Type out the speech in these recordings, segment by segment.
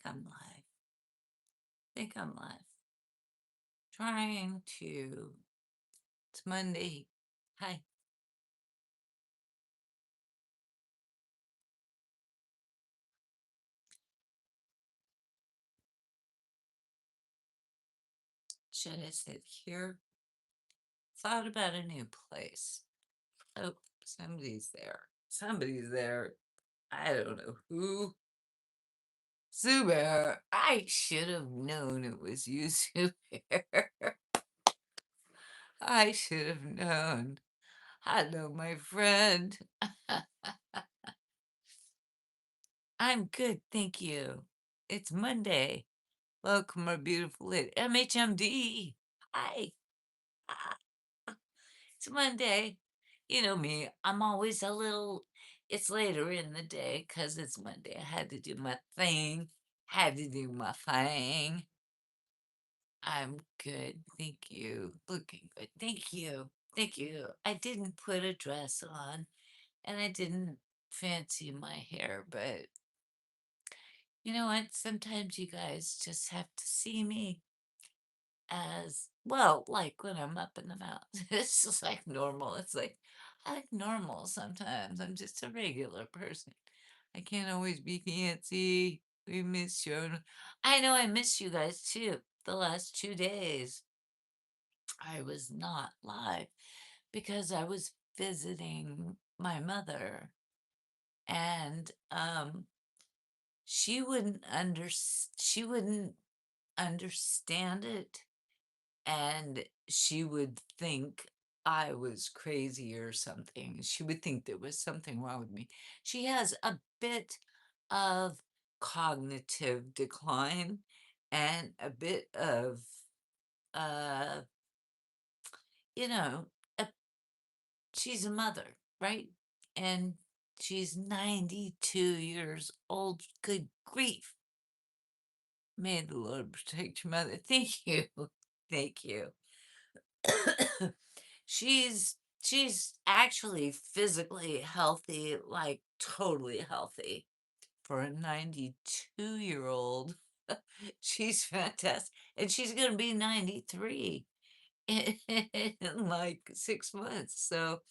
I'm live. Think I'm live. Trying to. It's Monday. Hi. Should I sit here? Thought about a new place. Oh, somebody's there. Somebody's there. I don't know who. Zubair. I should have known it was you, Zubair. I should have known. Hello, my friend. I'm good, thank you. It's Monday. Welcome, our beautiful lady. MHMD. Hi. Ah, it's Monday. You know me, I'm always a little, it's later in the day because it's Monday. I had to do my thing. Had to do my thing. I'm good. Thank you. Looking good. Thank you. Thank you. I didn't put a dress on and I didn't fancy my hair, but you know what? Sometimes you guys just have to see me as well, like when I'm up in the mountains. It's just like normal. It's like I like normal sometimes. I'm just a regular person. I can't always be fancy. We miss you. I know I miss you guys too. The last 2 days I was not live because I was visiting my mother and she wouldn't understand it and she would think I was crazy or something. She would think there was something wrong with me. She has a bit of cognitive decline and a bit of, uh, you know, a, she's a mother, right? And she's 92 years old. Good grief. May the Lord protect your mother. Thank you. Thank you. She's actually physically healthy, like totally healthy for a 92-year-old. She's fantastic. And she's going to be 93 in like 6 months. So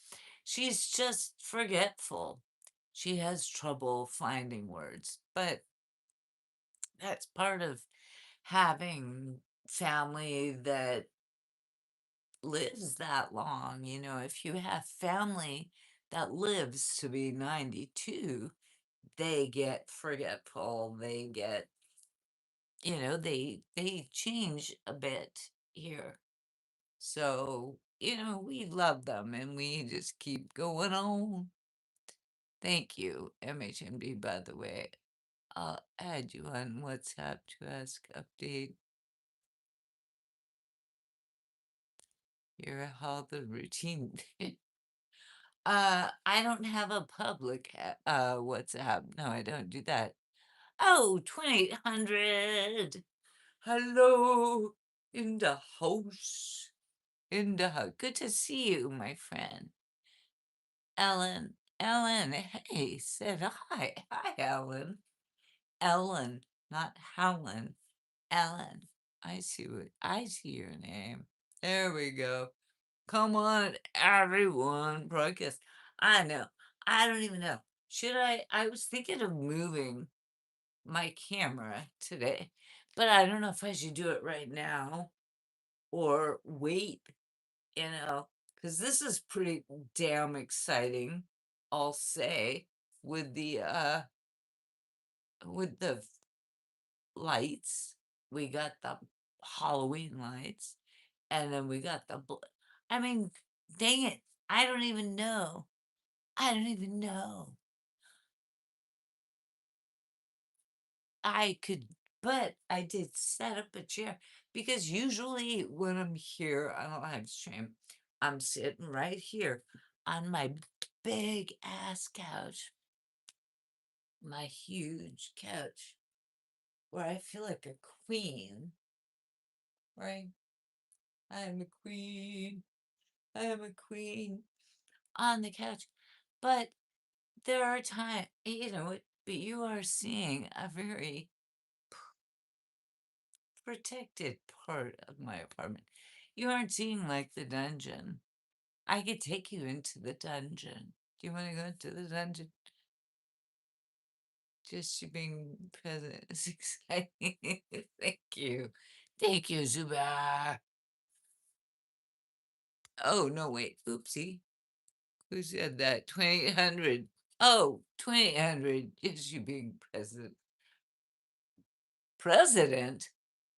she's just forgetful. She has trouble finding words, but that's part of having family that lives that long. You know, if you have family that lives to be 92, they get forgetful. They get, they change a bit here. So, we love them and we just keep going on. Thank you, MHMD, by the way. I'll add you on WhatsApp to ask update. Here how the routine. I don't have a public WhatsApp. No, I don't do that. Oh, 2800. Hello in the house. In the house. Good to see you, my friend. Ellen. Ellen, hey, said hi. Hi, Ellen. Ellen, not Helen. Ellen. I see your name. There we go. Come on, everyone. Broadcast. I know. I don't even know. Should I? I was thinking of moving my camera today, but I don't know if I should do it right now or wait, because this is pretty damn exciting, I'll say, with the lights. We got the Halloween lights, and then we got I mean, dang it. I don't even know. I don't even know. I could, but I did set up a chair because usually when I'm here on a live stream, I'm sitting right here on my big ass couch, my huge couch, where I feel like a queen, right? I am a queen. I am a queen on the couch. But there are times, but you are seeing a very protected part of my apartment. You aren't seeing like the dungeon. I could take you into the dungeon. Do you want to go into the dungeon? Just you being present is exciting. Thank you. Thank you, Zuba. Oh, no, wait. Oopsie. Who said that? 2800. Oh, 2800. Yes, you being president. President?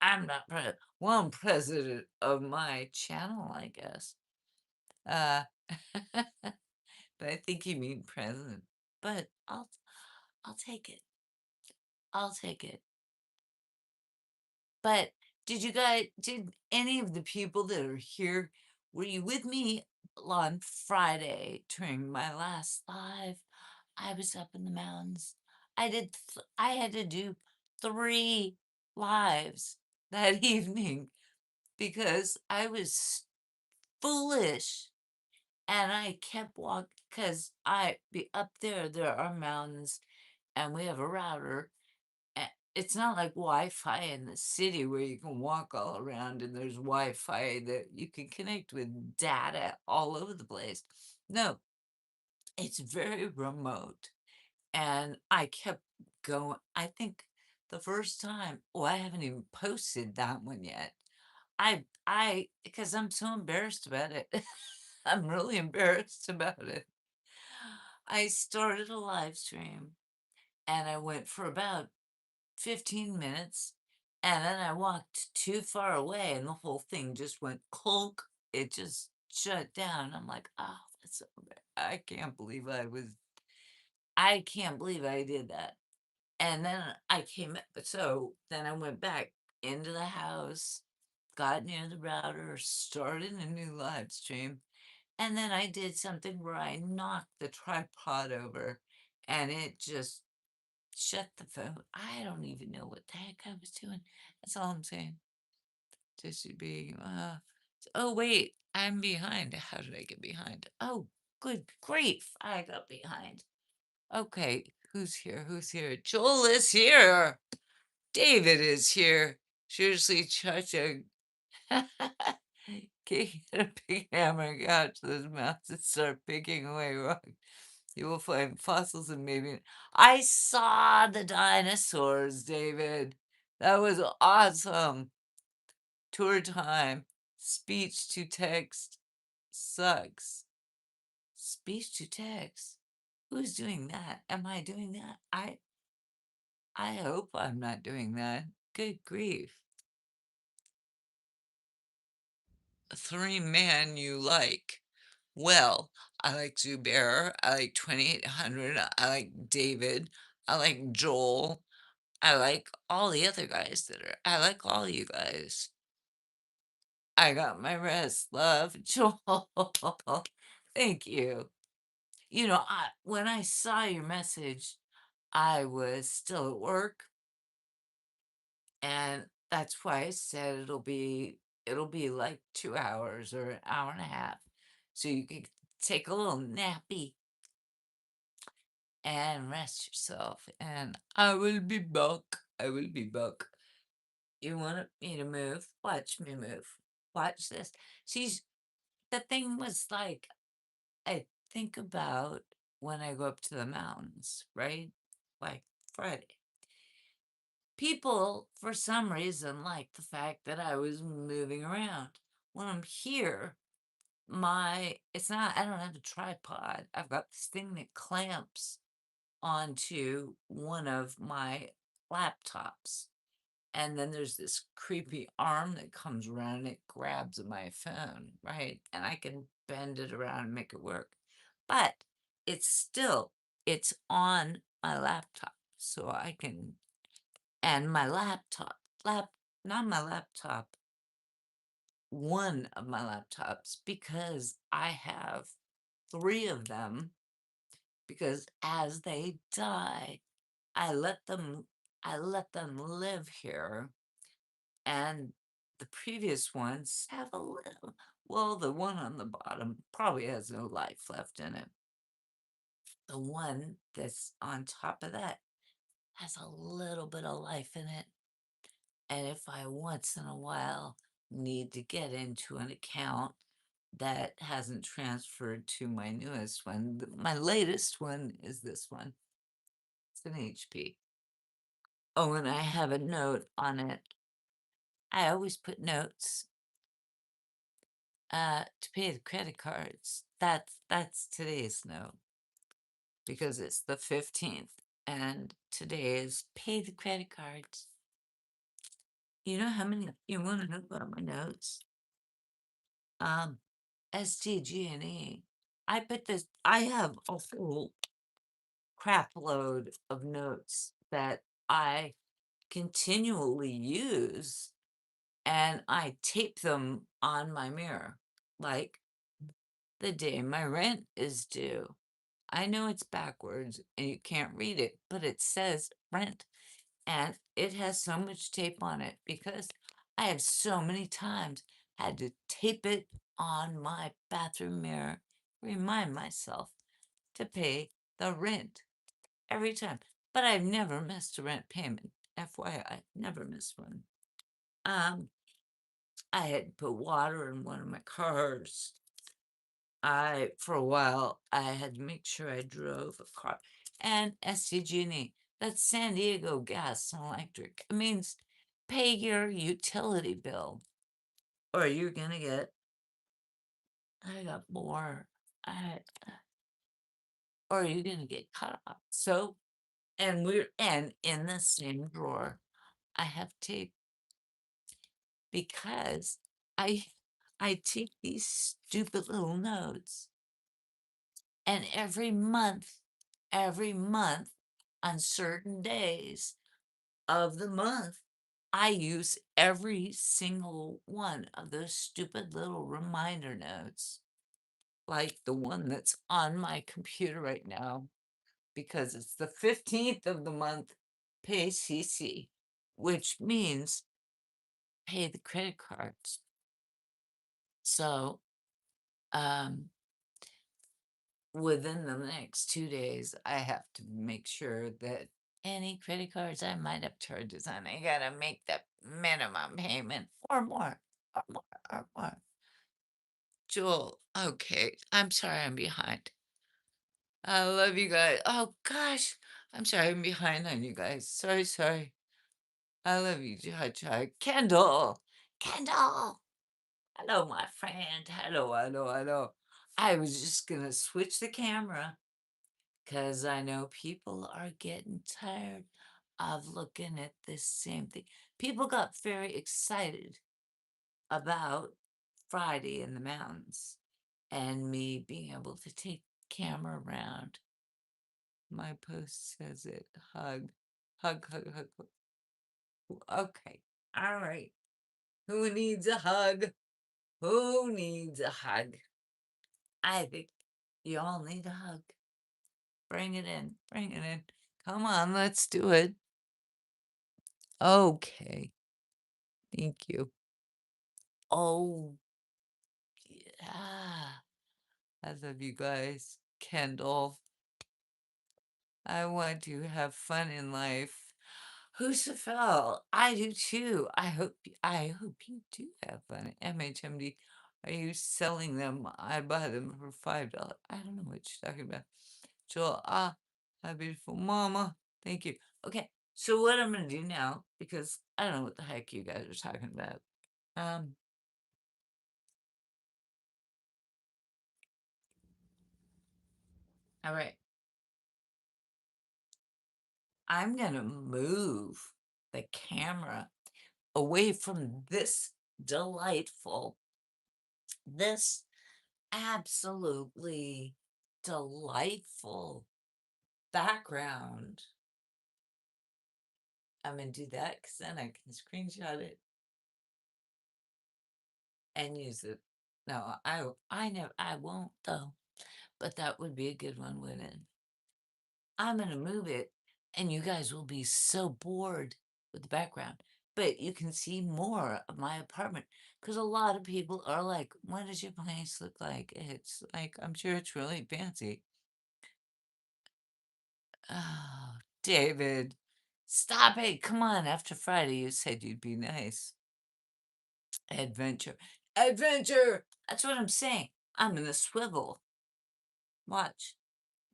I'm not president. Well, I'm president of my channel, I guess. Uh, but I think you mean president. But I'll take it. I'll take it. But did any of the people that are here, were you with me on Friday during my last live? I was up in the mountains. I had to do 3 lives that evening because I was foolish and I kept walking because I be up there are mountains and we have a router. It's not like Wi-Fi in the city where you can walk all around and there's Wi-Fi that you can connect with data all over the place. No, it's very remote. And I kept going. I think the first time, oh, I haven't even posted that one yet. Because I'm so embarrassed about it. I'm really embarrassed about it. I started a live stream and I went for about 15 minutes and then I walked too far away and the whole thing just went clunk. It just shut down. I'm like, oh, that's so bad. I can't believe I did that. And then so then I went back into the house, got near the router, started a new live stream, and then I did something where I knocked the tripod over and it just shut the phone. I don't even know what the heck I was doing. That's all I'm saying. Just to be, oh, wait, I'm behind. How did I get behind? Oh, good grief. I got behind. Okay, who's here? Who's here? Joel is here. David is here. Seriously, Chacha. Get a big hammer, get out to those mountains and start picking away rock. You will find fossils and maybe. I saw the dinosaurs, David. That was awesome. Tour time. Speech to text sucks. Speech to text. Who's doing that? Am I doing that? I hope I'm not doing that. Good grief. 3 men you like. Well, I like Zubair. I like 2800. I like David. I like Joel. I like all the other guys I like all you guys. I got my rest, love. Joel. Thank you. When I saw your message, I was still at work, and that's why I said it'll be like 2 hours or an hour and a half, so you can take a little nappy and rest yourself. And I will be back. I will be back. You want me to move? Watch me move. Watch this. She's the thing was like I think about when I go up to the mountains, right? Like Friday. People, for some reason, like the fact that I was moving around. When I'm here, it's not, I don't have a tripod. I've got this thing that clamps onto one of my laptops. And then there's this creepy arm that comes around and it grabs my phone, right? And I can bend it around and make it work. But it's still, it's on my laptop. So I can, and my not my laptop, one of my laptops, because I have 3 of them, because as they die, I let them I let them live here, and the previous ones have a little, well, the one on the bottom probably has no life left in it. The one that's on top of that has a little bit of life in it. And if I once in a while need to get into an account that hasn't transferred to my newest one, my latest one is this one. It's an HP. Oh, and I have a note on it. I always put notes to pay the credit cards. That's today's note because it's the 15th and today is pay the credit cards. You know how many you want to know about my notes? Um, STG&E. I put this. I have a whole crap load of notes that I continually use, and I tape them on my mirror, like the day my rent is due. I know it's backwards and you can't read it, but it says rent. And it has so much tape on it because I have so many times had to tape it on my bathroom mirror, remind myself to pay the rent every time. But I've never missed a rent payment. FYI, never missed one. I had to put water in one of my cars. For a while, I had to make sure I drove a car. And SDG&E, that's San Diego Gas and Electric. It means pay your utility bill or you're gonna get, I got more, I, or you're gonna get cut off. So, and in the same drawer, I have tape because I, I take these stupid little notes and every month on certain days of the month, I use every single one of those stupid little reminder notes, like the one that's on my computer right now, because it's the 15th of the month, pay CC, which means pay the credit cards. So, um, within the next 2 days, I have to make sure that any credit cards I might have charges on, I gotta make the minimum payment or more, or more, or more. Jewel, okay, I'm sorry I'm behind. I love you guys. Oh gosh, I'm sorry I'm behind on you guys. Sorry, sorry. I love you, Jai. Kendall, Kendall. Hello, my friend. Hello, hello, hello. I was just gonna switch the camera because I know people are getting tired of looking at this same thing. People got very excited about Friday in the mountains and me being able to take camera around. My post says it. Hug, hug, hug, hug. Okay, all right. Who needs a hug? Who needs a hug? I think you all need a hug. Bring it in, bring it in. Come on, let's do it. Okay. Thank you. Oh, yeah. I love you guys. Kendall, I want to have fun in life. Husafel, I do too. I hope you do have fun. MHMD, are you selling them? I buy them for $5. I don't know what you're talking about. Joel, hi beautiful mama. Thank you. Okay, so what I'm gonna do now, because I don't know what the heck you guys are talking about. Um, all right. I'm gonna move the camera away from this absolutely delightful background. I'm gonna do that because then I can screenshot it and use it. No, I never, I won't though, but that would be a good one, wouldn't it? I'm gonna move it, and you guys will be so bored with the background. But you can see more of my apartment because a lot of people are like, "What does your place look like?" It's like I'm sure it's really fancy. Oh, David. Stop it. Come on. After Friday, you said you'd be nice. Adventure. Adventure. That's what I'm saying. I'm in the swivel. Watch.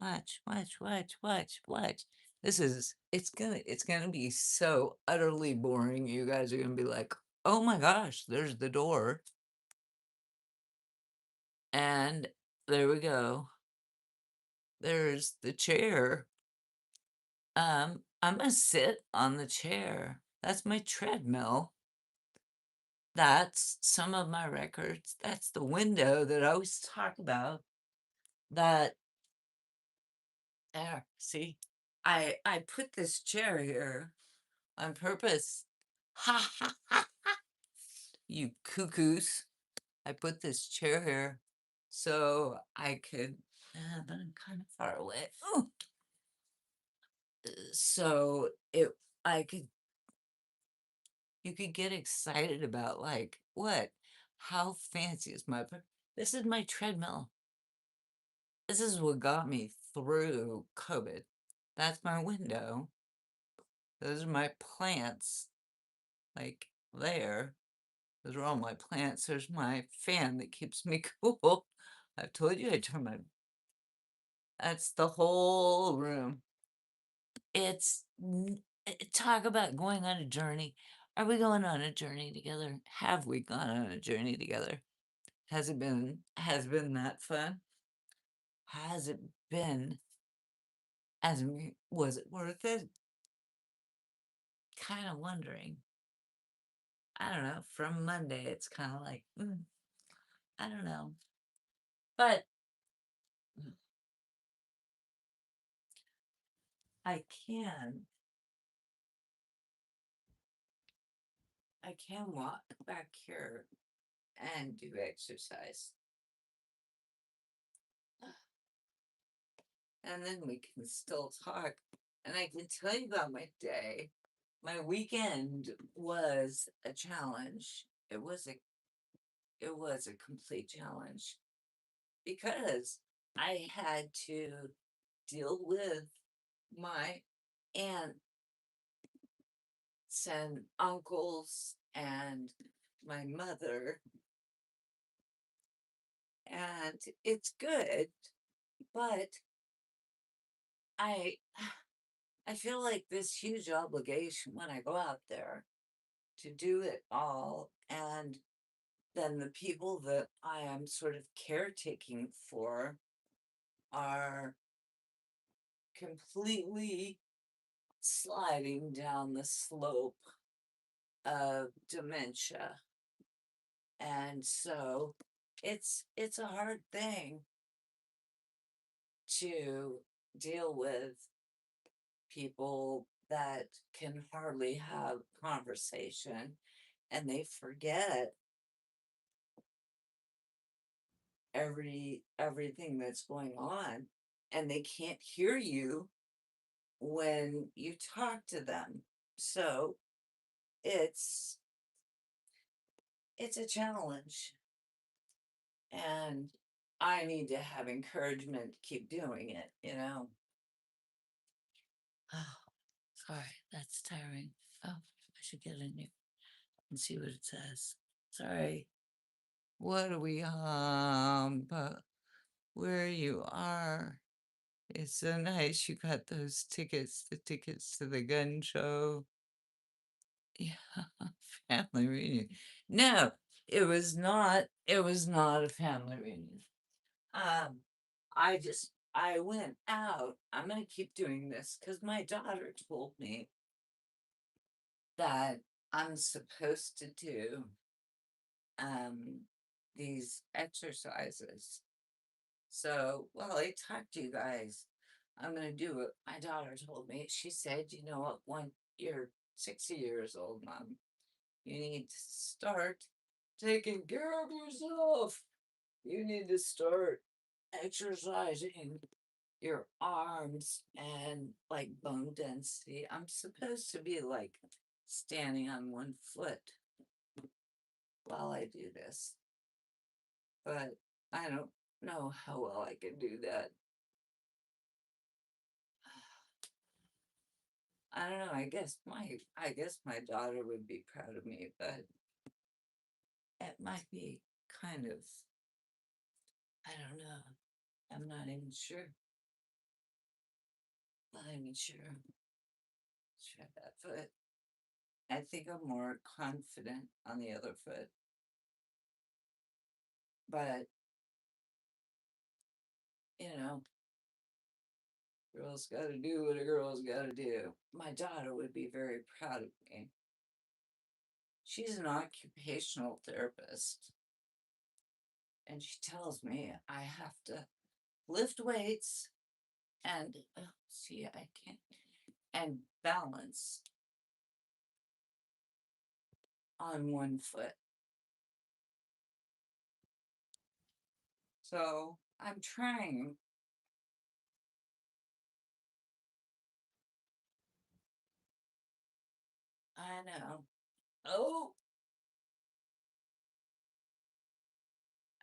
Watch, watch, watch, watch, watch. It's gonna be so utterly boring. You guys are gonna be like, oh my gosh, there's the door. And there we go. There's the chair. I'm gonna sit on the chair. That's my treadmill. That's some of my records. That's the window that I always talk about. That there, see? I put this chair here on purpose. Ha ha ha, you cuckoos. I put this chair here so I could, but I'm kind of far away. Ooh. So I could, you could get excited about like, what? How fancy is this is my treadmill. This is what got me through COVID. That's my window. Those are my plants, like there. Those are all my plants. There's my fan that keeps me cool. I've told you I turn my. That's the whole room. It's talk about going on a journey. Are we going on a journey together? Have we gone on a journey together? Has been that fun? Has it been was it worth it? Kind of wondering. I don't know. From Monday, it's kind of like, I don't know. But I can. I can walk back here and do exercise. And then we can still talk. And I can tell you about my day. My weekend was a challenge. It was a complete challenge because I had to deal with my aunts and uncles and my mother. And it's good, but I I feel like this huge obligation when I go out there to do it all. And then the people that I am sort of caretaking for are completely sliding down the slope of dementia. And so it's a hard thing to deal with people that can hardly have conversation and they forget everything that's going on and they can't hear you when you talk to them. So it's it's a challenge and I need to have encouragement to keep doing it. Oh, sorry, that's tiring. Oh, I should get in here and see what it says. Sorry. What are we but where you are? It's so nice you got those tickets, the tickets to the gun show. Yeah, family reunion. No, it was not a family reunion. Um, I went out. I'm gonna keep doing this because my daughter told me that I'm supposed to do um these exercises. So while I talk to you guys, I'm gonna do what my daughter told me. She said, you know what, when you're 60 years old, Mom, you need to start taking care of yourself. You need to start exercising your arms and like bone density. I'm supposed to be like standing on one foot while I do this, but I don't know how well I can do that. I don't know, I guess my daughter would be proud of me, but it might be kind of, I don't know. I'm not even sure. Not even sure. Try that foot. I think I'm more confident on the other foot, but you know, girl's got to do what a girl's got to do. My daughter would be very proud of me. She's an occupational therapist, and she tells me I have to lift weights and see, I can't, and balance on one foot. So I'm trying. I know. Oh,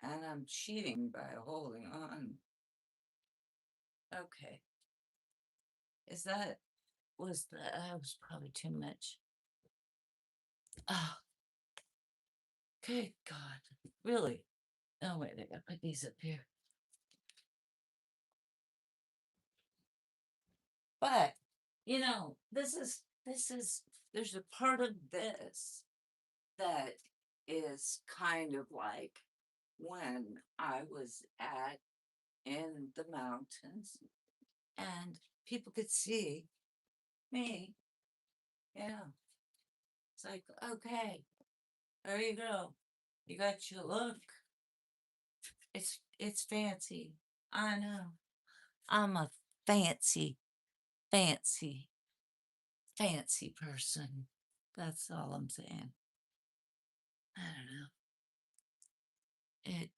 and I'm cheating by holding on. Okay. Is that that was probably too much. Oh, good God. Really? Oh wait, I gotta put these up here. But this is there's a part of this that is kind of like when I was at in the mountains and people could see me. Yeah. It's like, okay, there you go. You got your look. It's fancy. I know. I'm a fancy, fancy, fancy person. That's all I'm saying. I don't know. It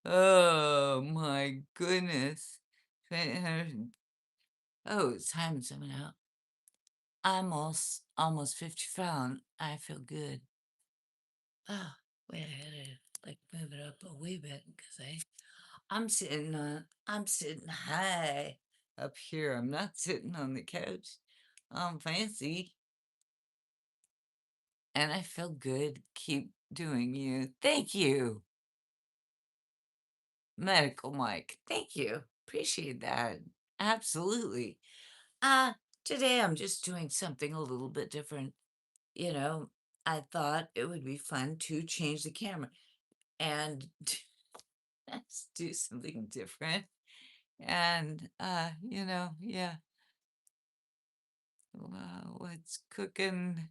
oh my goodness. Oh, time's coming out. I'm almost 50 pounds. I feel good. Oh, wait, I gotta like move it up a wee bit because I'm sitting high up here. I'm not sitting on the couch. I'm fancy and I feel good. Keep doing you. Thank you, Medical Mike. Thank you. Appreciate that. Absolutely. Uh, Today I'm just doing something a little bit different. You know, I thought it would be fun to change the camera and let's do something different. And yeah. Wow, what's cooking?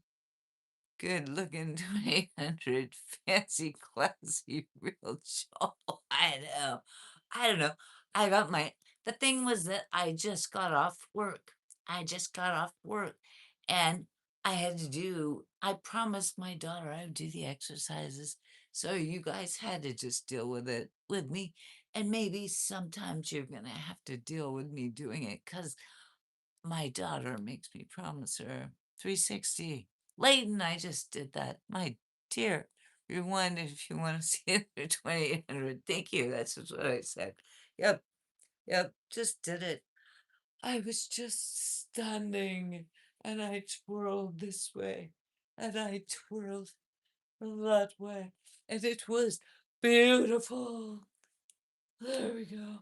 Good looking 2800 fancy classy real joel. I know. I don't know. I got my the thing was that I just got off work. I just got off work and I promised my daughter I would do the exercises. So you guys had to just deal with it with me. And maybe sometimes you're gonna have to deal with me doing it because my daughter makes me promise her 360. Layton, I just did that. My dear, rewind it if you want to see it at 2800. Thank you. That's just what I said. Yep, yep, just did it. I was just standing and I twirled this way and I twirled that way. And it was beautiful. There we go.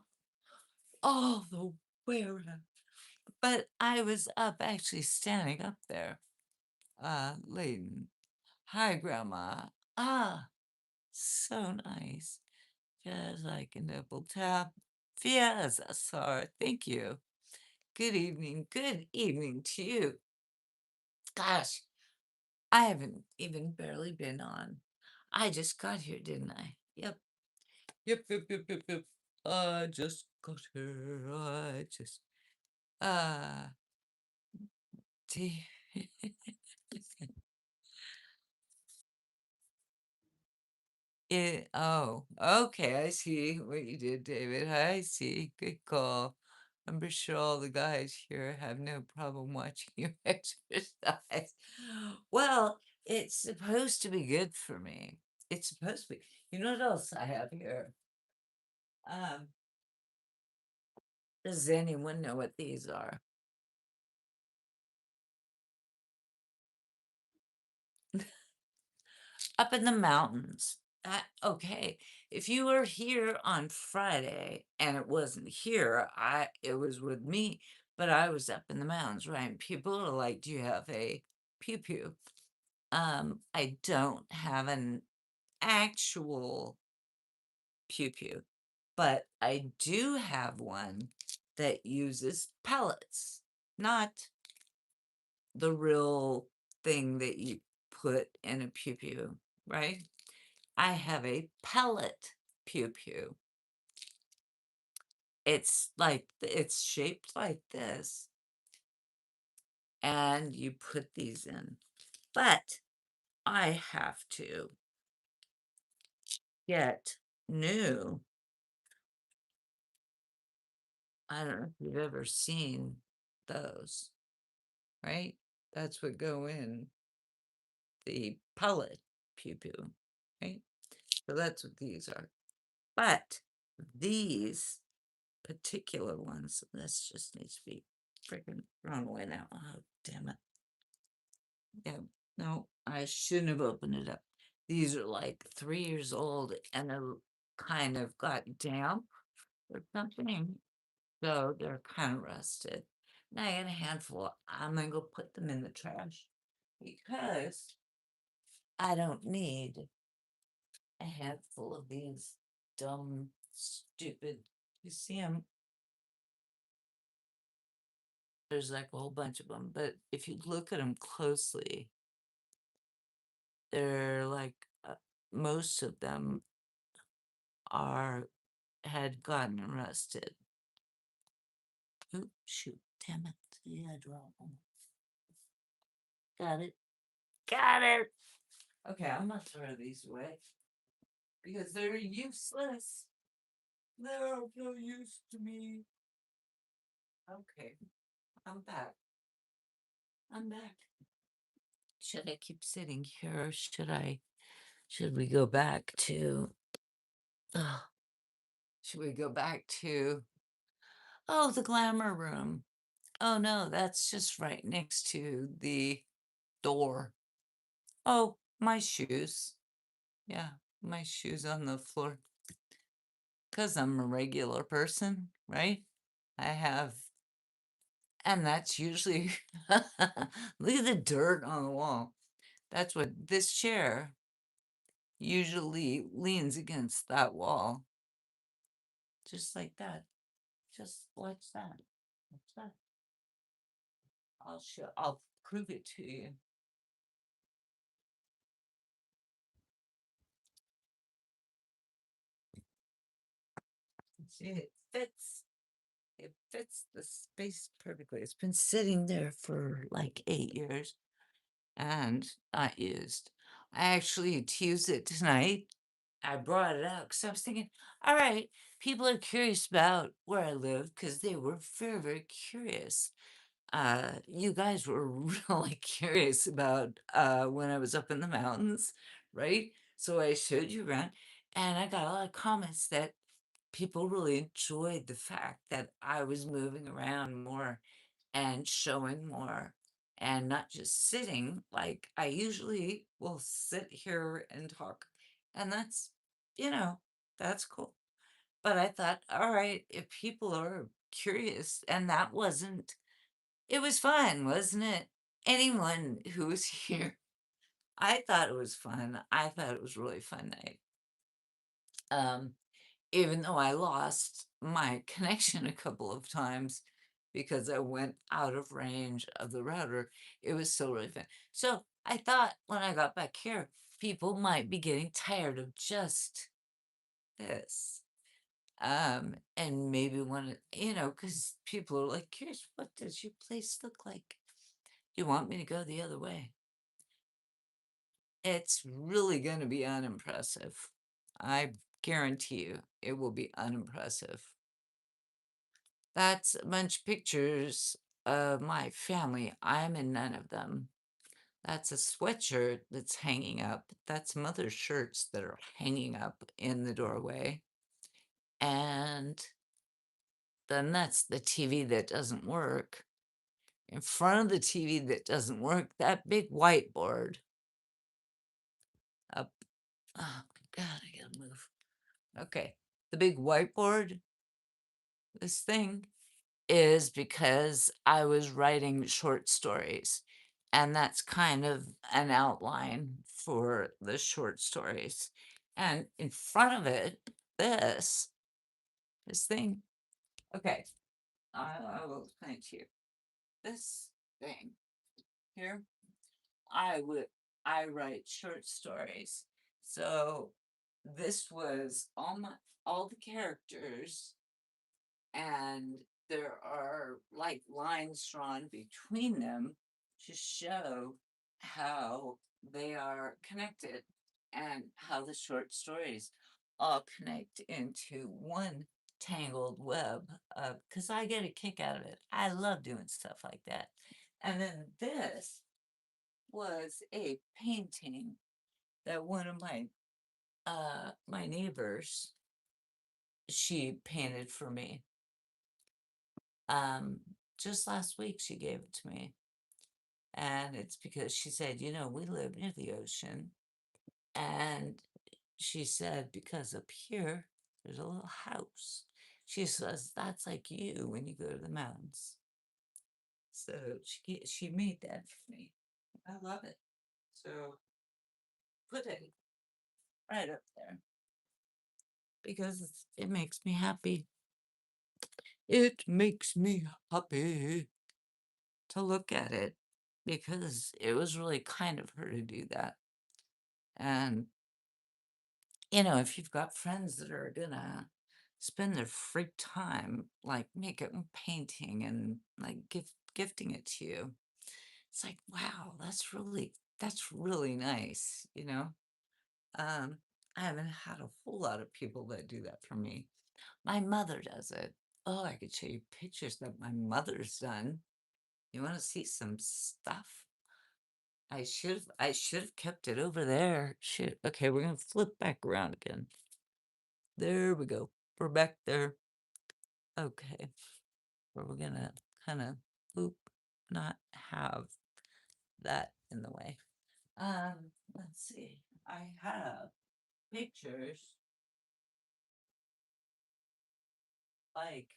All the way around. But I was up, actually standing up there, Layton. Hi, Grandma. Ah, so nice. Just like a nipple tap. Yes, Asar. Thank you. Good evening. Good evening to you. Gosh, I haven't even barely been on. I just got here, didn't I? Yep. Yep. I just got here. Uh, t- oh, okay, I see what you did, David. I see. Good call. I'm sure all the guys here have no problem watching you exercise. Well, it's supposed to be good for me. It's supposed to be. You know what else I have here? Um, Does anyone know what these are? Up in the mountains. Okay, if you were here on Friday and it wasn't here, it was with me, but I was up in the mountains, right? And people are like, "Do you have a pew pew?" I don't have an actual pew pew, but I do have one that uses pellets, not the real thing that you put in a pew pew, right? I have a pellet pew pew. It's shaped like this, and you put these in. But I have to get new. I don't know if you've ever seen those, right? That's what go in the pellet pew pew, right? So that's what these are. But these particular ones, this just needs to be freaking thrown away now. Oh, damn it. Yeah, no, I shouldn't have opened it up. These are like 3 years old and they're kind of got damp or something. So they're kind of rusted. Now I got a handful. I'm gonna go put them in the trash because I don't need a handful of these dumb, stupid. You see them? There's like a whole bunch of them, but if you look at them closely, they're like most of them are had gotten arrested. Oh, shoot, damn it. Yeah, drop them. Got it. Got it. Okay, I'm gonna throw these away because they're useless. They're of no use to me. Okay, I'm back. I'm back. Should I keep sitting here or should we go back to, oh, should we go back to, oh, the glamour room? Oh no, that's just right next to the door. Oh, my shoes. Yeah, my shoes on the floor. Because I'm a regular person, right? I have, and that's usually, look at the dirt on the wall. That's what this chair usually leans against that wall. Just like that. Just watch that. Watch that. I'll prove it to you. See, it fits the space perfectly. It's been sitting there for like 8 years and not used. I actually used it tonight. I brought it out because I was thinking, all right, people are curious about where I live because they were very, very curious. You guys were really curious about when I was up in the mountains, right? So I showed you around, and I got a lot of comments that people really enjoyed the fact that I was moving around more and showing more and not just sitting like I usually will sit here and talk. And that's cool. But I thought, all right, if people are curious, and that wasn't, it was fun, wasn't it? Anyone who was here, I thought it was fun. I thought it was really fun night. Um, Even though I lost my connection a couple of times because I went out of range of the router, it was still really fun. So I thought when I got back here, people might be getting tired of just this. And maybe want to, because people are like, curious, what does your place look like? You want me to go the other way? It's really going to be unimpressive. I guarantee you it will be unimpressive. That's a bunch of pictures of my family. I'm in none of them. That's a sweatshirt that's hanging up. That's mother's shirts that are hanging up in the doorway. And then that's the TV that doesn't work. In front of the TV that doesn't work, that big whiteboard up. Oh my God, I gotta move. Okay, the big whiteboard, this thing is because I was writing short stories, and that's kind of an outline for the short stories. And in front of it, this this thing. Okay, I will explain to you. This thing here, I would I write short stories. So this was all the characters, and there are like lines drawn between them to show how they are connected and how the short stories all connect into one tangled web, because I get a kick out of it. I love doing stuff like that. And then this was a painting that one of my neighbors, she painted for me. Um, just last week she gave it to me. And it's because she said, we live near the ocean. And she said, because up here, there's a little house. She says, that's like you when you go to the mountains. So she made that for me. I love it. So put it right up there because it makes me happy. It makes me happy to look at it because it was really kind of her to do that. And, if you've got friends that are gonna spend their free time like making painting and like gifting it to you, it's like, wow, that's really nice. Um, I haven't had a whole lot of people that do that for me. My mother does it. Oh, I could show you pictures that my mother's done. You want to see some stuff? I should have kept it over there. Shit. Okay, we're gonna flip back around again. There we go. We're back there. Okay. Where we're gonna kind of boop, not have that in the way. Let's see. I have pictures like,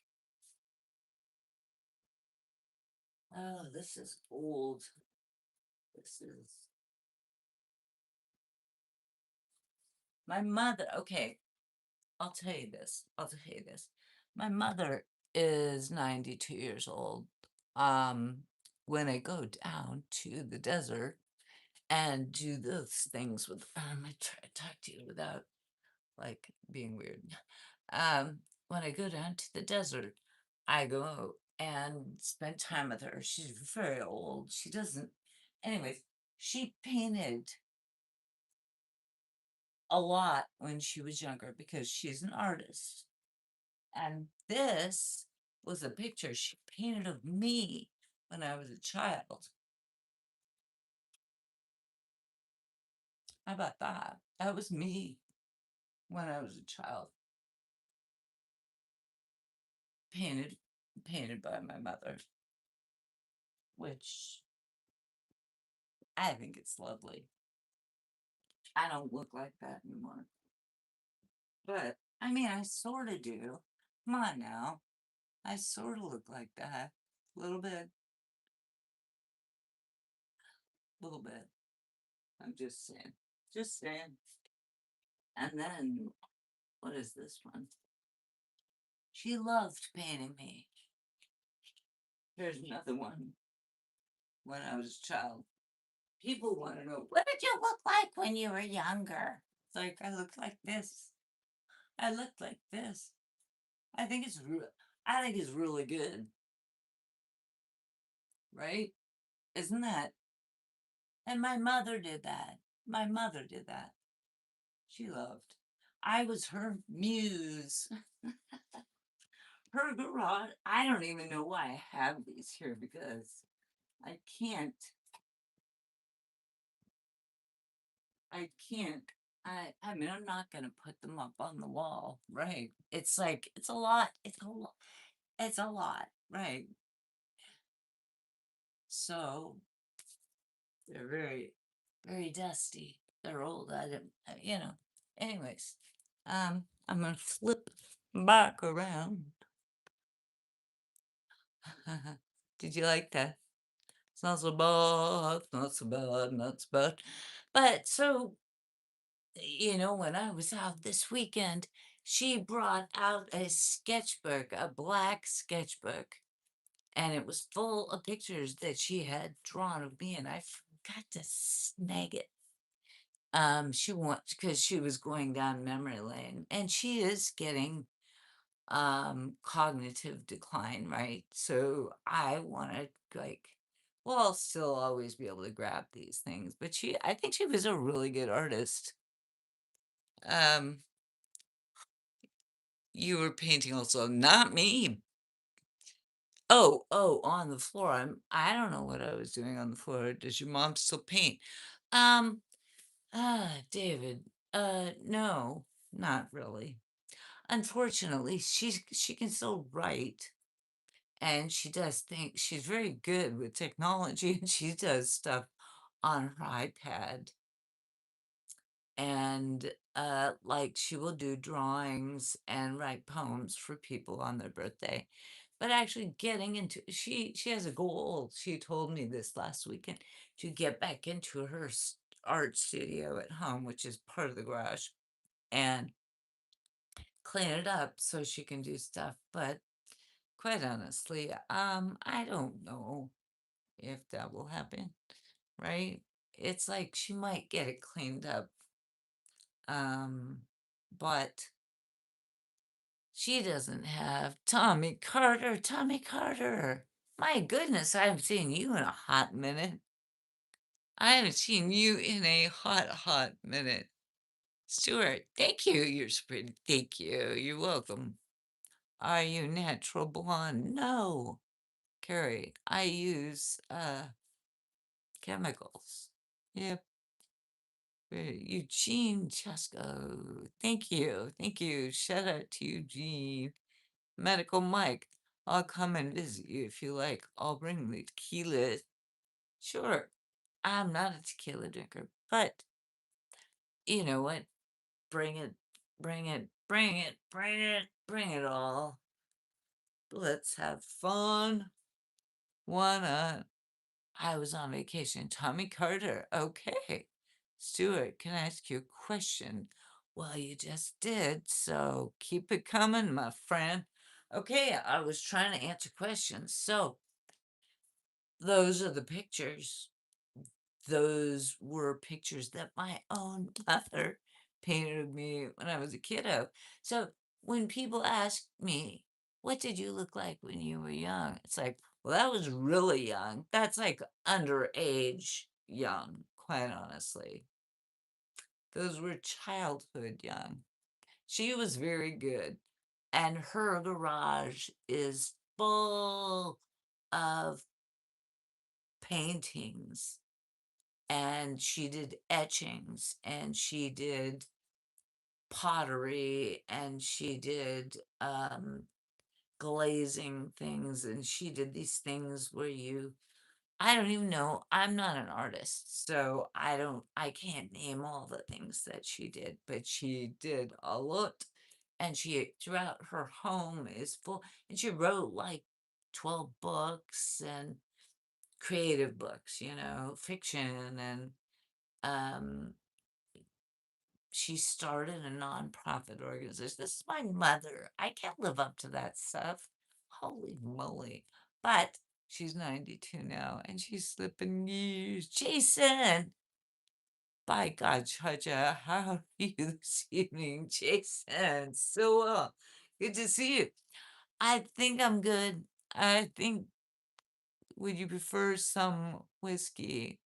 oh, this is old. This is my mother. Okay, I'll tell you this. I'll tell you this. My mother is 92 years old. Um, when I go down to the desert and do those things with, I try to talk to you without like being weird. When I go down to the desert, I go and spend time with her. She's very old. She doesn't, anyways, she painted a lot when she was younger because she's an artist. And this was a picture she painted of me when I was a child. How about that? That was me when I was a child. Painted painted by my mother, which I think it's lovely. I don't look like that anymore. But I mean, I sort of do. Come on now. I sort of look like that. A little bit. A little bit. I'm just saying. Just saying. And then, what is this one? She loved painting me. Here's another one when I was a child. People want to know, what did you look like when you were younger? It's like, I look like this. I look like this. I think it's I think it's really good, right? Isn't that? And my mother did that. My mother did that. She loved. I was her muse. Her garage. I don't even know why I have these here because I can't. I can't. I mean, I'm not gonna put them up on the wall, right? It's like it's a lot. It's a lot. It's a lot, right? So they're very, very dusty. They're old. I don't, you know. Anyways, I'm gonna flip back around. Did you like that? It's not so bad, not so bad, not so bad. But so, when I was out this weekend, she brought out a sketchbook, a black sketchbook, and it was full of pictures that she had drawn of me, and I forgot to snag it. She wants because she was going down memory lane, and she is getting cognitive decline, right? So I want to well, I'll still always be able to grab these things, but I think she was a really good artist. Um, you were painting also, not me. Oh, on the floor. I don't know what I was doing on the floor. Does your mom still paint? Um, David, no, not really. Unfortunately, she can still write, and she does think she's very good with technology, and she does stuff on her iPad. And like she will do drawings and write poems for people on their birthday. But actually getting into she has a goal. She told me this last weekend to get back into her art studio at home, which is part of the garage, and clean it up so she can do stuff. But quite honestly, I don't know if that will happen, right? It's like she might get it cleaned up, um, but she doesn't have Tommy Carter. Tommy Carter. My goodness, I haven't seen you in a hot minute. I haven't seen you in a hot, hot minute. Stuart, thank you. You're so pretty. Thank you. You're welcome. Are you natural blonde? No. Carrie, I use chemicals. Yep. Eugene Chesko. Thank you. Thank you. Shout out to Eugene. Medical Mike. I'll come and visit you if you like. I'll bring the tequila. Sure. I'm not a tequila drinker, but you know what? Bring it, bring it, bring it, bring it, bring it all. Let's have fun. Why not? I was on vacation. Tommy Carter. Okay. Stuart, can I ask you a question? Well, you just did, so keep it coming, my friend. Okay, I was trying to answer questions. So, those are the pictures. Those were pictures that my own mother painted of me when I was a kiddo. So, when people ask me, what did you look like when you were young? It's like, well, that was really young. That's like underage young, quite honestly. Those were childhood young. She was very good. And her garage is full of paintings. And she did etchings and she did pottery and she did glazing things and she did these things where I don't even know. I'm not an artist, so I can't name all the things that she did, but she did a lot. And she, throughout her home, is full, and she wrote like 12 books and creative books, fiction. And um, she started a nonprofit organization. This is my mother. I can't live up to that stuff. Holy moly. But she's 92 now and she's slipping years. Jason, by God, Chacha, how are you this evening? Jason, so well. Good to see you. I think I'm good. I think, would you prefer some whiskey?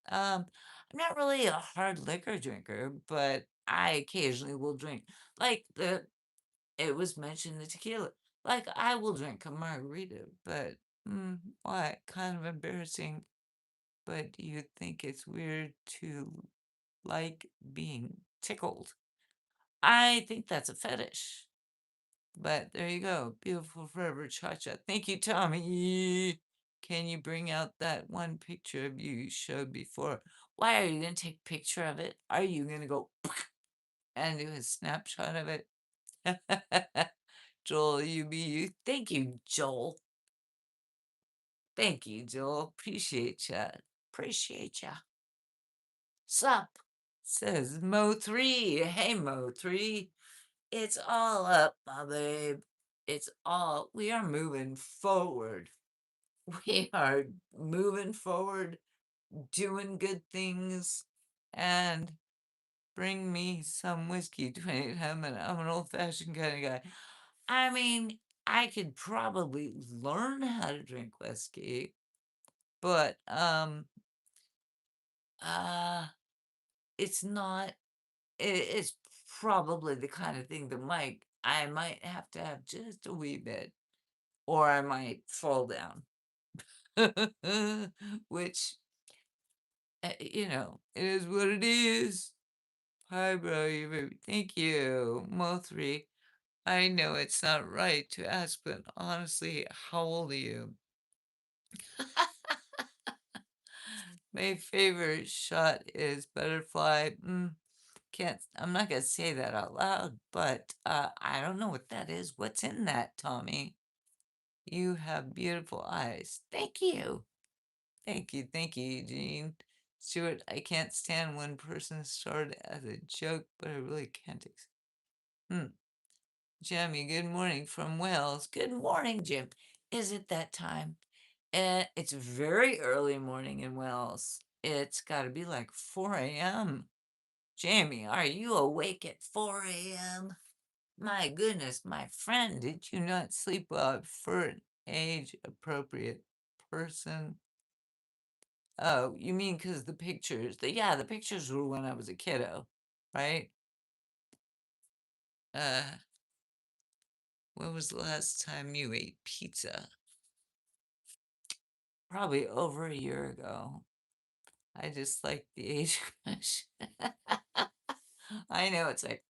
I'm not really a hard liquor drinker, but I occasionally will drink. Like it was mentioned the tequila. Like I will drink a margarita, but what? Kind of embarrassing. But do you think it's weird to like being tickled? I think that's a fetish. But there you go. Beautiful forever cha-cha. Thank you, Tommy. Can you bring out that one picture of you showed before? Why are you going to take a picture of it? Are you going to go and do a snapshot of it? Joel, you be you. Thank you, Joel. Thank you, Joel. Appreciate ya. Appreciate ya. Sup? Says Mo3. Hey, Mo3. It's all up, my babe. We are moving forward. We are moving forward, doing good things, and bring me some whiskey 28. I'm an old-fashioned kind of guy. I mean, I could probably learn how to drink whiskey, but uh it's not it's probably the kind of thing that I might have to have just a wee bit, or I might fall down. Which, it is what it is. Hi, bro, you baby. Thank you, Mo3. I know it's not right to ask, but honestly, how old are you? My favorite shot is butterfly. I'm not gonna say that out loud, but I don't know what that is. What's in that, Tommy? You have beautiful eyes. Thank you. Thank you, Eugene. Stuart, I can't stand when person started as a joke, but I really can't. Hmm. Jamie, good morning from Wales. Good morning, Jim. Is it that time? It's very early morning in Wales. It's got to be like 4 a.m. Jamie, are you awake at 4 a.m.? My goodness, my friend, did you not sleep well for an age-appropriate person? Oh, you mean because the pictures, the pictures were when I was a kiddo, right? Uh, when was the last time you ate pizza? Probably over a year ago. I just like the age question. I know it's like,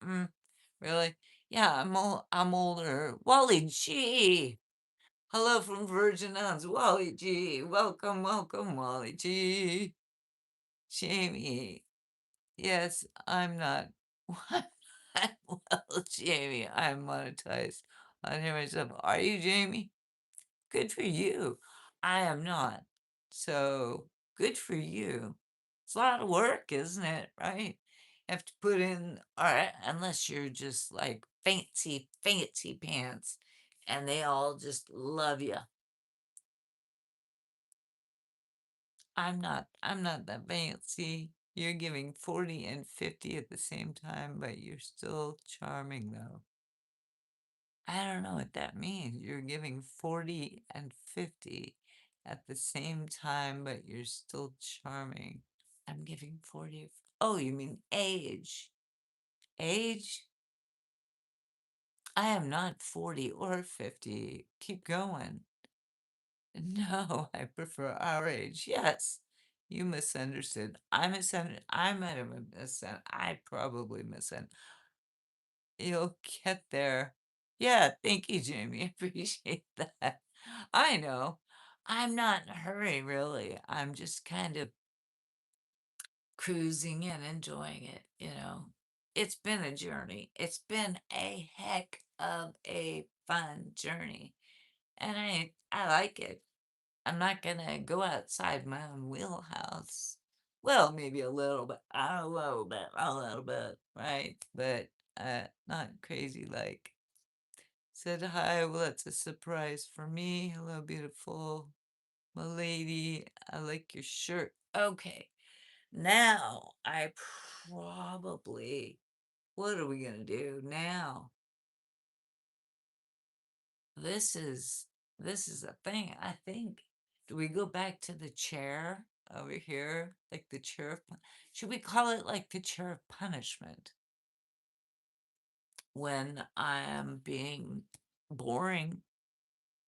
really? Yeah, I'm older. Wally G. Hello from Virgin Islands, Wally G. Welcome, welcome, Wally G. Jamie. Yes, I'm not. What? Well, Jamie, I'm monetized on here myself. Are you, Jamie? Good for you. I am not. So good for you. It's a lot of work, isn't it? Right? You have to put in, all right, unless you're just like fancy, fancy pants and they all just love you. I'm not that fancy. You're giving 40 and 50 at the same time, but you're still charming though. I don't know what that means. You're giving 40 and 50 at the same time, but you're still charming. I'm giving 40. Oh, you mean age? Age? I am not 40 or 50. Keep going. No, I prefer our age. Yes. You misunderstood. I might have misunderstood. I probably misunderstood. You'll get there. Yeah, thank you, Jamie. Appreciate that. I know. I'm not in a hurry, really. I'm just kind of cruising and enjoying it. It's been a journey. It's been a heck of a fun journey. And I like it. I'm not gonna go outside my own wheelhouse. Well, maybe a little bit, right? But not crazy like. Said hi, well, that's a surprise for me. Hello, beautiful lady. I like your shirt. Okay, now what are we gonna do now? This is, this is a thing, I think. Do we go back to the chair over here? Like the chair should we call it like the chair of punishment? When I am being boring,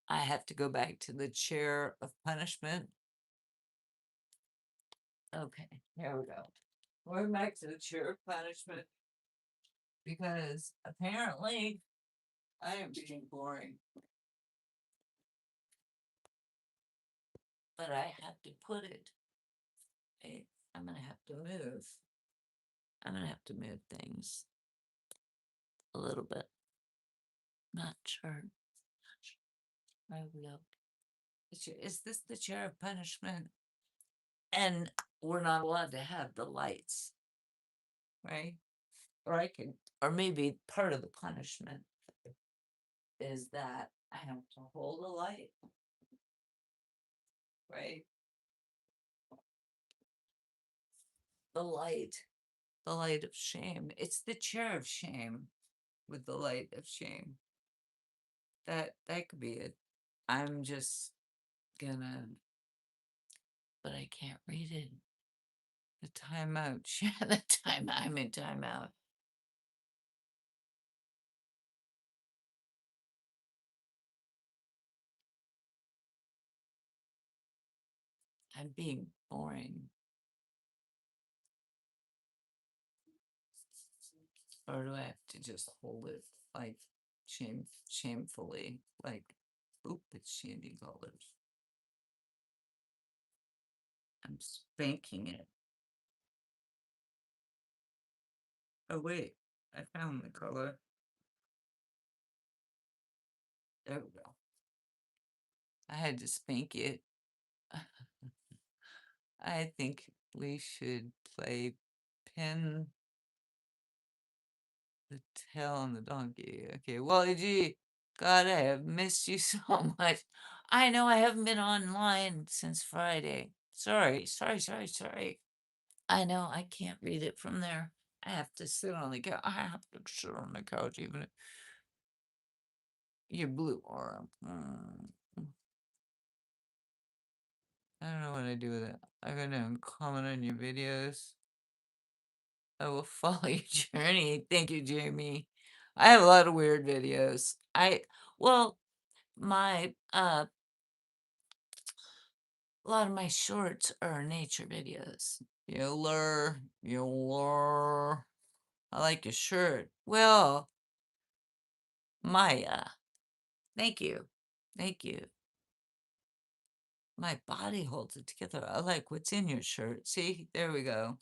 I have to go back to the chair of punishment. Okay, here we go. Going back to the chair of punishment because apparently I am being boring. But I have to put it. I'm gonna have to move. I'm gonna have to move things a little bit. Not sure. I will. Is this the chair of punishment? And we're not allowed to have the lights, right? Or I can, or maybe part of the punishment is that I have to hold a light, right? The light, the light of shame. It's the chair of shame with the light of shame. That could be it. I'm just gonna, but I can't read it. The timeout. Yeah, the time I'm in timeout. I'm being boring. Or do I have to just hold it like shamefully? Like, oop, it's Shandy colors. I'm spanking it. Oh wait, I found the color. There we go. I had to spank it. I think we should play pin the tail on the donkey. Okay, well, gee, God, I have missed you so much. I know I haven't been online since Friday. Sorry. I know I can't read it from there. I have to sit on the couch. I have to sit on the couch, even if your blue aura. I don't know what I do with it. I go down and comment on your videos. I will follow your journey. Thank you, Jamie. I have a lot of weird videos. Well, my a lot of my shorts are nature videos. You'll I like your shirt. Well, Maya, thank you. Thank you. My body holds it together. I like what's in your shirt. See, there we go.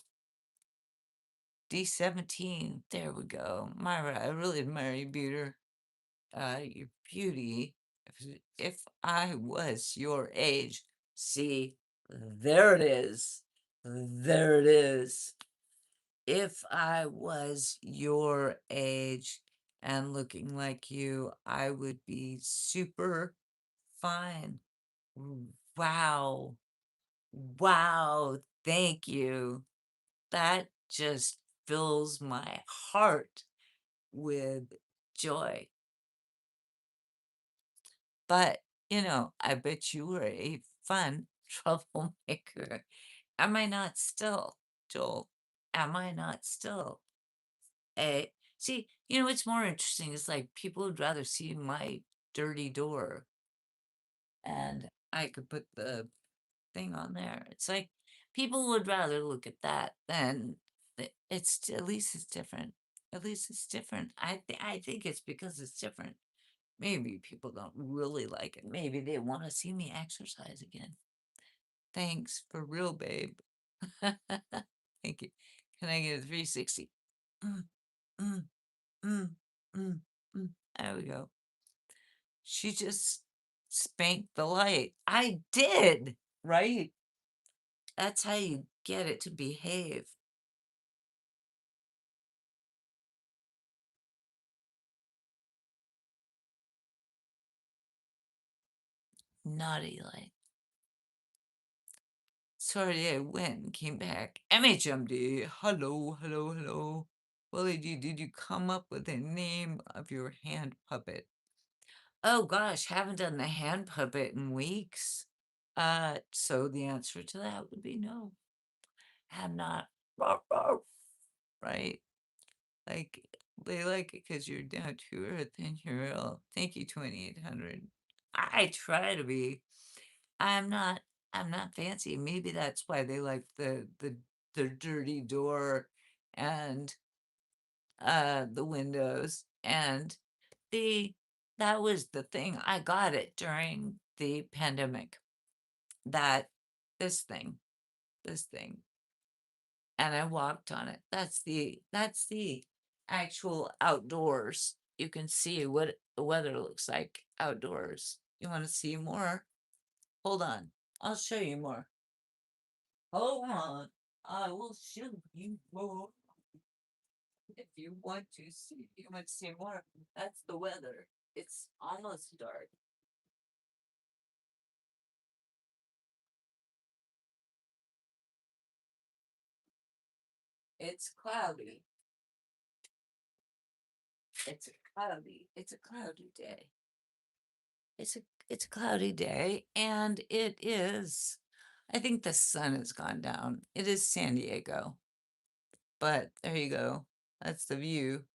D17, there we go. Myra, I really admire you, your beauty. If I was your age, see, there it is. There it is. If I was your age and looking like you, I would be super fine. Wow. Wow. Thank you. That just fills my heart with joy. But, I bet you were a fun troublemaker. Am I not still, Joel? Am I not still a see, what's more interesting is like people would rather see my dirty door and I could put the thing on there. It's like people would rather look at that than it's at least it's different. At least it's different. I think it's because it's different. Maybe people don't really like it. Maybe they want to see me exercise again. Thanks for real, babe. Thank you. Can I get a 360? Mm, mm, mm, mm, mm. There we go. She just spanked the light. I did, right? That's how you get it to behave. Naughty light. Sorry, I went and came back. MHMD. Hello. Willie G, did you come up with a name of your hand puppet? Oh gosh, haven't done the hand puppet in weeks. So the answer to that would be no. Have not. Right? Like, they like it because you're down to earth and you're real. Thank you, 2800. I try to be. I'm not I'm not fancy. Maybe that's why they like the dirty door and the windows and the That was the thing. I got it during the pandemic. That this thing, this thing, and I walked on it. That's the actual outdoors. You can see what the weather looks like outdoors. You want to see more? Hold on. I'll show you more. Hold on. I will show you more. If you want to see, you want to see more. That's the weather. It's almost dark. It's cloudy. It's a cloudy day. It's a it's a cloudy day, and it is. I think the sun has gone down. It is San Diego, but there you go. That's the view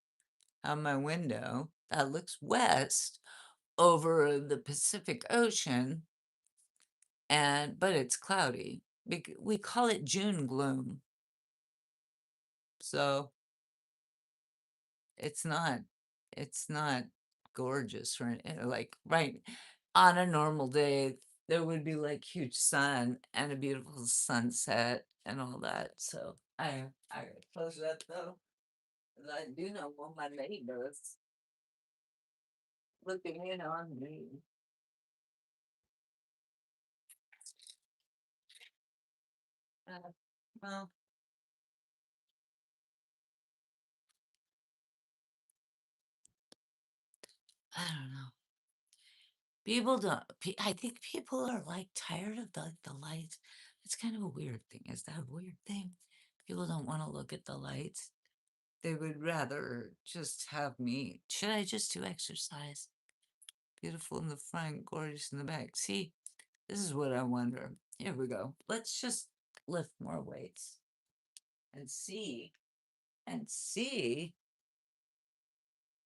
out my window that looks west over the Pacific Ocean, and but it's cloudy. We call it June gloom, so it's not it's not gorgeous, right? Like right on a normal day, there would be like huge sun and a beautiful sunset and all that. So I gotta close that though. 'Cause I do know what my neighbors looking in on me. Uh, well, I don't know. People don't. I think people are like tired of the lights. It's kind of a weird thing. Is that a weird thing? People don't want to look at the lights. They would rather just have me. Should I just do exercise? Beautiful in the front, gorgeous in the back. See, this is what I wonder. Here we go. Let's just lift more weights and see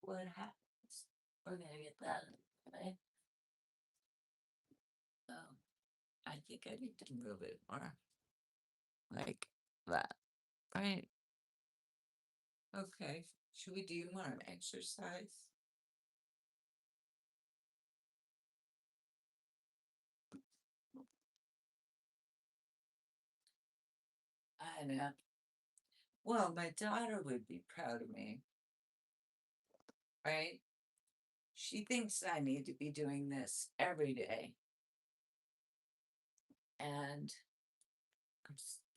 what happens. We're gonna get that, right? Um, I think I need to move it more like that, right? Okay. Should we do more exercise? I know. Well, my daughter would be proud of me, right? She thinks I need to be doing this every day. And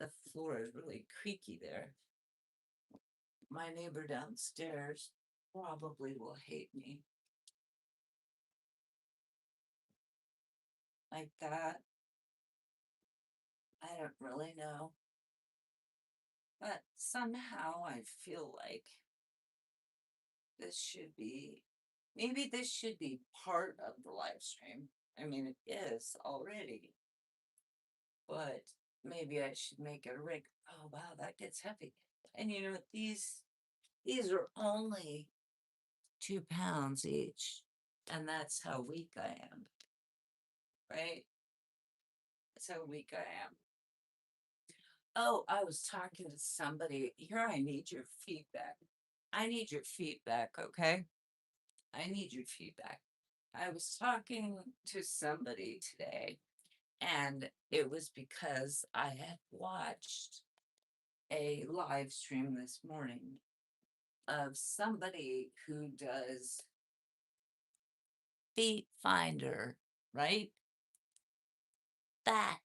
the floor is really creaky there. My neighbor downstairs probably will hate me like that. I don't really know. But somehow I feel like this should be, maybe this should be part of the live stream. I mean, it is already, but maybe I should make it a rig. Oh, wow, that gets heavy. And you know, these are only 2 pounds each. And that's how weak I am, right? That's how weak I am. Oh, I was talking to somebody. Here, I need your feedback. I need your feedback, okay? I need your feedback. I was talking to somebody today, and it was because I had watched a live stream this morning of somebody who does Feet Finder, right? That.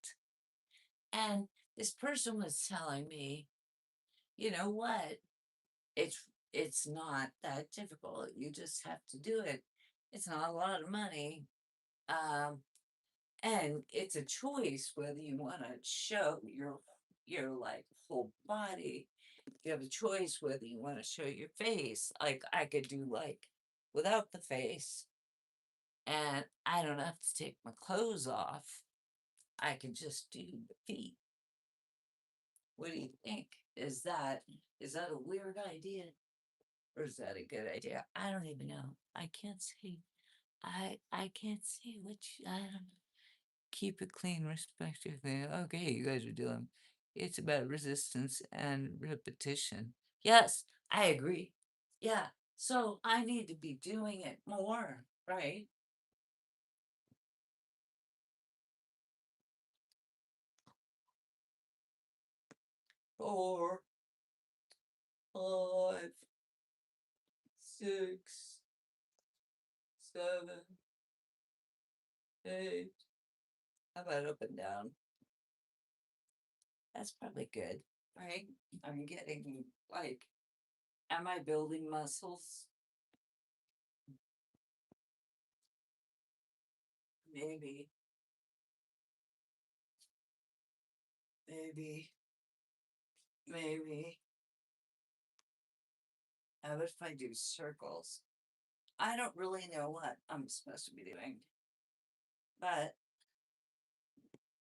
And this person was telling me, you know what? It's it's not that difficult. You just have to do it. It's not a lot of money. Um, and it's a choice whether you want to show your like whole body. You have a choice whether you want to show your face. Like I could do like without the face, and I don't have to take my clothes off. I can just do the feet. What do you think? Is that a weird idea or is that a good idea? I don't even know. I can't see. I can't see which. I don't know. Keep it clean, respectively. Okay, you guys are doing. It's about resistance and repetition. Yes, I agree. Yeah. So I need to be doing it more, Right. 4, 5, 6, 7, 8. How about up and down? That's probably good, right? I'm getting like, am I building muscles? Maybe, maybe, maybe. How about if I do circles? I don't really know what I'm supposed to be doing, but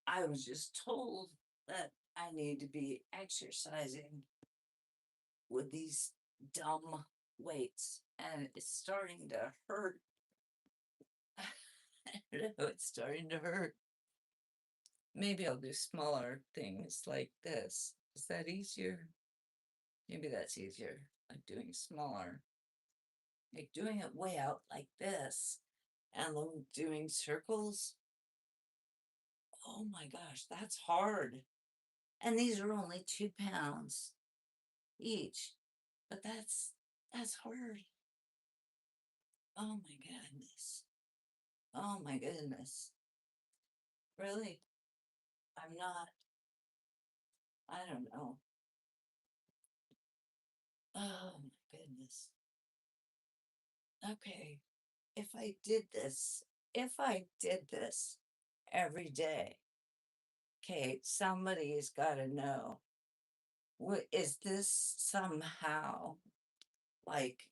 I was just told that I need to be exercising with these dumb weights, and it's starting to hurt. I know it's starting to hurt. Maybe I'll do smaller things like this. Is that easier? Maybe that's easier. Like doing smaller. Like doing it way out like this and then doing circles. Oh my gosh, that's hard. And these are only 2 pounds each. But that's hard. Oh my goodness. Oh my goodness. Really? I'm not. I don't know. Oh my goodness. Okay. If I did this every day, okay, somebody's got to know. What is this somehow like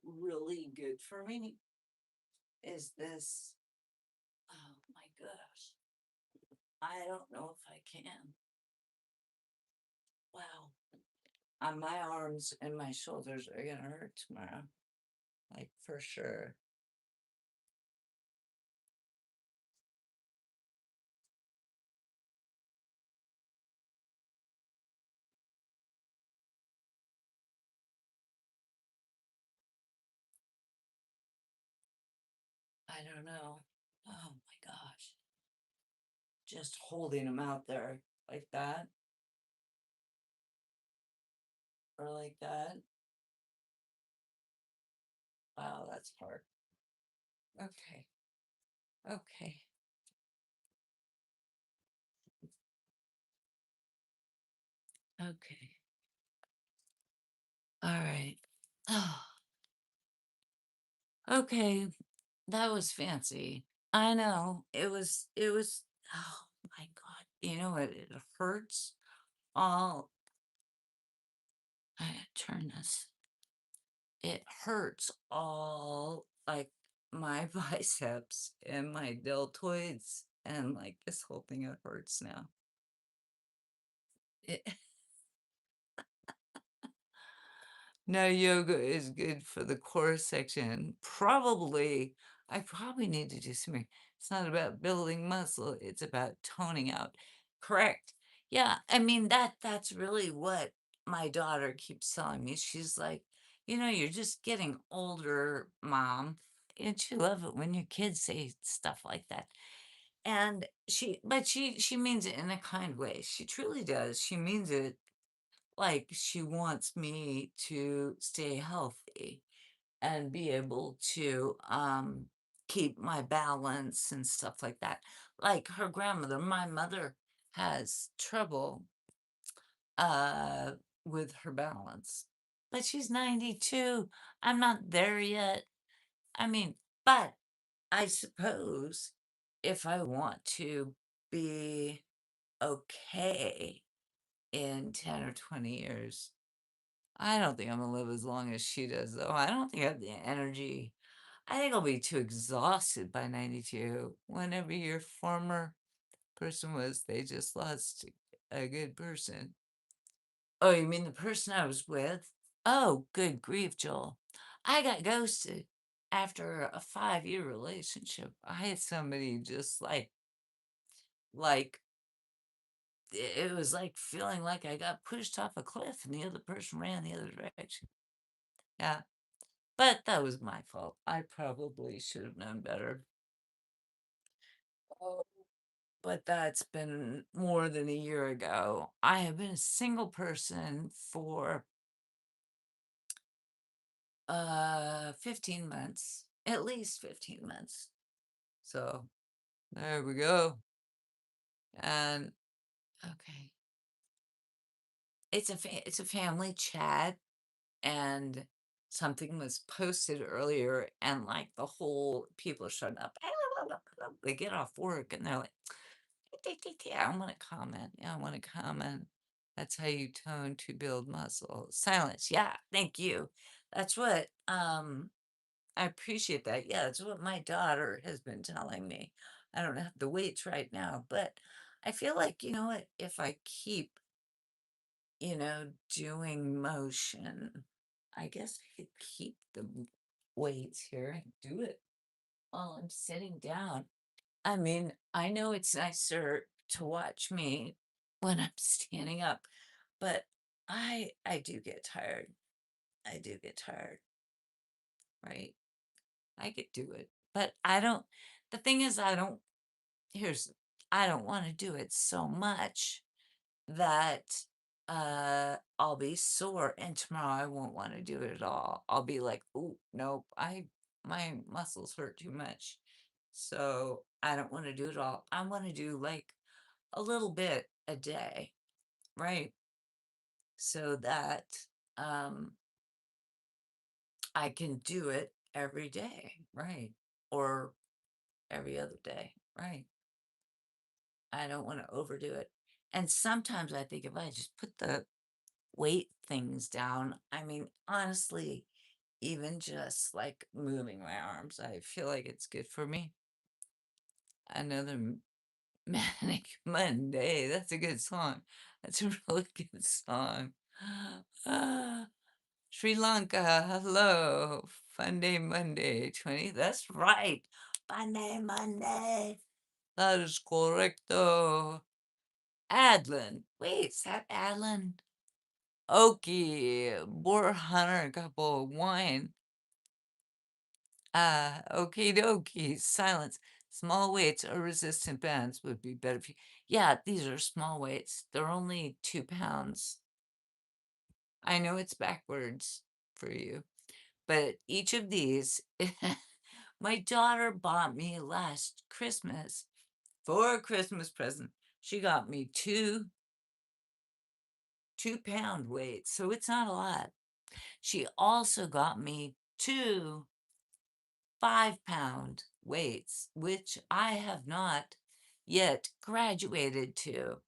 really good for me? Is this oh my gosh. I don't know if I can. Wow. My arms and my shoulders are gonna hurt tomorrow. Like for sure. I don't know. Oh my gosh. Just holding them out there like that or like that. Wow, that's hard. Okay. Okay. Okay. All right. Oh, okay. That was fancy. I know. It was oh my God. You know what? It hurts all I gotta turn this. It hurts all like my biceps and my deltoids and like this whole thing it hurts now. It, no, yoga is good for the core section. I probably need to do some more. It's not about building muscle, it's about toning out. Correct. Yeah, I mean that's really what my daughter keeps telling me. She's like, you're just getting older, mom. And you love it when your kids say stuff like that. And she means it in a kind way. She truly does. She means it like she wants me to stay healthy and be able to keep my balance and stuff like that. Like her grandmother, my mother has trouble uh with her balance. But she's 92. I'm not there yet. I mean, but I suppose if I want to be okay in 10 or 20 years, I don't think I'm gonna live as long as she does, though. I don't think I have the energy. I think I'll be too exhausted by 92. Whenever your former person was, they just lost a good person. Oh, you mean the person I was with? Oh, good grief, Joel. I got ghosted after a 5-year relationship. I had somebody just like it was like feeling like I got pushed off a cliff and the other person ran the other direction. Yeah. But that was my fault. I probably should have known better. Oh, but that's been more than a year ago. I have been a single person for 15 months, at least 15 months. So there we go. And okay, it's a family chat, and something was posted earlier, and like the whole people showing up. They get off work and they're like, I want to comment. Yeah, I want to comment. That's how you tone to build muscle. Silence. Yeah, thank you. That's what I appreciate that. Yeah, that's what my daughter has been telling me. I don't have the weights right now, but I feel like, you know what, if I keep, doing motion, I guess I could keep the weights here and do it while I'm sitting down. I mean, I know it's nicer to watch me when I'm standing up, but I do get tired. I do get tired, right? I could do it, but I don't the thing is here's I don't want to do it so much that I'll be sore and tomorrow I won't want to do it at all. I'll be like, "Oh, nope, I my muscles hurt too much." So, I don't want to do it all. I want to do like a little bit a day, right? So that um I can do it every day, right? Or every other day, right? I don't want to overdo it. And sometimes I think if I just put the weight things down, I mean, honestly, even just like moving my arms, I feel like it's good for me. Another Manic Monday. That's a good song. That's a really good song. Ah, Sri Lanka, hello. Fun day Monday, 20. That's right. Fun day Monday. That is correcto. Adlin. Wait, is that Adlin? Okay, Boar Hunter, couple of wine. Okie dokie, silence. Small weights or resistant bands would be better for you. Yeah, these are small weights. They're only 2 pounds. I know it's backwards for you, but each of these, my daughter bought me last Christmas for a Christmas present. She got me two-pound weights, so it's not a lot. She also got me two 5-pound weights, which I have not yet graduated to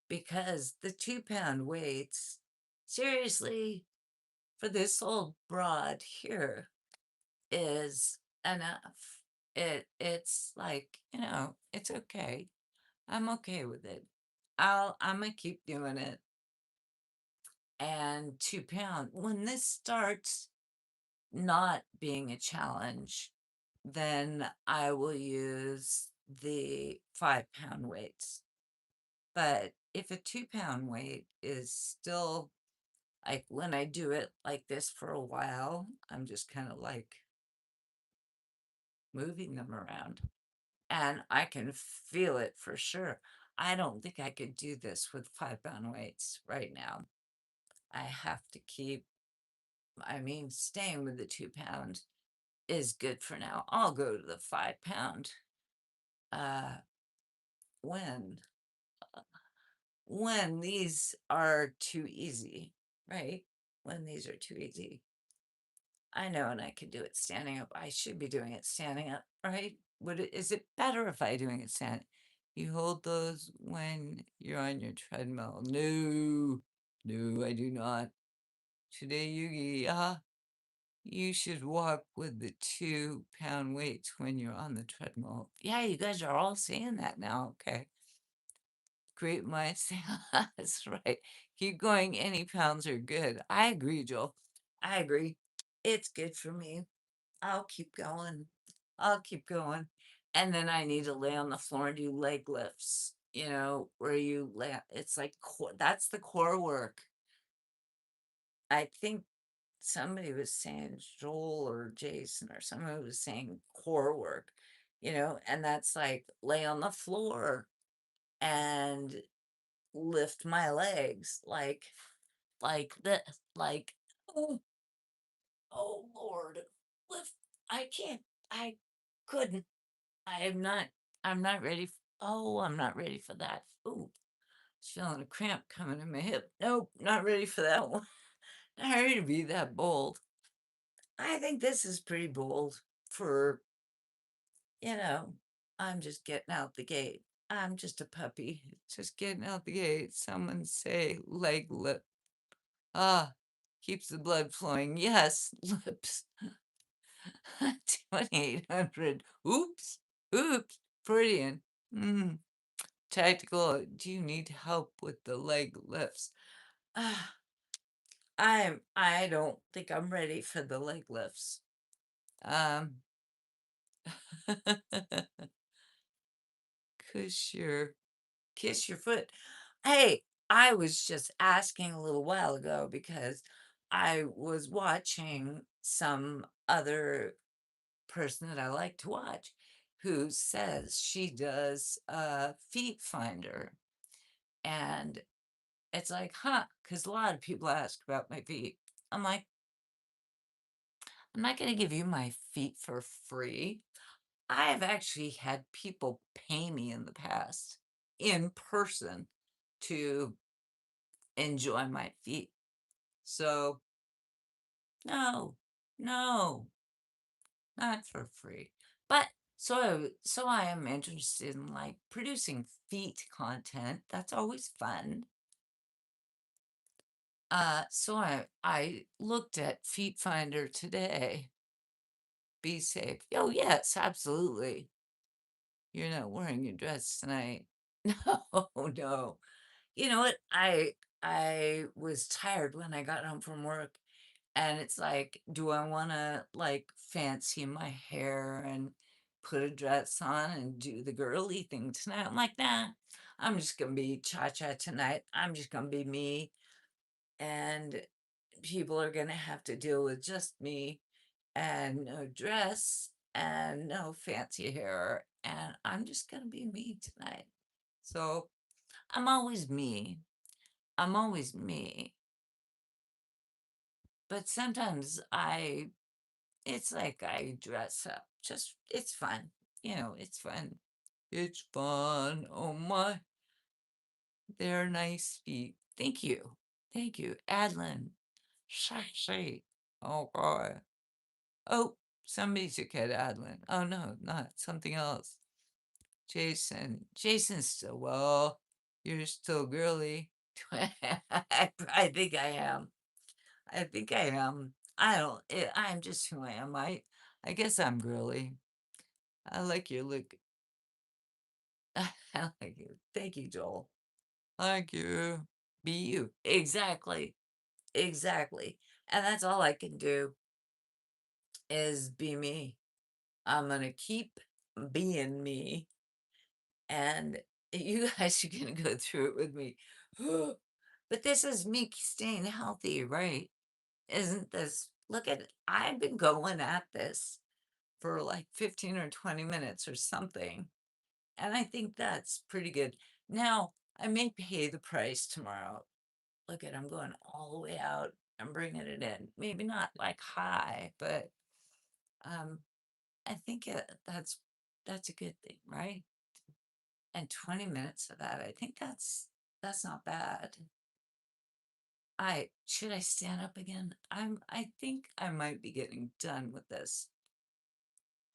because the 2-pound weights, seriously, for this old broad here, is enough. It's like, it's okay. I'm okay with it. I'm gonna keep doing it. And 2 pound, when this starts not being a challenge, then I will use the 5-pound weights. But if a 2-pound weight is still like when I do it like this for a while, I'm just kind of like moving them around and I can feel it for sure. I don't think I could do this with 5-pound weights right now. I have to keep, I mean, staying with the 2 pound is good for now. I'll go to the 5 pound uh, when when these are too easy, right? When these are too easy. I know, and I can do it standing up. I should be doing it standing up, right? Is it better if I doing it standing? You hold those when you're on your treadmill. No, no, I do not. Today, Yugi, you should walk with the 2-pound weights when you're on the treadmill. Yeah, you guys are all saying that now. Okay. Great minds think that's right. Keep going. Any pounds are good. I agree, Joel. I agree. It's good for me. I'll keep going. I'll keep going. And then I need to lay on the floor and do leg lifts, where you lay, it's like core, that's the core work. I think somebody was saying Joel or Jason or someone was saying core work, and that's like lay on the floor and lift my legs like this, like, oh, oh Lord, lift. I can't, I couldn't, I am not, I'm not ready. Oh, I'm not ready for that. Ooh, feeling a cramp coming in my hip. Nope, not ready for that one. Not ready to be that bold. I think this is pretty bold for, you know, I'm just getting out the gate. I'm just a puppy, just getting out the gate. Someone say leg lip. Ah, keeps the blood flowing. Yes, lips. 2800. Oops, oops, Freudian. Mm. Tactical. Do you need help with the leg lifts? Ah, I don't think I'm ready for the leg lifts. Um, kiss your kiss your foot. Hey, I was just asking a little while ago because I was watching some other person that I like to watch who says she does a feet finder. And it's like, huh, because a lot of people ask about my feet. I'm like, I'm not going to give you my feet for free. I've actually had people pay me in the past in person to enjoy my feet. So, no, no, not for free. But so I am interested in like producing feet content. That's always fun. So I looked at Feet Finder today. Be safe. Oh yes, absolutely. You're not wearing your dress tonight. No, no. You know what? I was tired when I got home from work, and it's like, do I want to like fancy my hair and put a dress on and do the girly thing tonight? I'm like, nah. I'm just gonna be cha-cha tonight. I'm just gonna be me, and people are gonna have to deal with just me and no dress and no fancy hair, and I'm just gonna be me tonight. So I'm always me. I'm always me. But sometimes it's like I dress up. Just, it's fun. It's fun. It's fun. Oh my, they're nice feet. Thank you. Thank you. Adlin. Sexy. Oh God. Oh, somebody took at Adlin. Oh no, not something else. Jason. Jason's still, well, you're still girly. I think I am. I think I am. I don't. I'm just who I am. I guess I'm girly. I like your look. I like you. Thank you, Joel. Thank you. Be you. Exactly. Exactly. And that's all I can do is be me. I'm gonna keep being me, and you guys are gonna go through it with me. But this is me staying healthy, right? Isn't this? Look at it. I've been going at this for like 15 or 20 minutes or something. And I think that's pretty good. Now, I may pay the price tomorrow. Look at, I'm going all the way out. I'm bringing it in. Maybe not like high, but um, I think that's a good thing, right? And 20 minutes of that, I think that's not bad. I should I stand up again? I think I might be getting done with this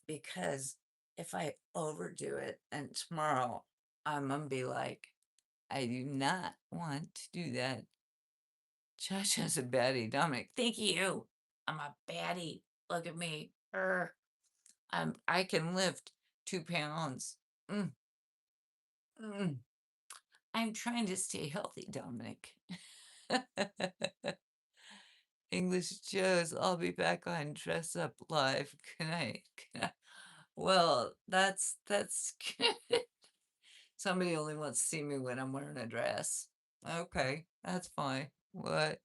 because if I overdo it and tomorrow I'm gonna be like, I do not want to do that. Josh has a baddie. Dominic, thank you. I'm a baddie. Look at me. I can lift 2 pounds. Mm, mm. I'm trying to stay healthy, Dominic. English Joe's. I'll be back on Dress Up Live. Good night. Good night. Well, that's somebody only wants to see me when I'm wearing a dress. Okay, that's fine. What?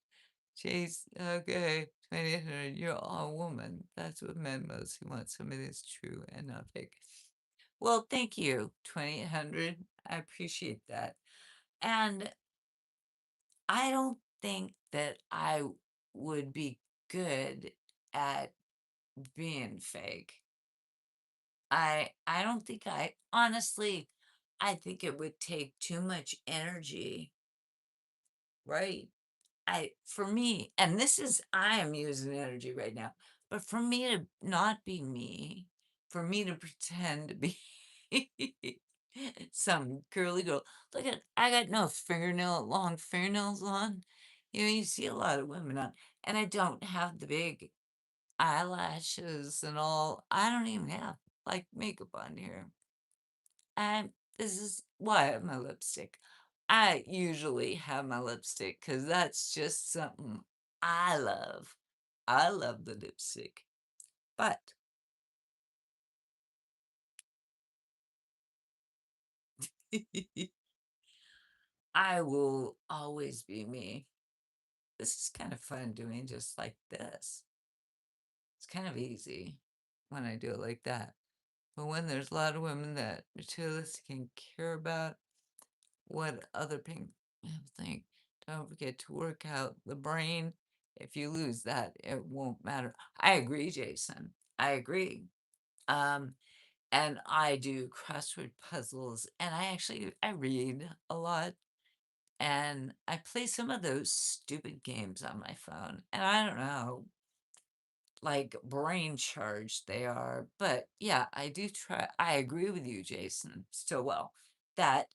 Jeez, okay. 2800, you're all woman. That's what men mostly want, somebody that's true and not fake. Well, thank you, 2800. I appreciate that. And I don't think that I would be good at being fake. I don't think I honestly, I think it would take too much energy, right? For me, and this is I am using energy right now, but for me to not be me, for me to pretend to be some girly girl. Look at I got no long fingernails on. You know, you see a lot of women on, and I don't have the big eyelashes and all. I don't even have like makeup on here. And this is why I have my lipstick. I usually have my lipstick because that's just something I love. I love the lipstick. But I will always be me. This is kind of fun doing just like this. It's kind of easy when I do it like that. But when there's a lot of women that materialistic and care about what other people think, don't forget to work out the brain. If you lose that, it won't matter. I agree, Jason. I agree. Um, and I do crossword puzzles, and I read a lot, and I play some of those stupid games on my phone. And I don't know, like brain charged they are, but yeah, I do try. I agree with you, Jason, Stillwell, that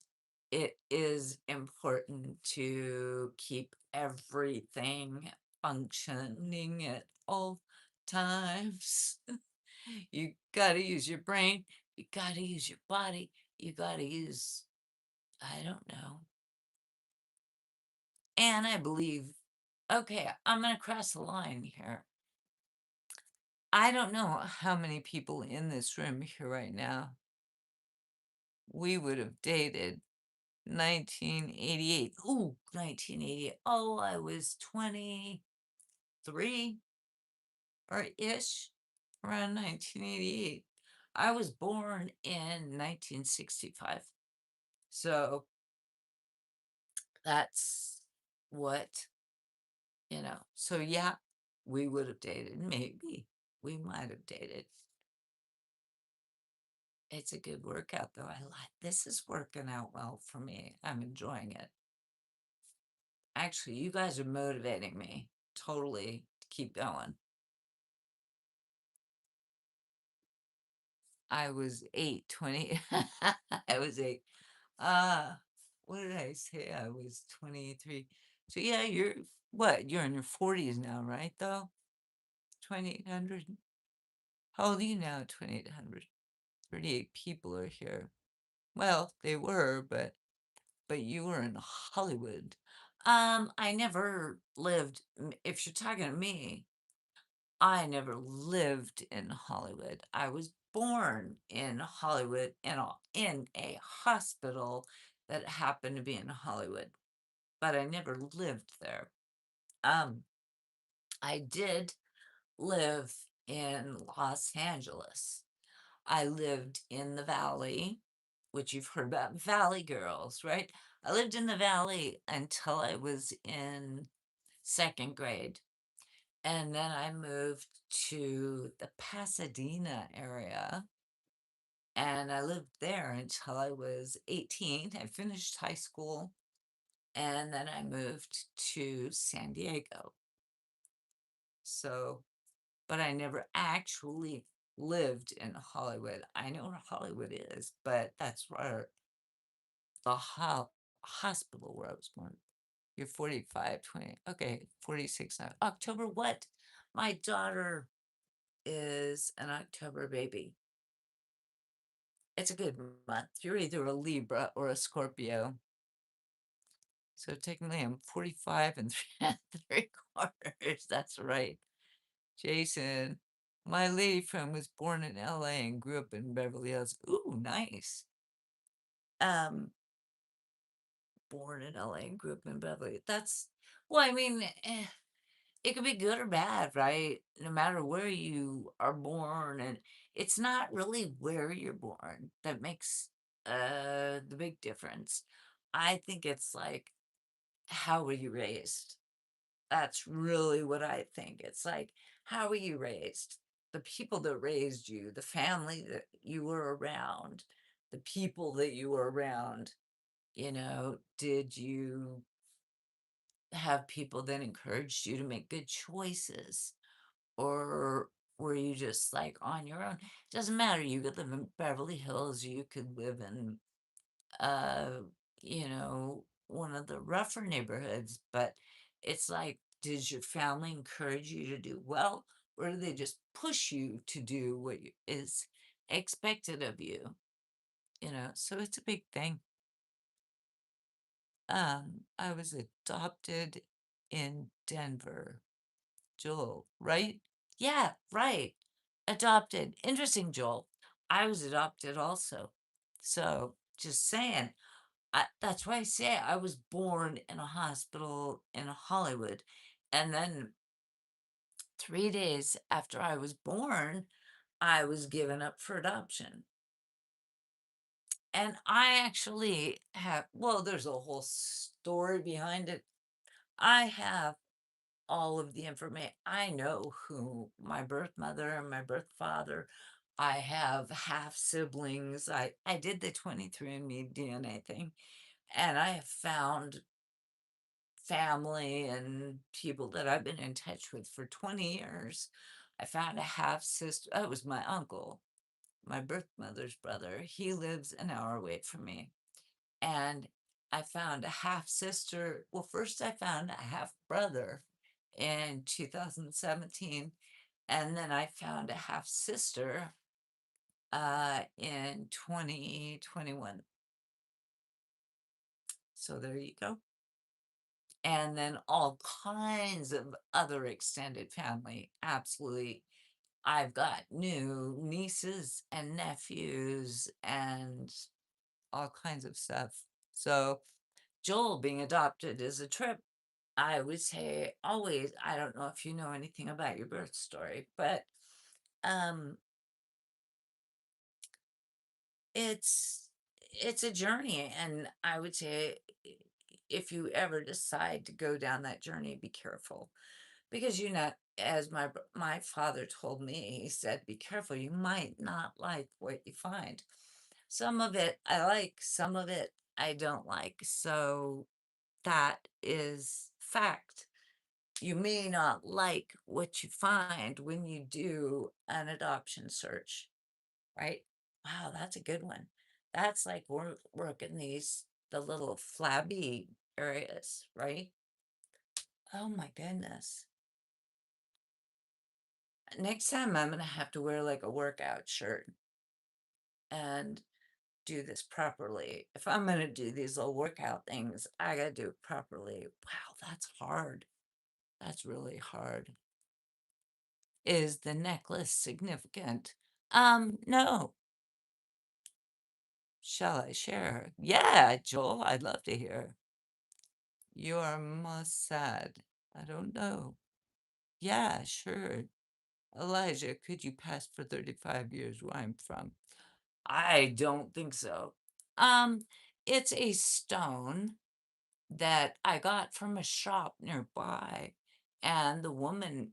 it is important to keep everything functioning at all times. You gotta use your brain, you gotta use your body, you gotta use, I don't know. And I believe, okay, I'm gonna cross the line here. I don't know how many people in this room here right now we would have dated 1988. Ooh, 1988. Oh, I was 23 or ish around 1988. I was born in 1965. So that's what, So yeah, we would have dated. Maybe we might have dated. It's a good workout though. I like this is working out well for me. I'm enjoying it. Actually, you guys are motivating me totally to keep going. I was 8, 20. I was 8. Uh, what did I say? I was 23. So yeah, you're what? You're in your 40s now, right though? 2800. How old are you now? 2800. 38 people are here. Well, they were, but you were in Hollywood. I never lived, if you're talking to me, I never lived in Hollywood. I was born in Hollywood in a hospital that happened to be in Hollywood, but I never lived there. Um, I did live in Los Angeles. I lived in the Valley, which you've heard about Valley Girls, right? I lived in the Valley until I was in second grade. And then I moved to the Pasadena area and I lived there until I was 18. I finished high school and then I moved to San Diego. So, but I never actually lived in Hollywood. I know where Hollywood is, but that's where the hospital where I was born. You're 45, 20. Okay, 46 now. October what? My daughter is an October baby. It's a good month. You're either a Libra or a Scorpio. So technically, I'm 45 and three quarters. That's right. Jason, my lady friend was born in LA and grew up in Beverly Hills. Ooh, nice. Um, born in LA and grew up in Beverly. That's, well, I mean, it could be good or bad, right? No matter where you are born, and it's not really where you're born that makes the big difference. I think it's like, how were you raised? That's really what I think. It's like, how were you raised? The people that raised you, the family that you were around, the people that you were around, did you have people that encouraged you to make good choices? Or were you just like on your own? Doesn't matter. You could live in Beverly Hills, you could live in, uh, one of the rougher neighborhoods, but it's like, does your family encourage you to do well, or do they just push you to do what is expected of you? So it's a big thing. I was adopted in Denver. Joel, right? Yeah, right. Adopted. Interesting, Joel. I was adopted also. So just saying. That's why I say I was born in a hospital in Hollywood. And then 3 days after I was born, I was given up for adoption. And I actually well, there's a whole story behind it. I have all of the information. I know who my birth mother and my birth father. I have half siblings. I did the 23andMe DNA thing, and I have found family and people that I've been in touch with for 20 years. I found a half sister. That was my uncle, my birth mother's brother. He lives an hour away from me. And I found a half sister. Well, first I found a half brother in 2017, and then I found a half sister in 2021. So there you go. And then all kinds of other extended family. Absolutely. I've got new nieces and nephews and all kinds of stuff. So Joel being adopted is a trip. I would say always, I don't know if you know anything about your birth story, but um it's it's a journey, and I would say, if you ever decide to go down that journey, be careful, because as my father told me, he said, be careful, you might not like what you find. Some of it I like, some of it I don't like. So that is fact. You may not like what you find when you do an adoption search, right? Wow, that's a good one. That's like working the little flabby areas, right? Oh my goodness. Next time I'm gonna have to wear like a workout shirt and do this properly. If I'm gonna do these little workout things, I gotta do it properly. Wow, that's hard. That's really hard. Is the necklace significant? No. Shall I share? Yeah, Joel, I'd love to hear. You are most sad. I don't know. Yeah, sure. Elijah, could you pass for 35 years where I'm from? I don't think so. Um, it's a stone that I got from a shop nearby. And the woman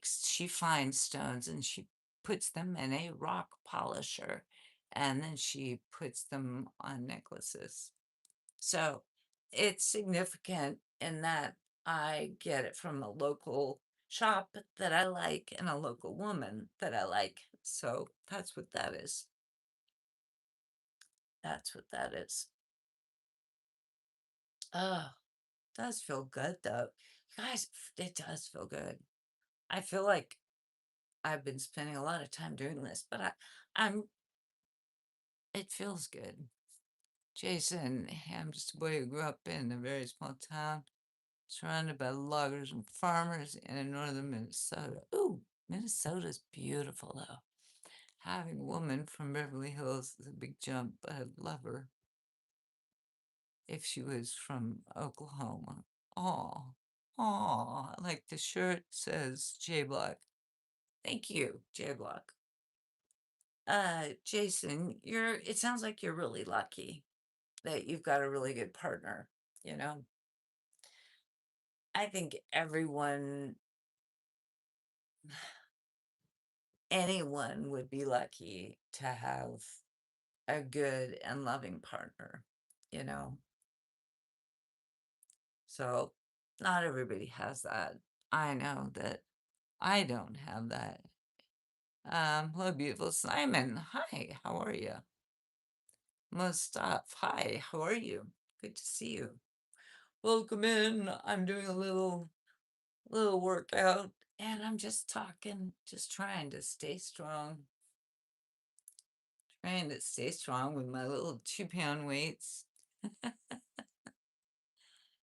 she finds stones and she puts them in a rock polisher. And then she puts them on necklaces. So it's significant in that I get it from a local shop that I like and a local woman that I like. So that's what that is. That's what that is. Oh, does feel good though. Guys, it does feel good. I feel like I've been spending a lot of time doing this, but I'm it feels good. Jason, I'm just a boy who grew up in a very small town, surrounded by loggers and farmers in northern Minnesota. Ooh, Minnesota's beautiful though. Having a woman from Beverly Hills is a big jump, but I'd love her if she was from Oklahoma. Oh. Aw, like the shirt says J Block. Thank you, J Block. Jason, it sounds like you're really lucky that you've got a really good partner, you know? I think anyone would be lucky to have a good and loving partner, you know? So, not everybody has that. I know that I don't have that. Hello, beautiful Simon. Hi, how are you? Mustaf, hi, how are you? Good to see you. Welcome in. I'm doing a little workout and I'm just talking, just trying to stay strong. Trying to stay strong with my little 2 pound weights.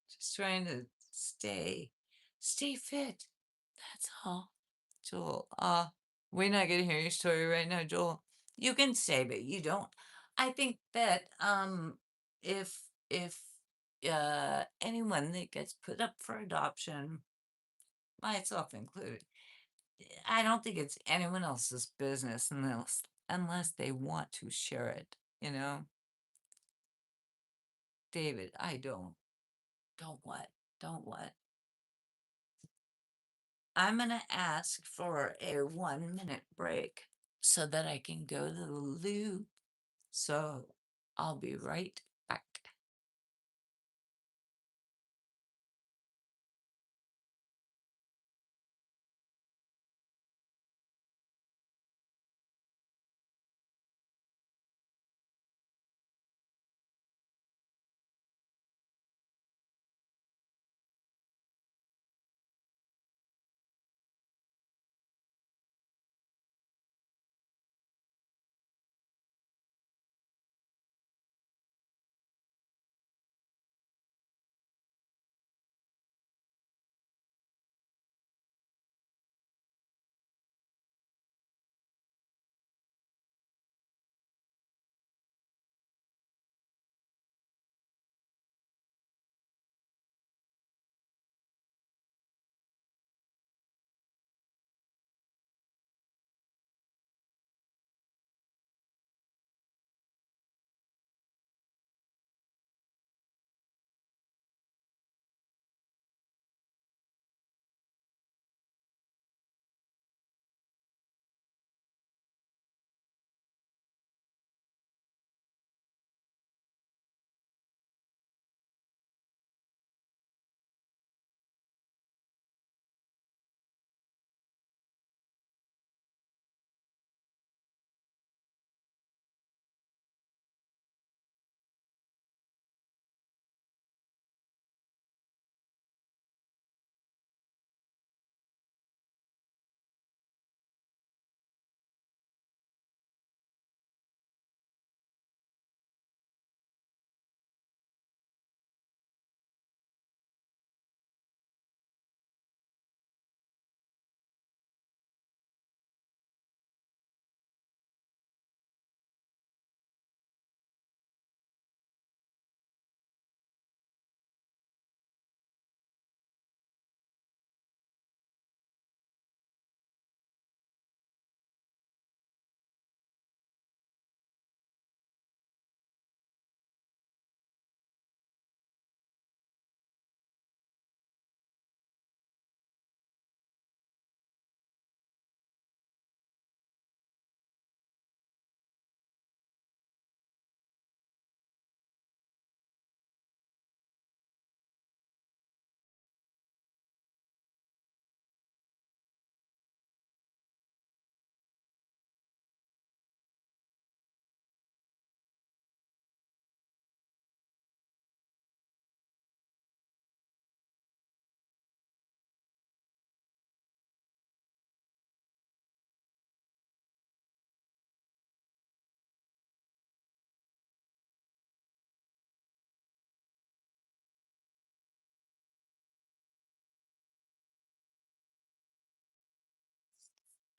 Just trying to stay fit. That's all. Joel, we're not gonna hear your story right now, Joel. You can save it. You don't. I think that if anyone that gets put up for adoption, myself included, I don't think it's anyone else's business unless they want to share it, you know? David, I don't. Don't what? Don't what? I'm gonna ask for a 1 minute break so that I can go to the loo. So I'll be right back.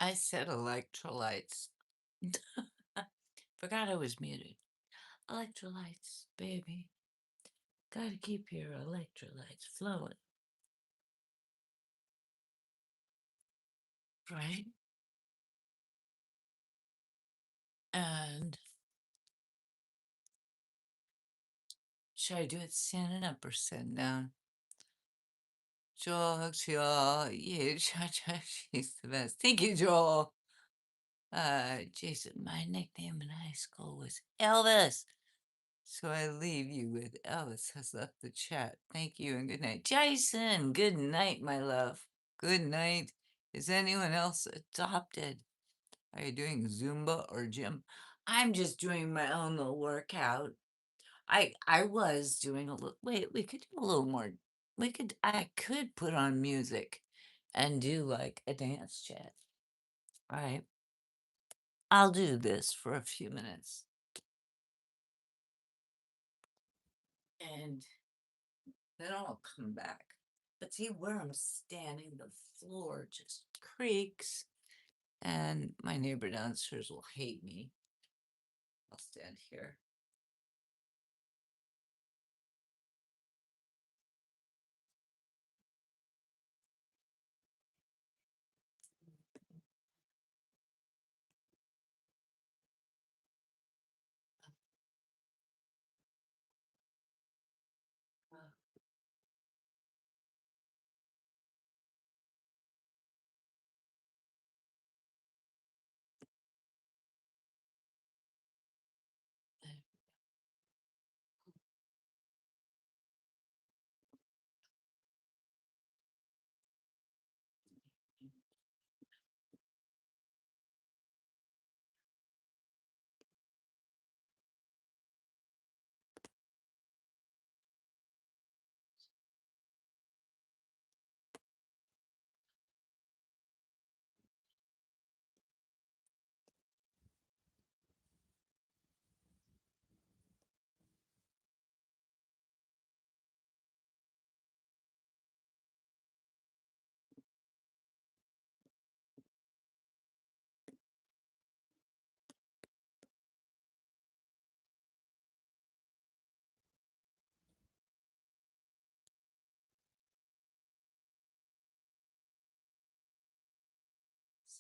I said electrolytes. Forgot I was muted. Electrolytes, baby. Gotta keep your electrolytes flowing. right? And should I do it standing up or sitting down? Joel, yeah, she's the best. Thank you, Joel. Jason, my nickname in high school was Elvis. So I leave you with Elvis has left the chat. Thank you and good night. Jason, good night, my love. Good night. Is anyone else adopted? Are you doing Zumba or gym? I'm just doing my own little workout. I was doing a little wait, we could do a little more. I could put on music and do like a dance chat. All right. I'll do this for a few minutes. And then I'll come back. But see where I'm standing, the floor just creaks. And my neighbor downstairs will hate me. I'll stand here. Uh,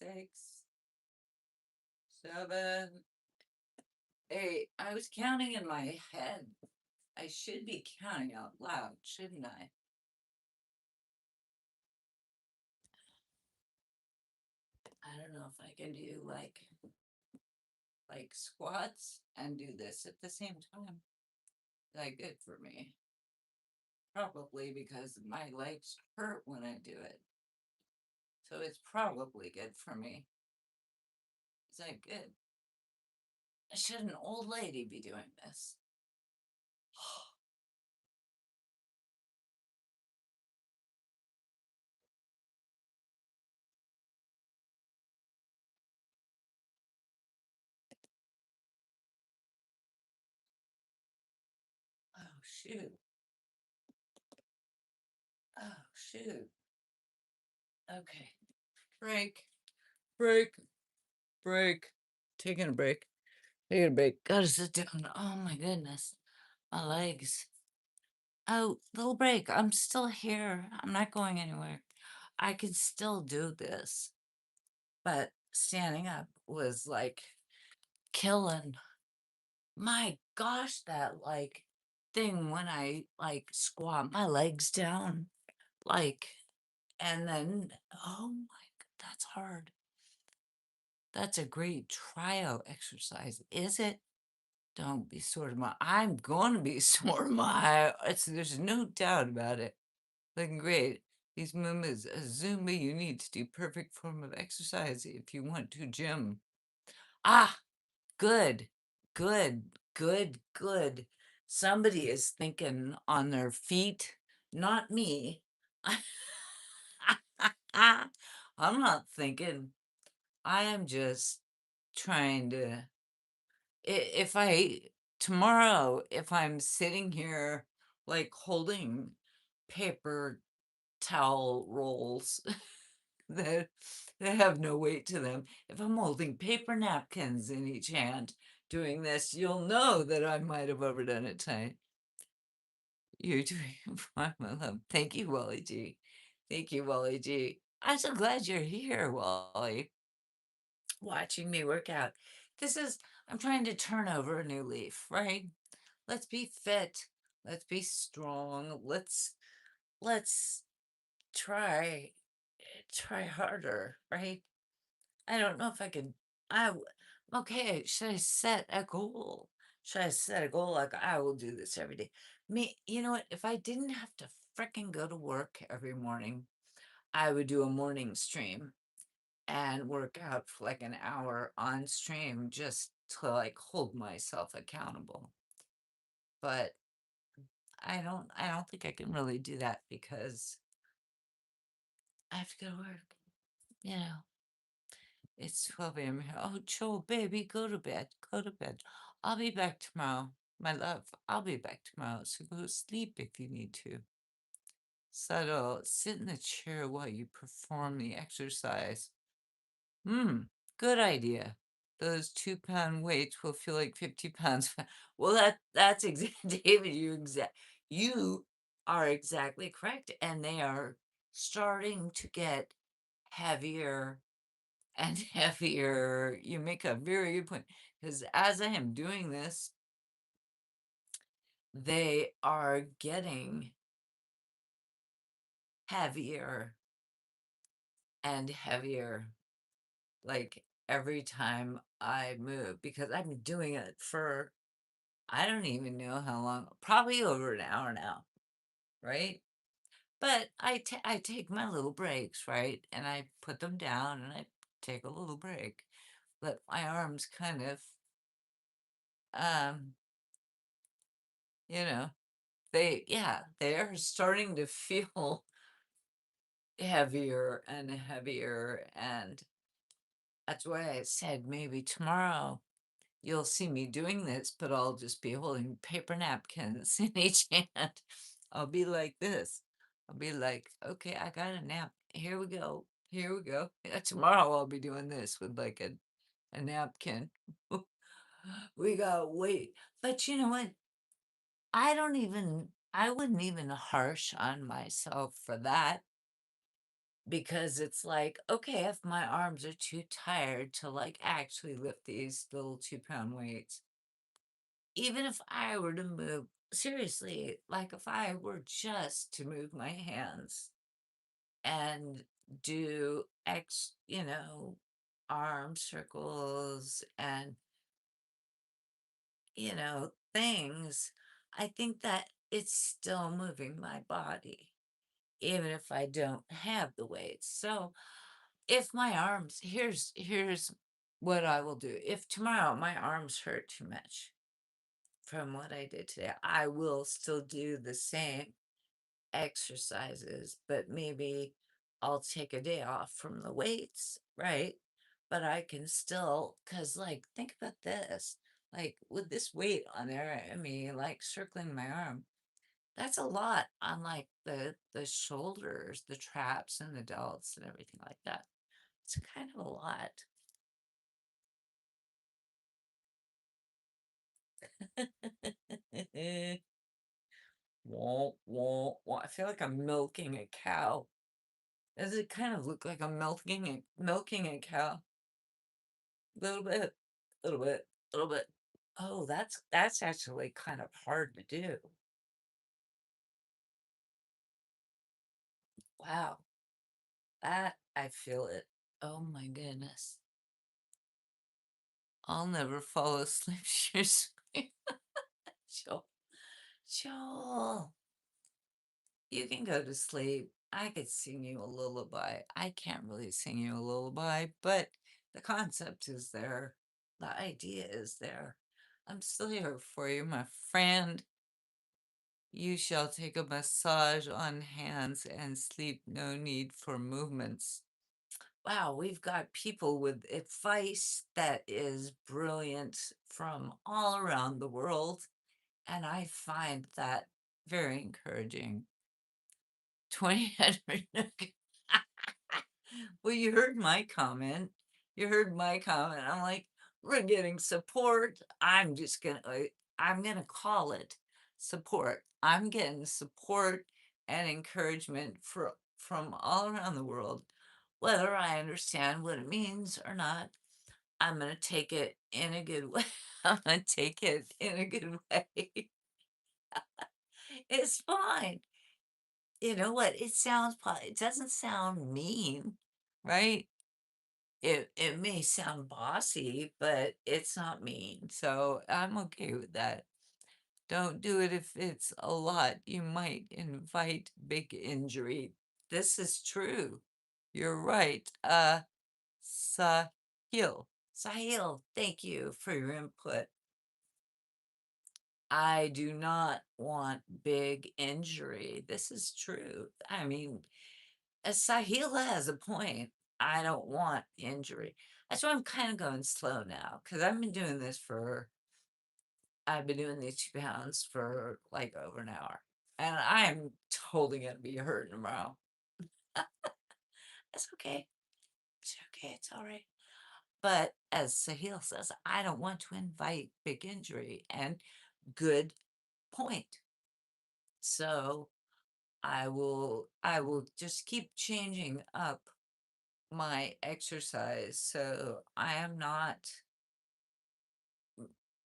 6, 7, 8. I was counting in my head. I should be counting out loud, shouldn't I? I don't know if I can do like squats and do this at the same time. Is that good for me? Probably because my legs hurt when I do it. So it's probably good for me. Is that good? Should an old lady be doing this? Oh, shoot. Oh, shoot. Okay. Break. Break. Break. Taking a break. Taking a break. Gotta sit down. Oh my goodness. My legs. Oh, little break. I'm still here. I'm not going anywhere. I can still do this. But standing up was like killing. My gosh, that like thing when I like squat my legs down, like, and then, oh my, that's hard. That's a great tryout exercise, is it? Don't be sore to my, I'm going to be sore to my, there's no doubt about it. Looking great. These movements, Zumba, you need to do perfect form of exercise if you want to gym. Ah, good, good, good, good. Somebody is thinking on their feet, not me. I'm not thinking. I am just trying to. If I tomorrow, if I'm sitting here like holding paper towel rolls that that have no weight to them, if I'm holding paper napkins in each hand doing this, you'll know that I might have overdone it tonight. You're doing fine, my love. Thank you, Wally G. Thank you, Wally G. I'm so glad you're here, Wally, watching me work out. This is, I'm trying to turn over a new leaf, right? Let's be fit. Let's be strong. Let's try try harder, right? I don't know if I could. Okay. Should I set a goal? Should I set a goal like I will do this every day? Me, you know what? If I didn't have to fricking go to work every morning, I would do a morning stream and work out for like an hour on stream just to like hold myself accountable. But I don't think I can really do that because I have to go to work. You know, it's 12 a.m. here. Oh, Joel, baby, go to bed. Go to bed. I'll be back tomorrow. My love, I'll be back tomorrow. So go sleep if you need to. Settle, sit in the chair while you perform the exercise. Hmm, good idea. Those 2 pound weights will feel like 50 pounds. Well, that's exactly, David, you are exactly correct. And they are starting to get heavier and heavier. You make a very good point. Because as I am doing this, they are getting heavier and heavier, like every time I move, because I've been doing it for I don't even know how long, probably over an hour now, right? But I take my little breaks, right? And I put them down and I take a little break. Let my arms kind of, um, you know, yeah, they're starting to feel heavier and heavier. And that's why I said maybe tomorrow you'll see me doing this, but I'll just be holding paper napkins in each hand. I'll be like this. I'll be like, okay, I got a nap. Here we go. Here we go. Yeah, tomorrow I'll be doing this with like a napkin. We got wait. But you know what? I wouldn't even harsh on myself for that because it's like, okay, if my arms are too tired to like actually lift these little 2 pound weights, even if I were to move, seriously, like if I were just to move my hands and do arm circles and, things, I think that it's still moving my body, even if I don't have the weights. So if my arms, here's what I will do. If tomorrow my arms hurt too much, from what I did today, I will still do the same exercises, but maybe I'll take a day off from the weights, right? But I can still, because, like, think about this. Like, with this weight on there, I mean, like, circling my arm, that's a lot on, like, the shoulders, the traps, and the delts, and everything like that. It's kind of a lot. Wah, wah, wah. I feel like I'm milking a cow. Does it kind of look like I'm milking a cow? Little bit, little bit, little bit. Oh, that's actually kind of hard to do. Wow, that I feel it. Oh my goodness. I'll never fall asleep. Seriously. Joel, Joel, you can go to sleep. I could sing you a lullaby. I can't really sing you a lullaby, but the concept is there. The idea is there. I'm still here for you, my friend. You shall take a massage on hands and sleep, no need for movements. Wow, we've got people with advice that is brilliant from all around the world, and I find that very encouraging. 20 Edward Well, you heard my comment. You heard my comment. I'm like, we're getting support. I'm gonna call it support. I'm getting support and encouragement from all around the world. whether I understand what it means or not, I'm gonna take it in a good way. I'm gonna take it in a good way. It's fine. You know what? It doesn't sound mean, right? It may sound bossy, but it's not mean, so I'm okay with that. Don't do it if it's a lot. You might invite big injury. This is true. You're right. Sahil. Sahil, thank you for your input. I do not want big injury. This is true. I mean, Sahil has a point. I don't want injury. That's why I'm kind of going slow now because I've been doing these 2 pounds for like over an hour, and I am totally gonna be hurt tomorrow. It's okay. It's okay. It's all right. But as Sahil says, I don't want to invite big injury, and good point. So I will just keep changing up my exercise so I am not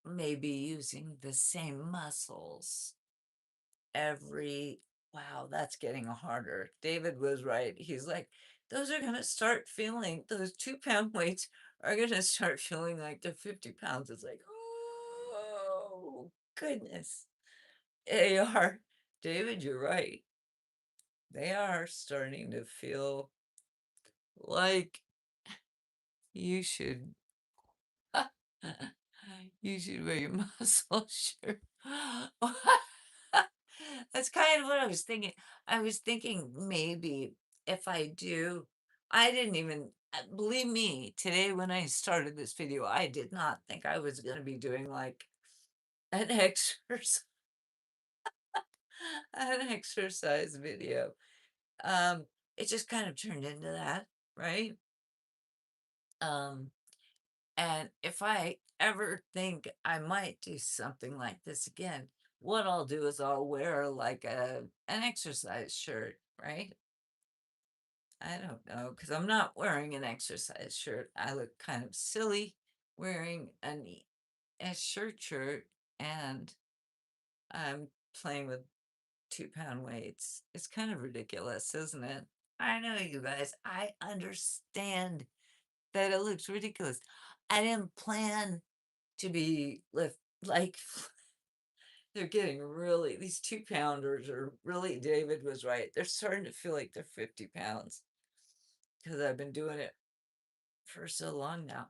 maybe using the same muscles every wow, that's getting harder. David was right. He's like, those are gonna start feeling those 2 pound weights are gonna start feeling like they're 50 pounds. It's like, oh goodness. They are. David, you're right. They are starting to feel like you should you should wear your muscle shirt. That's kind of what I was thinking. I was thinking maybe if I do, I didn't even, believe me, today when I started this video, I did not think I was going to be doing like an exercise, an exercise video. Um, it just kind of turned into that, right? Um, And if I ever think I might do something like this again, what I'll do is I'll wear like an exercise shirt, right? I don't know, because I'm not wearing an exercise shirt. I look kind of silly wearing a shirt and I'm playing with 2 pound weights. It's kind of ridiculous, isn't it? I know you guys. I understand that it looks ridiculous. I didn't plan to be lift like they're getting really these 2 pounders are really David was right. They're starting to feel like they're 50 pounds because I've been doing it for so long now.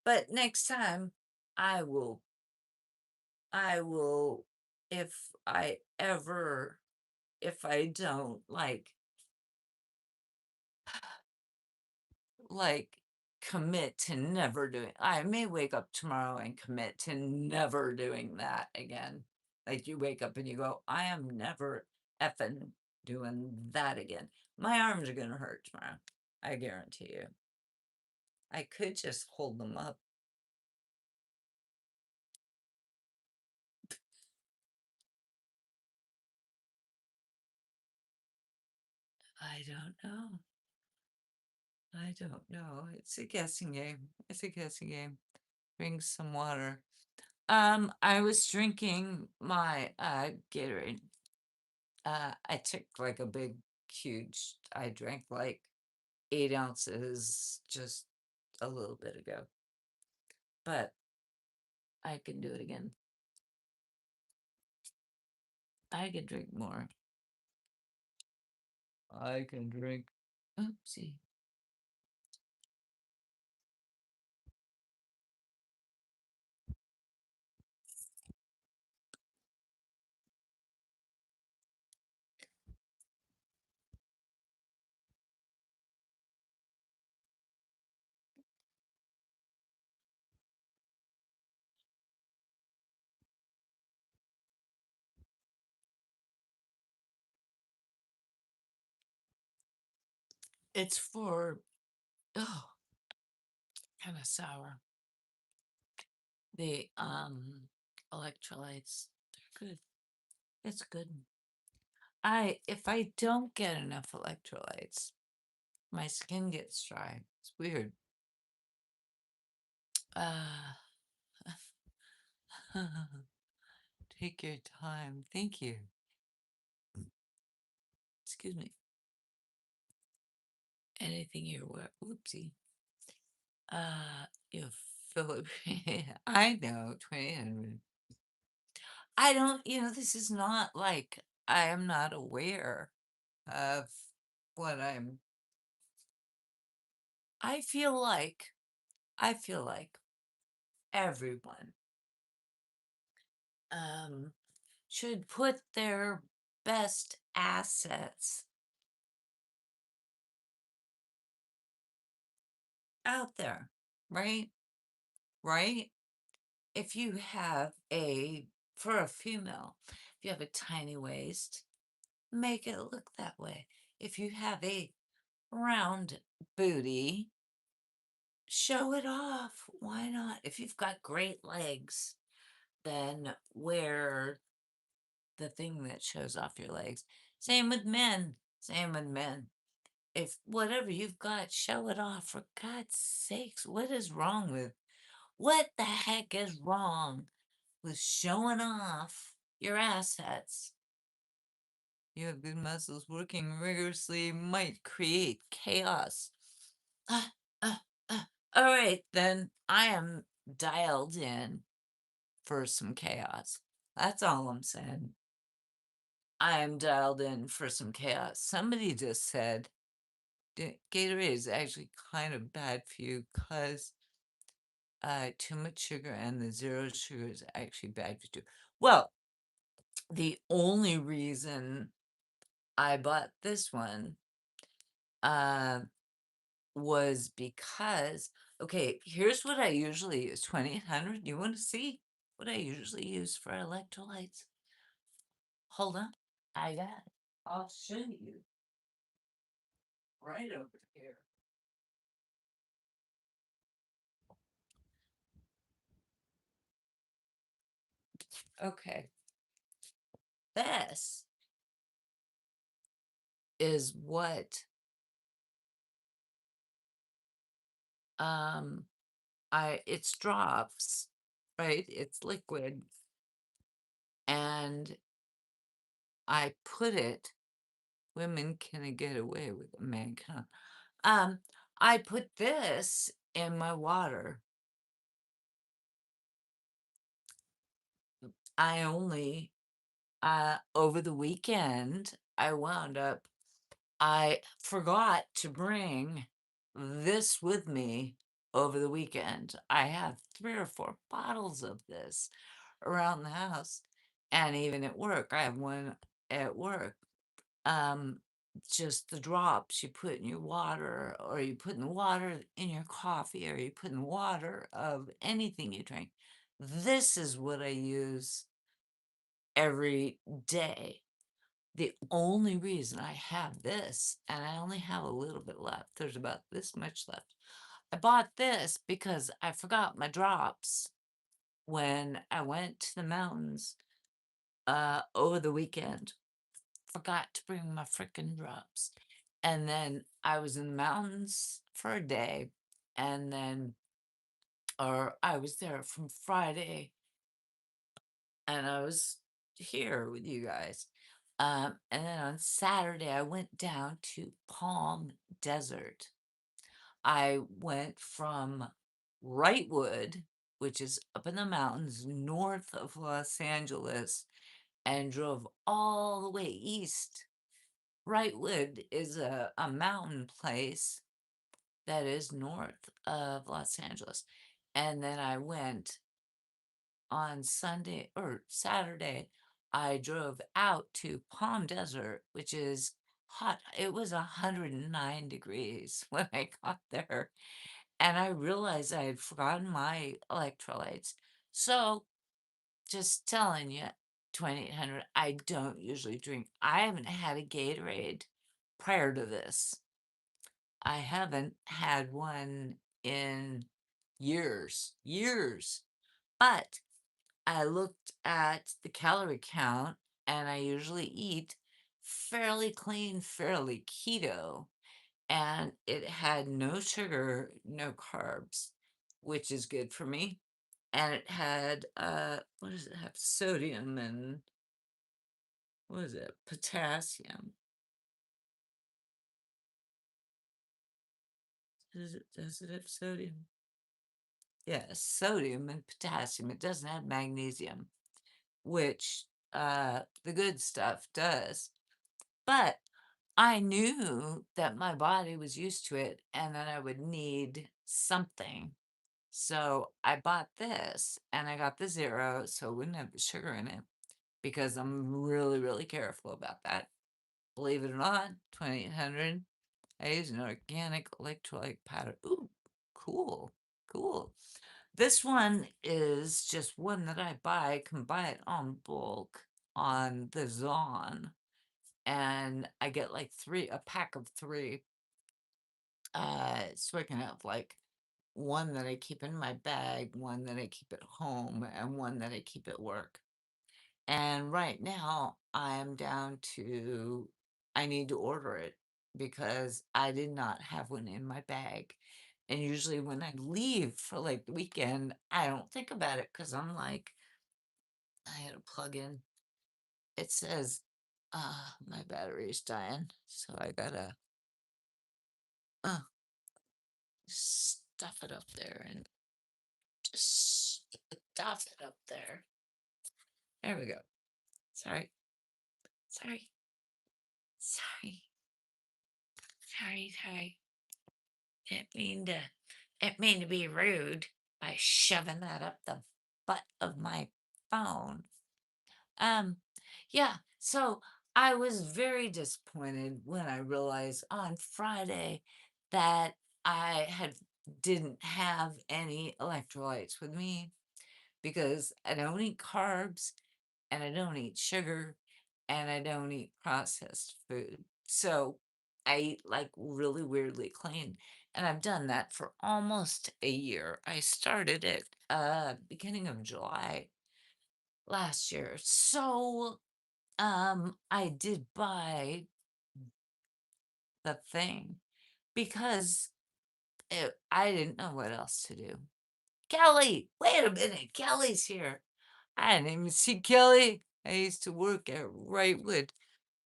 But next time I will I will if I ever if I don't like commit to never doing I may wake up tomorrow and commit to never doing that again. Like you wake up and you go, I am never effing doing that again. My arms are gonna hurt tomorrow. I guarantee you. I could just hold them up. I don't know. I don't know. It's a guessing game. It's a guessing game. Drink some water. I was drinking my Gatorade. I took like a big, huge, I drank like 8 ounces just a little bit ago, but I can do it again. I can drink more. I can drink. Oopsie. It's for, oh, kind of sour. The electrolytes, they're good. It's good. If I don't get enough electrolytes, my skin gets dry. It's weird. Uh, take your time. Thank you. Excuse me. Anything you're whoopsie. You Philippine. I know, 2000. I don't, this is not like I am not aware of what I feel like everyone um should put their best assets out there, right? Right? If you have for a female, if you have a tiny waist, make it look that way. If you have a round booty, show it off. Why not? If you've got great legs, then wear the thing that shows off your legs. Same with men. Same with men. If whatever you've got, show it off. For God's sakes, what the heck is wrong with showing off your assets? You have good muscles working rigorously might create chaos. Uh, uh, all right, then I am dialed in for some chaos. That's all I'm saying. I am dialed in for some chaos. Somebody just said Gatorade is actually kind of bad for you because too much sugar and the zero sugar is actually bad for you. Well, the only reason I bought this one uh, was because, okay, here's what I usually use 2800. You want to see what I usually use for electrolytes? Hold on. I got it. I'll show you right over here. Okay. This is what um it's drops, right? It's liquid and I put it women can get away with it, man can. I put this in my water. I only over the weekend I forgot to bring this with me over the weekend. I have 3 or 4 bottles of this around the house, and even at work. I have one at work. Um, just the drops you put in your water, or you put in the water in your coffee, or you put in water of anything you drink. This is what I use every day. The only reason I have this, and I only have a little bit left, there's about this much left. I bought this because I forgot my drops when I went to the mountains over the weekend. Forgot to bring my freaking drops. And then I was in the mountains for a day, and then, or I was there from Friday, and I was here with you guys. And then on Saturday, I went down to Palm Desert. I went from Wrightwood, which is up in the mountains north of Los Angeles, and drove all the way east. Wrightwood is a mountain place that is north of Los Angeles. And then I went on Sunday or Saturday, I drove out to Palm Desert, which is hot. It was 109 degrees when I got there. And I realized I had forgotten my electrolytes. So, just telling you, 2800, I don't usually drink. I haven't had a Gatorade prior to this. I haven't had one in years, years. But I looked at the calorie count and I usually eat fairly clean, fairly keto. and it had no sugar, no carbs, which is good for me. And it had, what does it have? Sodium and what is it? Potassium. Does it have sodium? Yes, sodium and potassium. It doesn't have magnesium, which the good stuff does. But I knew that my body was used to it and that I would need something. So I bought this and I got the zero so it wouldn't have the sugar in it because I'm really, really careful about that. Believe it or not, 2800. I use an organic electrolyte powder. Ooh, cool, cool. This one is just one that I buy. I can buy it on bulk on the Zon, and I get like a pack of three. So I can have like one that I keep in my bag, one that I keep at home, and one that I keep at work. And right now, I'm down to, I need to order it because I did not have one in my bag. And usually, when I leave for like the weekend, I don't think about it because I'm like, I had to plug in. It says, my battery's dying. So I gotta uh, stuff it up there and just stuff it up there. There we go. Sorry. Sorry. Sorry. Sorry. Didn't mean to be rude by shoving that up the butt of my phone. Um, yeah, so I was very disappointed when I realized on Friday that I didn't have any electrolytes with me because I don't eat carbs and I don't eat sugar and I don't eat processed food. So I eat like really weirdly clean. And I've done that for almost a year. I started it beginning of July last year. So I did buy the thing because I didn't know what else to do. Kelly, wait a minute, Kelly's here. I didn't even see Kelly. I used to work at Wrightwood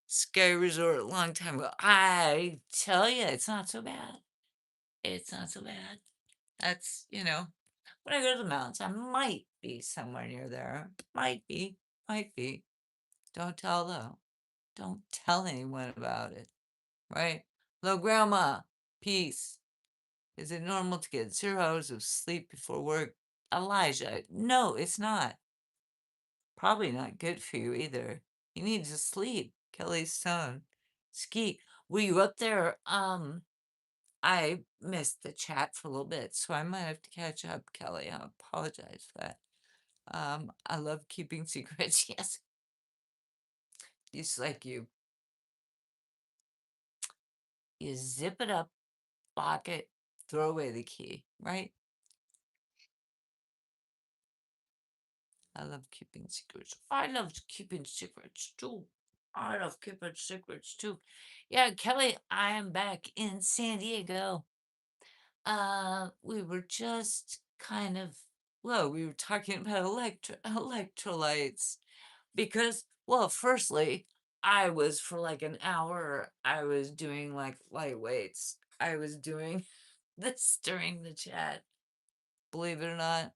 Sky Resort a long time ago. I tell you, it's not so bad. It's not so bad. That's, when I go to the mountains, I might be somewhere near there. Might be. Might be. Don't tell, though. Don't tell anyone about it. Right? Hello, Grandma. Peace. Is it normal to get 0 hours of sleep before work? Elijah, no, it's not. Probably not good for you either. You need to sleep. Kelly's tone. Ski, were you up there? I missed the chat for a little bit, so I might have to catch up, Kelly. I apologize for that. I love keeping secrets. Yes, just like you zip it up, lock it, throw away the key, right? I love keeping secrets. I love keeping secrets too. I love keeping secrets too. Yeah, Kelly, I am back in San Diego. We were just kind of, well, we were talking about electrolytes because, well, firstly, I was for like an hour, I was doing like light weights. I was doing this during the chat, believe it or not.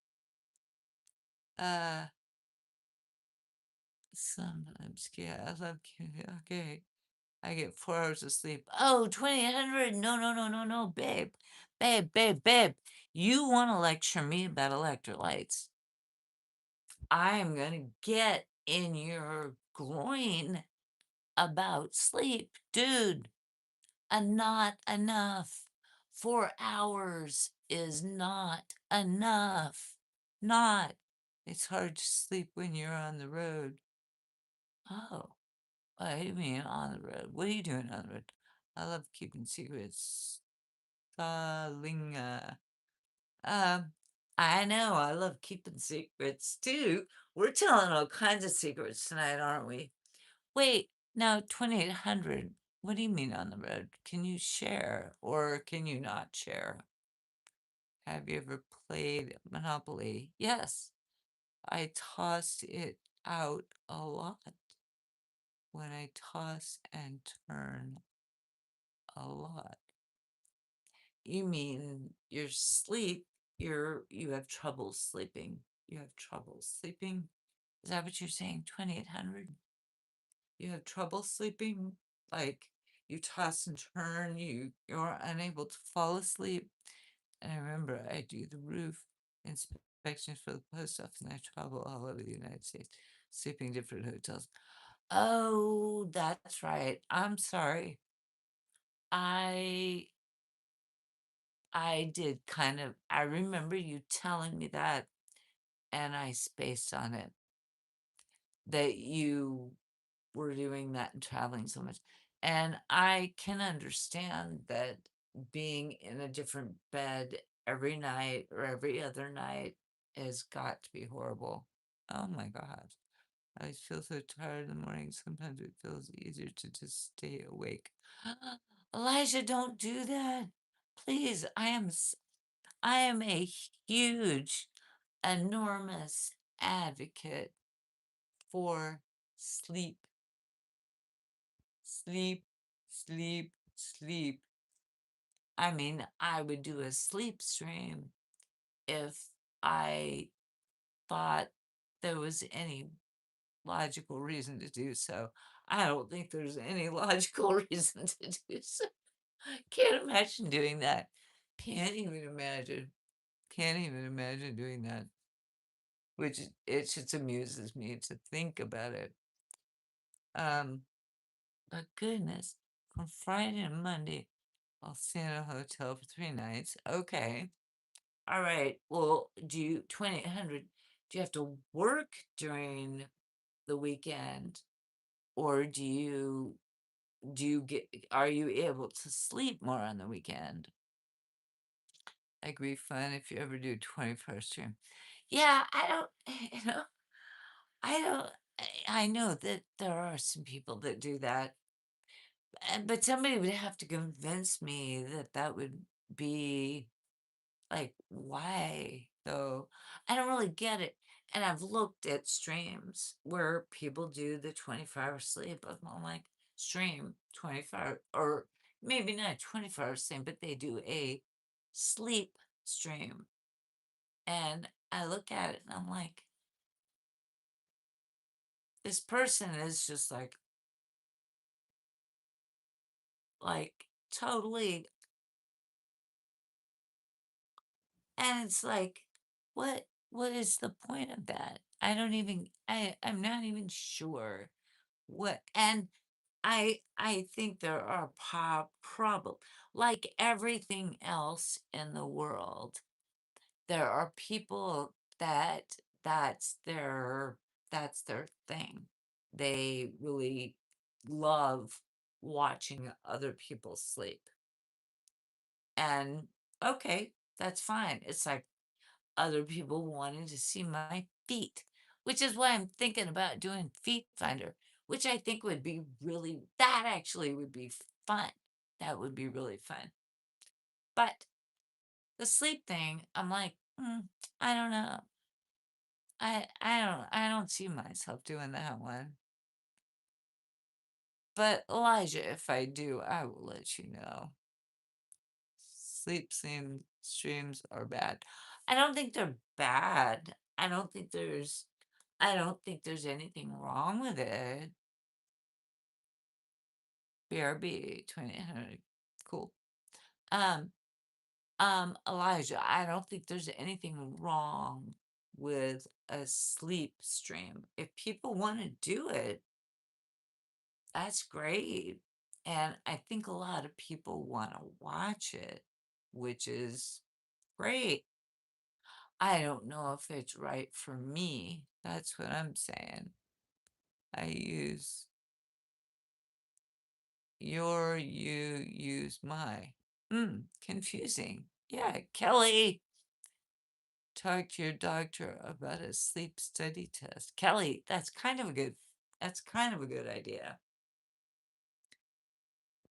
Uh, Sometimes, yeah, I love, okay. I get 4 hours of sleep. Oh, 2800. No, no, no, no, no, babe. Babe. You want to lecture me about electrolytes. I am going to get in your groin about sleep. Dude, not enough. 4 hours is not enough. Not. It's hard to sleep when you're on the road. Oh. What do you mean on the road? What are you doing on the road? I love keeping secrets. Linga. Um, I know, I love keeping secrets too. We're telling all kinds of secrets tonight, aren't we? Wait, now 2800. What do you mean on the road? Can you share or can you not share? Have you ever played Monopoly? Yes, I tossed it out a lot when I toss and turn a lot. You mean your sleep, you have trouble sleeping. You have trouble sleeping? Is that what you're saying? 2800? You have trouble sleeping? Like you toss and turn, you're unable to fall asleep. And I remember I do the roof inspections for the post office and I travel all over the United States, sleeping in different hotels. Oh, that's right. I'm sorry. I I did kind of I remember you telling me that and I spaced on it that you were doing that and traveling so much. And I can understand that being in a different bed every night or every other night has got to be horrible. Oh my God. I feel so tired in the morning. Sometimes it feels easier to just stay awake. Elijah, don't do that. Please, I am a huge, enormous advocate for sleep, sleep, sleep, sleep. I mean, I would do a sleep stream if I thought there was any logical reason to do so. I don't think there's any logical reason to do so. Can't imagine doing that. Can't even imagine. Can't even imagine doing that. Which it just amuses me to think about it. Um, but goodness, from Friday to Monday, I'll stay in a hotel for 3 nights. Okay. All right. Well, do you 2800? Do you have to work during the weekend, or do you get are you able to sleep more on the weekend? That'd be fun if you ever do 21st stream. Yeah, I don't, I don't, I know that there are some people that do that, but somebody would have to convince me that that would be like, why though? I don't really get it. And I've looked at streams where people do the 24-hour sleep. I'm like, stream 24, or maybe not 24-hour stream, but they do a sleep stream. And I look at it and I'm this person is just like totally, and it's like, what is the point of that? I don't even, I'm not even sure what, and I think there are problem like everything else in the world. There are people that that's their that's their thing. They really love watching other people sleep. And okay, that's fine. It's like other people wanting to see my feet, which is why I'm thinking about doing Feet Finder, which I think would be really, that actually would be fun. That would be really fun. But the sleep thing, I'm like, I don't know. I don't see myself doing that one. But Elijah, if I do, I will let you know. Sleep streams are bad. I don't think they're bad. I don't think there's anything wrong with it. BRB 2800. Cool. Um, Elijah, I don't think there's anything wrong with a sleep stream. If people want to do it, that's great. And I think a lot of people want to watch it, which is great. I don't know if it's right for me. That's what I'm saying. I use you use my. Confusing. Yeah, Kelly, talk to your doctor about a sleep study test. Kelly, that's kind of a good idea.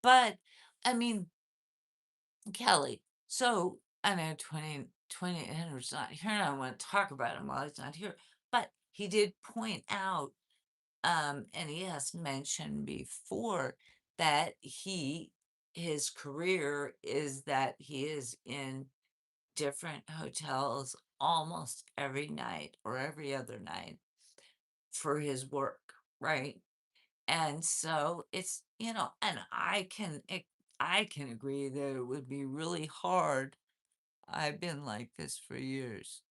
But I mean, Kelly, so I know 20 Henry's not here, and I want to talk about him while he's not here. But he did point out, and he has mentioned before that his career is that he is in different hotels almost every night or every other night for his work, right? And so it's, and I can agree that it would be really hard. I've been like this for years.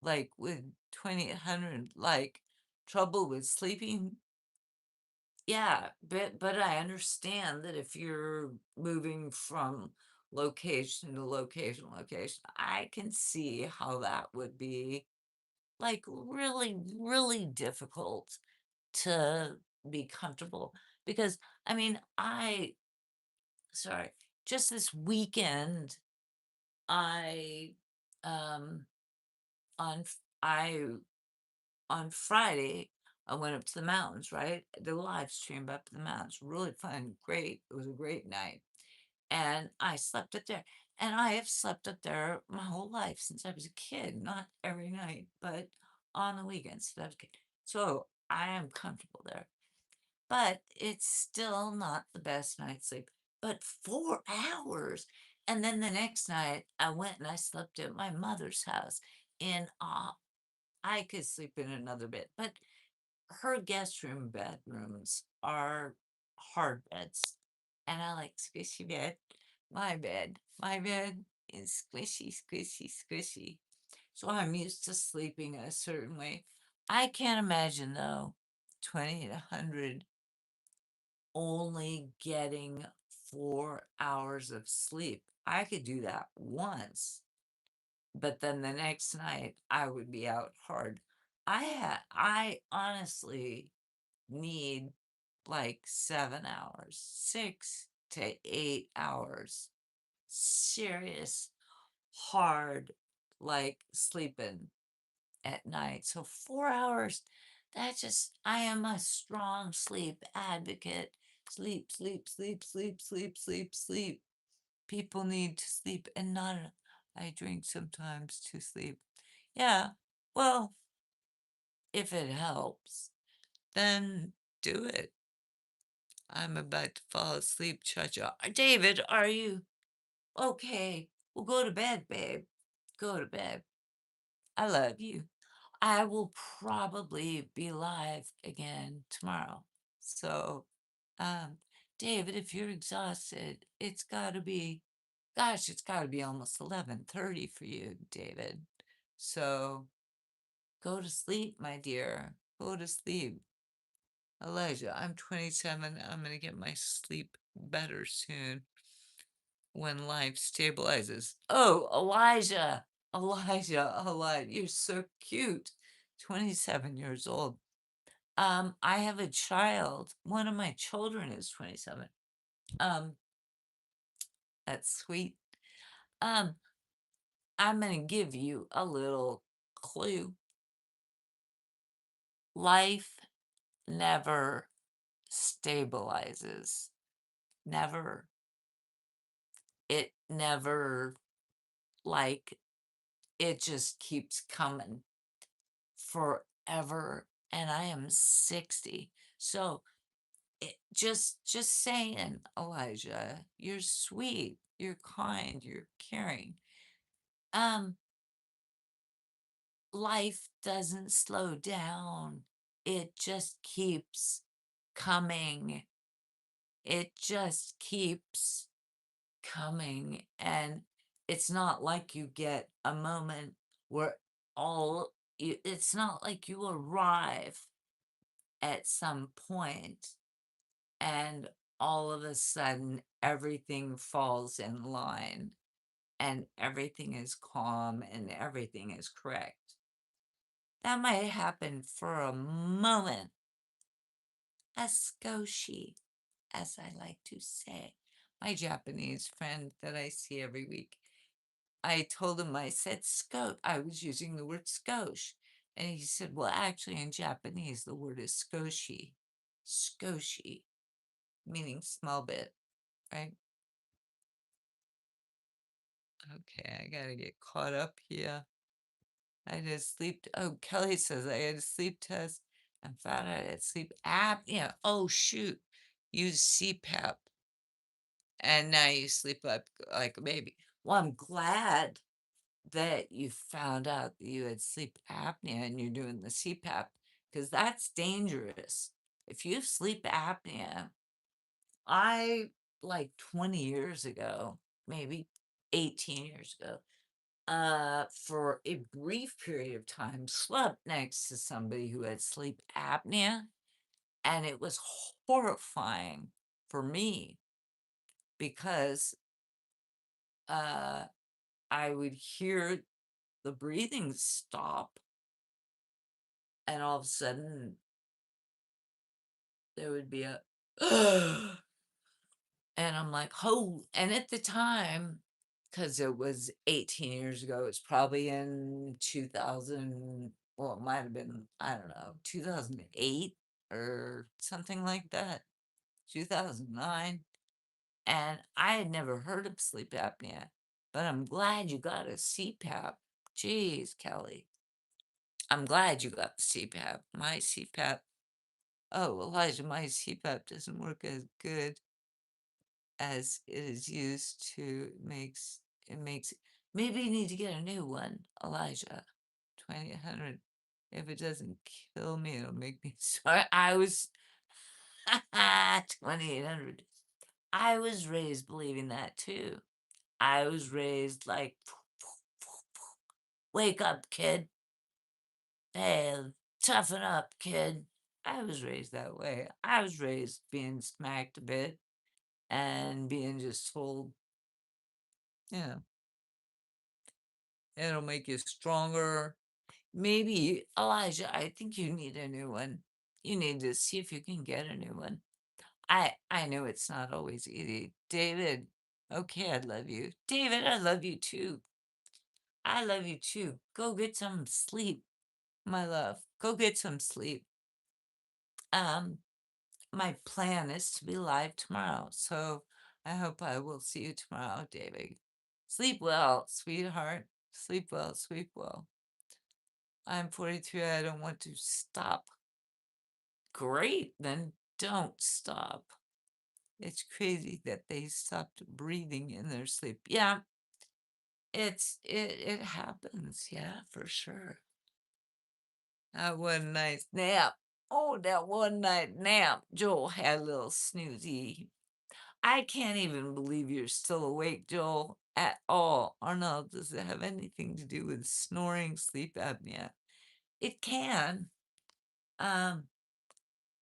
Like with 2800, like trouble with sleeping. Yeah, but I understand that if you're moving from location to location, I can see how that would be like really, really difficult to be comfortable because I mean, sorry, just this weekend, I, um, on, F- I, on Friday, I went up to the mountains, right? The live stream up to the mountains, really fun, great. It was a great night. And I slept up there. And I have slept up there my whole life since I was a kid, not every night, but on the weekends since I was a kid. So I am comfortable there. But it's still not the best night's sleep. But 4 hours. And then the next night, I went and I slept at my mother's house. And I could sleep in another bed. But her guest room bedrooms are hard beds. And I like squishy bed. My bed is squishy, squishy, squishy. So I'm used to sleeping a certain way. I can't imagine though, 20 to 100 only getting 4 hours of sleep. I could do that once, but then the next night I would be out hard. I honestly need like 7 hours, 6 to 8 hours. Serious, hard, like sleeping at night. So 4 hours, I am a strong sleep advocate. Sleep, sleep, sleep, sleep, sleep, sleep, sleep. People need to sleep and not, I drink sometimes to sleep. Yeah, well, if it helps, then do it. I'm about to fall asleep, Cha-Cha. David, are you okay? Well, go to bed, babe. Go to bed. I love you. I will probably be live again tomorrow. So, um, David, if you're exhausted, it's gotta be almost 11:30 for you, David. So, go to sleep, my dear. Go to sleep. Elijah, I'm 27. I'm gonna get my sleep better soon when life stabilizes. Oh, Elijah, you're so cute. 27 years old. I have a child. One of my children is 27. Um, that's sweet. Um, I'm gonna give you a little clue. Life never stabilizes. Never. It never, like, it just keeps coming forever. And I am 60. So just saying, Elijah, you're sweet, you're kind, you're caring. Um, Life doesn't slow down. It just keeps coming. It just keeps coming. And it's not like you get a moment where it's not like you arrive at some point and all of a sudden everything falls in line and everything is calm and everything is correct. That might happen for a moment, a skoshi, as I like to say. My Japanese friend that I see every week, I told him, I said, I was using the word skosh. And he said, well, actually, in Japanese, the word is skoshi. Skoshi, meaning small bit. right? Okay, I gotta get caught up here. I did a sleep oh, Kelly says I had a sleep test and found out I had sleep apnea. Oh, shoot. Use CPAP, and now you sleep like a baby. Well, I'm glad that you found out that you had sleep apnea and you're doing the CPAP because that's dangerous. If you have sleep apnea, I, like 20 years ago, maybe 18 years ago, for a brief period of time, slept next to somebody who had sleep apnea, and it was horrifying for me because uh, I would hear the breathing stop, and all of a sudden there would be a and I'm like, "Oh," and at the time, because it was 18 years ago, it's probably in 2000, well, it might have been, I don't know, 2008 or something like that, 2009, and I had never heard of sleep apnea, but I'm glad you got a CPAP. Jeez, Kelly. I'm glad you got the CPAP. My CPAP, oh, Elijah, my CPAP doesn't work as good as it is used to. It makes maybe you need to get a new one, Elijah. 2000. If it doesn't kill me, it'll make me sorry. I was 2800. I was raised believing that too. I was raised like, wake up, kid. Hey, toughen up, kid. I was raised that way. I was raised being smacked a bit and being just told, you know, it'll make you stronger. Maybe, Elijah, I think you need a new one. You need to see if you can get a new one. I know it's not always easy. David, okay, I love you. David, I love you too. I love you too. Go get some sleep, my love. Go get some sleep. Um, my plan is to be live tomorrow, so I hope I will see you tomorrow, David. Sleep well, sweetheart. Sleep well, sleep well. I'm 43. I don't want to stop. Great, then don't stop. It's crazy that they stopped breathing in their sleep. Yeah, it happens. Yeah, for sure. That one nice nap. Oh, that one night nap. Joel had a little snoozy. I can't even believe you're still awake, Joel, at all. Arnold, does it have anything to do with snoring, sleep apnea? It can. Um,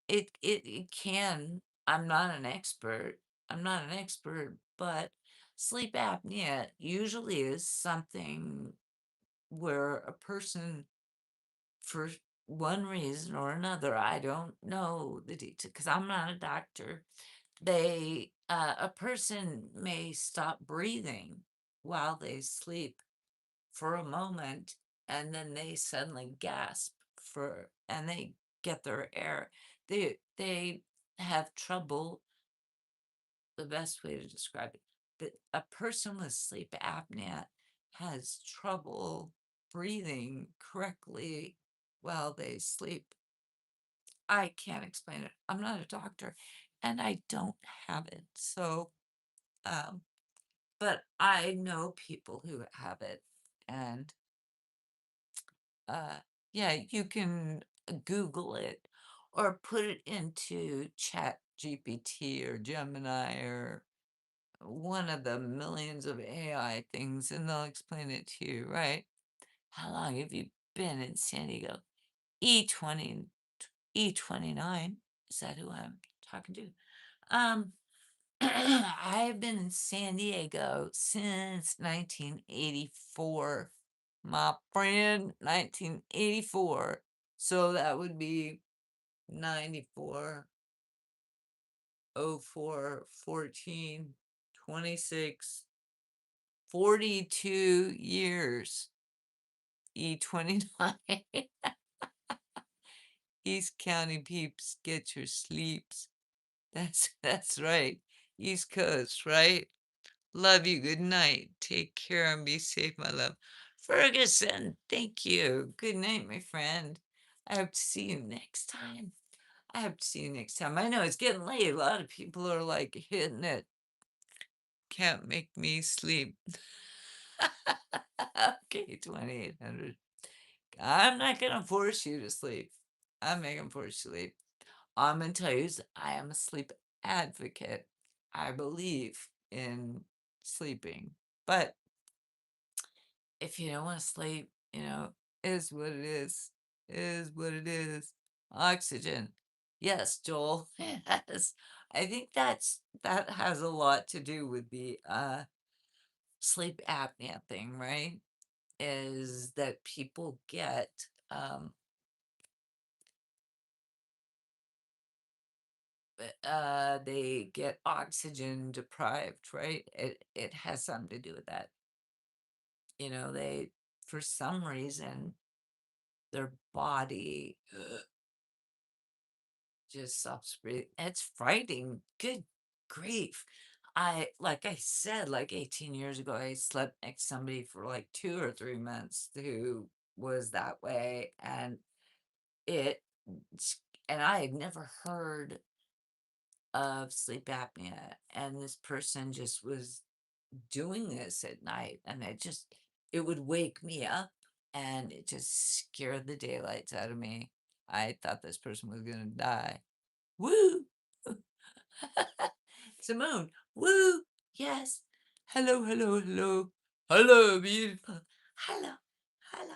it can. I'm not an expert. I'm not an expert, but sleep apnea usually is something where a person, for one reason or another, I don't know the detail because I'm not a doctor. A person may stop breathing while they sleep for a moment, and then they suddenly gasp and they get their air. They have trouble. The best way to describe it, that a person with sleep apnea has trouble breathing correctly while they sleep. I can't explain it. I'm not a doctor, and I don't have it. So, um, but I know people who have it, and uh, yeah, you can Google it or put it into Chat GPT or Gemini or one of the millions of AI things, and they'll explain it to you, right? How long have you been in San Diego? E20, E29. Is that who I'm talking to? Um, I've been in San Diego since 1984. My friend, 1984. So that would be 94, 04, 14, 26, 42 years. E29. East County peeps, get your sleeps. That's right. East Coast, right? Love you. Good night. Take care and be safe, my love. Ferguson, thank you. Good night, my friend. I hope to see you next time. I hope to see you next time. I know it's getting late. A lot of people are like hitting it. Can't make me sleep. Okay, 2800. I'm not going to force you to sleep. I'm not going to force you to sleep. All I'm going to tell you is I am a sleep advocate. I believe in sleeping. But if you don't want to sleep, is what it is what it is. Oxygen. Yes, Joel. Yes. I think that has a lot to do with the sleep apnea thing, right? Is that people get they get oxygen deprived, right? It has something to do with that. They for some reason their body just stops breathing. It's frightening. Good grief. Like I said, like 18 years ago, I slept next to somebody for like 2 or 3 months who was that way. It, and I had never heard of sleep apnea. And this person just was doing this at night. And it would wake me up and it just scared the daylights out of me. I thought this person was going to die. Woo! Simone, woo! Yes. Hello, hello, hello. Hello, beautiful. Hello, hello.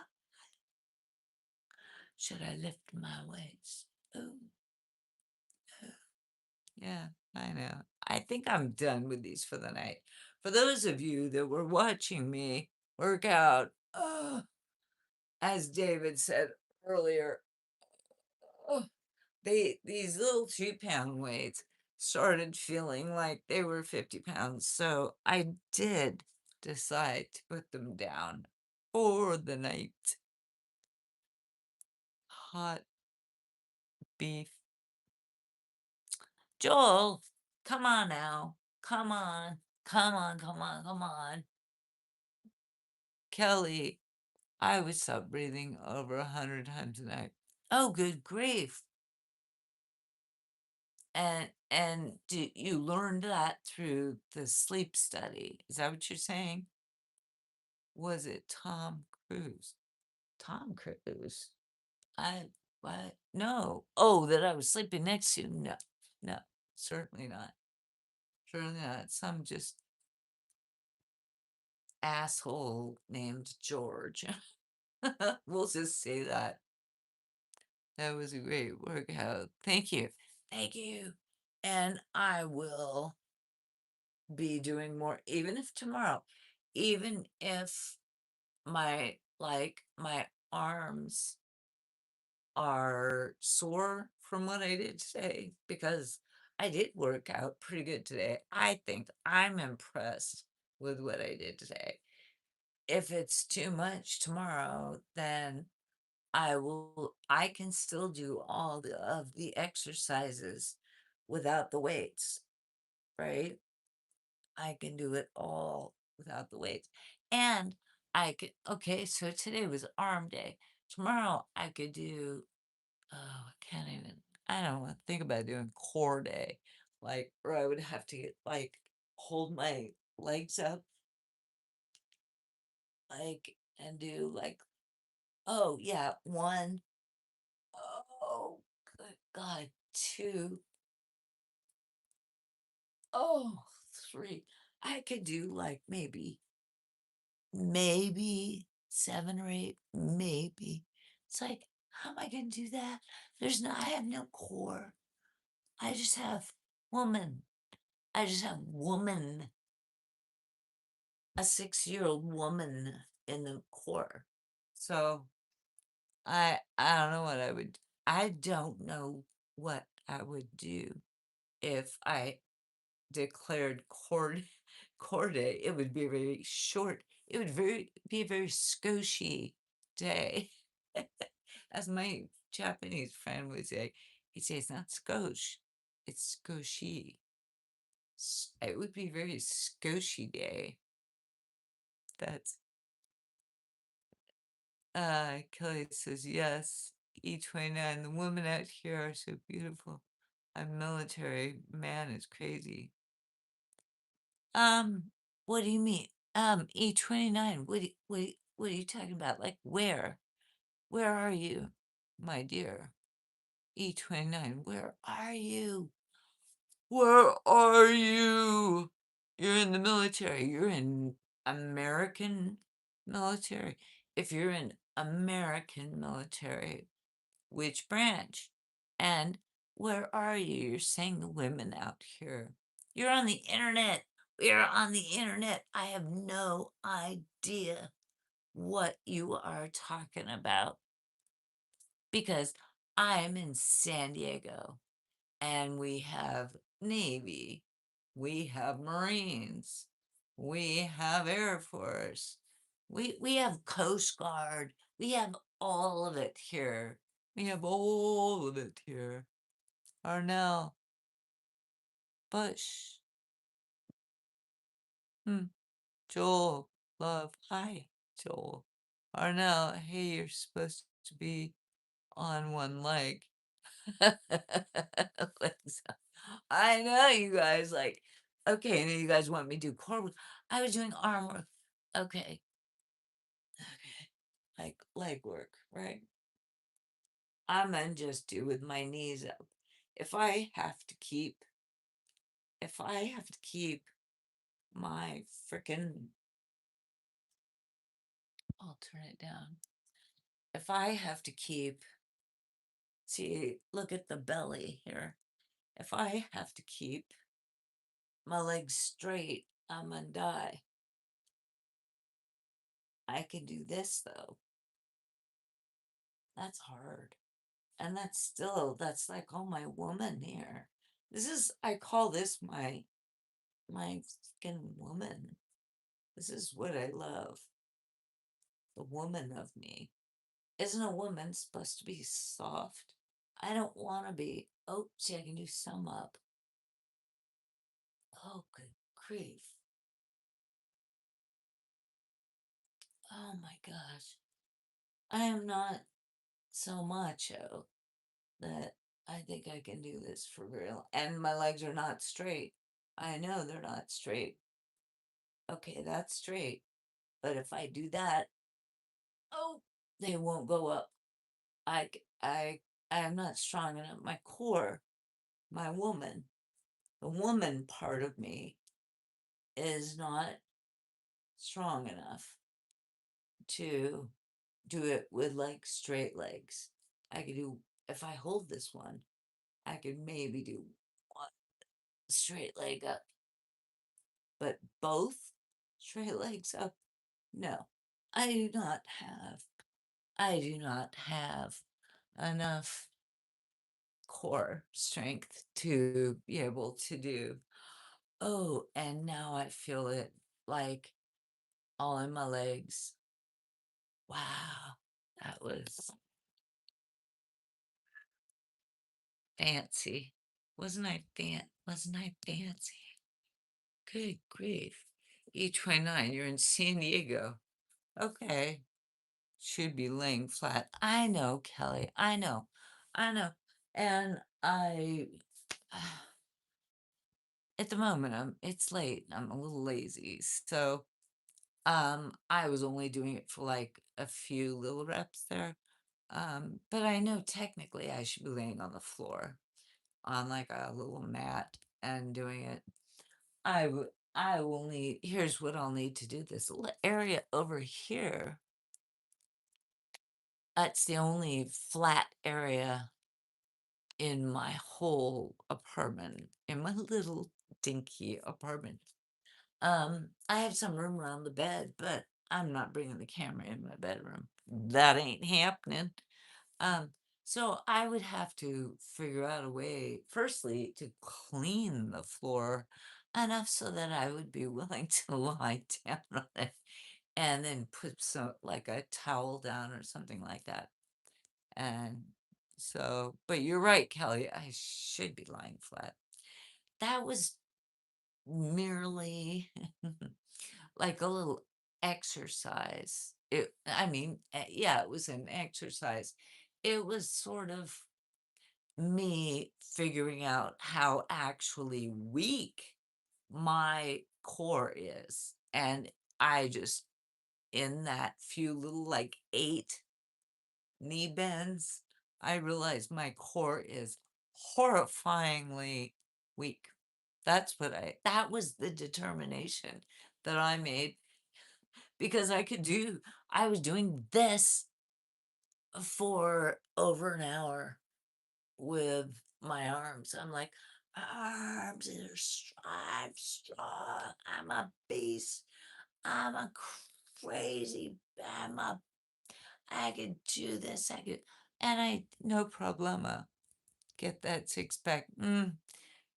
Should I lift my weights? Oh, oh. Yeah, I know. I think I'm done with these for the night. For those of you that were watching me work out, as David said earlier, oh, these little 2-pound weights started feeling like they were 50 pounds. So I did decide to put them down for the night. Hot beef. Joel, come on now. Come on. Come on, come on, come on. Kelly, I would stop breathing over 100 times a night. Oh, good grief. And you learned that through the sleep study. Is that what you're saying? Was it Tom Cruise? Tom Cruise? I what? No. Oh, that I was sleeping next to? No. No. Certainly not. Certainly not. Some just asshole named George. We'll just say that. That was a great workout. Thank you. Thank you. And I will be doing more, even if tomorrow, even if my arms are sore from what I did today, because I did work out pretty good today. I think I'm impressed with what I did today. If it's too much tomorrow, then I can still do all of the exercises without the weights, right? I can do it all without the weights. And okay, so today was arm day. Tomorrow I could do, oh, I don't want to think about doing core day. Like, or I would have to hold my legs up, and do oh, yeah, one, oh, good God, two, oh, three. I could do maybe 7 or 8, maybe. It's like, how am I going to do that? I have no core. I just have woman. I just have woman, a 6-year-old woman in the core. So I don't know what I don't know what I would do if I declared core day. It would be very short. It would be a very scoshy day. As my Japanese friend would say, he'd say it's not skosh, it's skoshi. It would be very Scotia Day. That's Kelly says, yes, E29. The women out here are so beautiful. I'm military. Man, it's crazy. Um, what do you mean? E29. What are you talking about? Like where? Where are you, my dear? E29, where are you? Where are you? You're in the military. You're in American military. If you're in American military, which branch? And where are you? You're saying the women out here. You're on the internet. We're on the internet. I have no idea what you are talking about because I'm in San Diego and we have Navy, we have Marines, we have Air Force, we have Coast Guard, we have all of it here. We have all of it here. Arnell, Bush, Joel, love. Hi, Joel. Arnell, hey, you're supposed to be on one leg. I know you guys like, okay, and then you guys want me to do core work. I was doing arm work. Okay. Okay. Like leg work, right? I'm gonna just do with my knees up. If I have to keep, if I have to keep my freaking, I'll turn it down. If I have to keep, see, look at the belly here. If I have to keep my legs straight, I'm gonna die. I can do this though. That's hard. And that's still, that's like, oh, my woman here. This is, I call this my freaking woman. This is what I love. The woman of me. Isn't a woman supposed to be soft? I don't want to be. Oh, see, I can do some up. Oh, good grief. Oh my gosh. I am not so macho that I think I can do this for real. And my legs are not straight. I know they're not straight. Okay, that's straight. But if I do that, oh, they won't go up. I, c- I am not strong enough. My core, my woman, the woman part of me is not strong enough to do it with like straight legs. I could do, if I hold this one, I could maybe do one straight leg up, but both straight legs up, no. I do not have, I do not have enough core strength to be able to do. Oh, and now I feel it like all in my legs. Wow, that was fancy. Wasn't I fancy? Good grief. E29, you're in San Diego. Okay. Should be laying flat. I know, Kelly. I know. I know. And I at the moment it's late. I'm a little lazy. So I was only doing it for like a few little reps there. But I know technically I should be laying on the floor on like a little mat and doing it. I will need, here's what I'll need to do this little area over here. That's the only flat area in my whole apartment, in my little dinky apartment. I have some room around the bed, but I'm not bringing the camera in my bedroom. That ain't happening. Um, so I would have to figure out a way, firstly, to clean the floor enough so that I would be willing to lie down on it and then put some, like a towel down or something like that. And so, but you're right, Kelly, I should be lying flat. That was merely like a little exercise. Yeah, it was an exercise. It was sort of me figuring out how actually weak my core is. And I just, in that few little like 8 knee bends, I realized my core is horrifyingly weak. That was the determination that I made because I was doing this for over an hour with my arms. I'm like, arms are I'm strong. I'm a beast. I'm a crazy. I could do this. And no problema, get that six pack.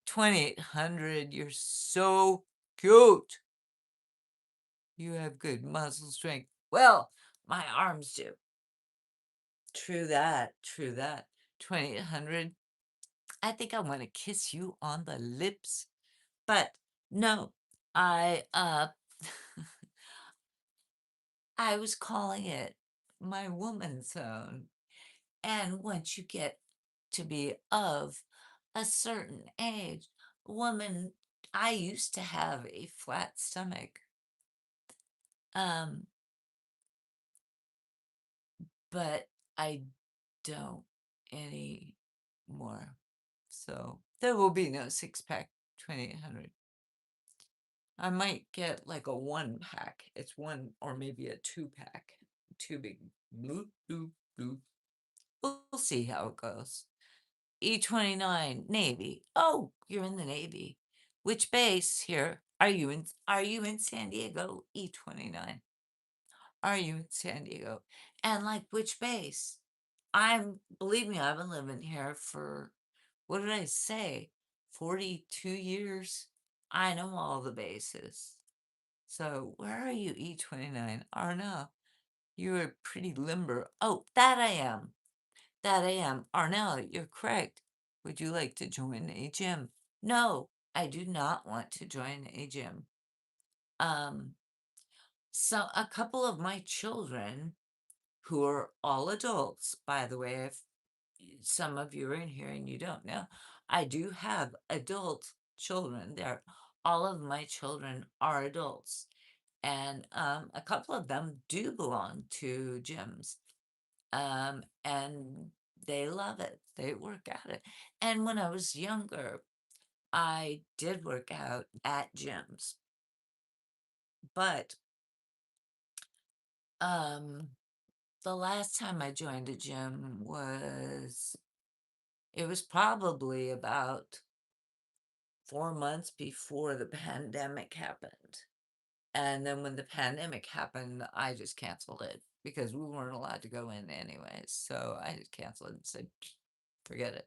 2800. You're so cute. You have good muscle strength. Well, my arms do. True that. True that. 2800. I think I want to kiss you on the lips. But no, I I was calling it my woman zone. And once you get to be of a certain age, woman, I used to have a flat stomach. Um, but I don't anymore. So there will be no six pack 2800. I might get like a one pack. It's one or maybe a two pack. Too big. Bloop, bloop, bloop. We'll see how it goes. E29 Navy. Oh, you're in the Navy. Which base here are you in San Diego? E29. Are you in San Diego? And like which base? Believe me, I've been living here for what did I say? 42 years. I know all the bases. So where are you, E29? Arnell, you're pretty limber. Oh, that I am. That I am. Arnell, you're correct. Would you like to join a gym? No, I do not want to join a gym. Um, so a couple of my children, who are all adults, by the way, if some of you are in here and you don't know, I do have adult children. All of my children are adults. And a couple of them do belong to gyms. And they love it. They work at it. And when I was younger, I did work out at gyms. But um the last time I joined a gym it was probably about 4 months before the pandemic happened. And then when the pandemic happened, I just canceled it because we weren't allowed to go in anyways. So I just canceled it and said, forget it.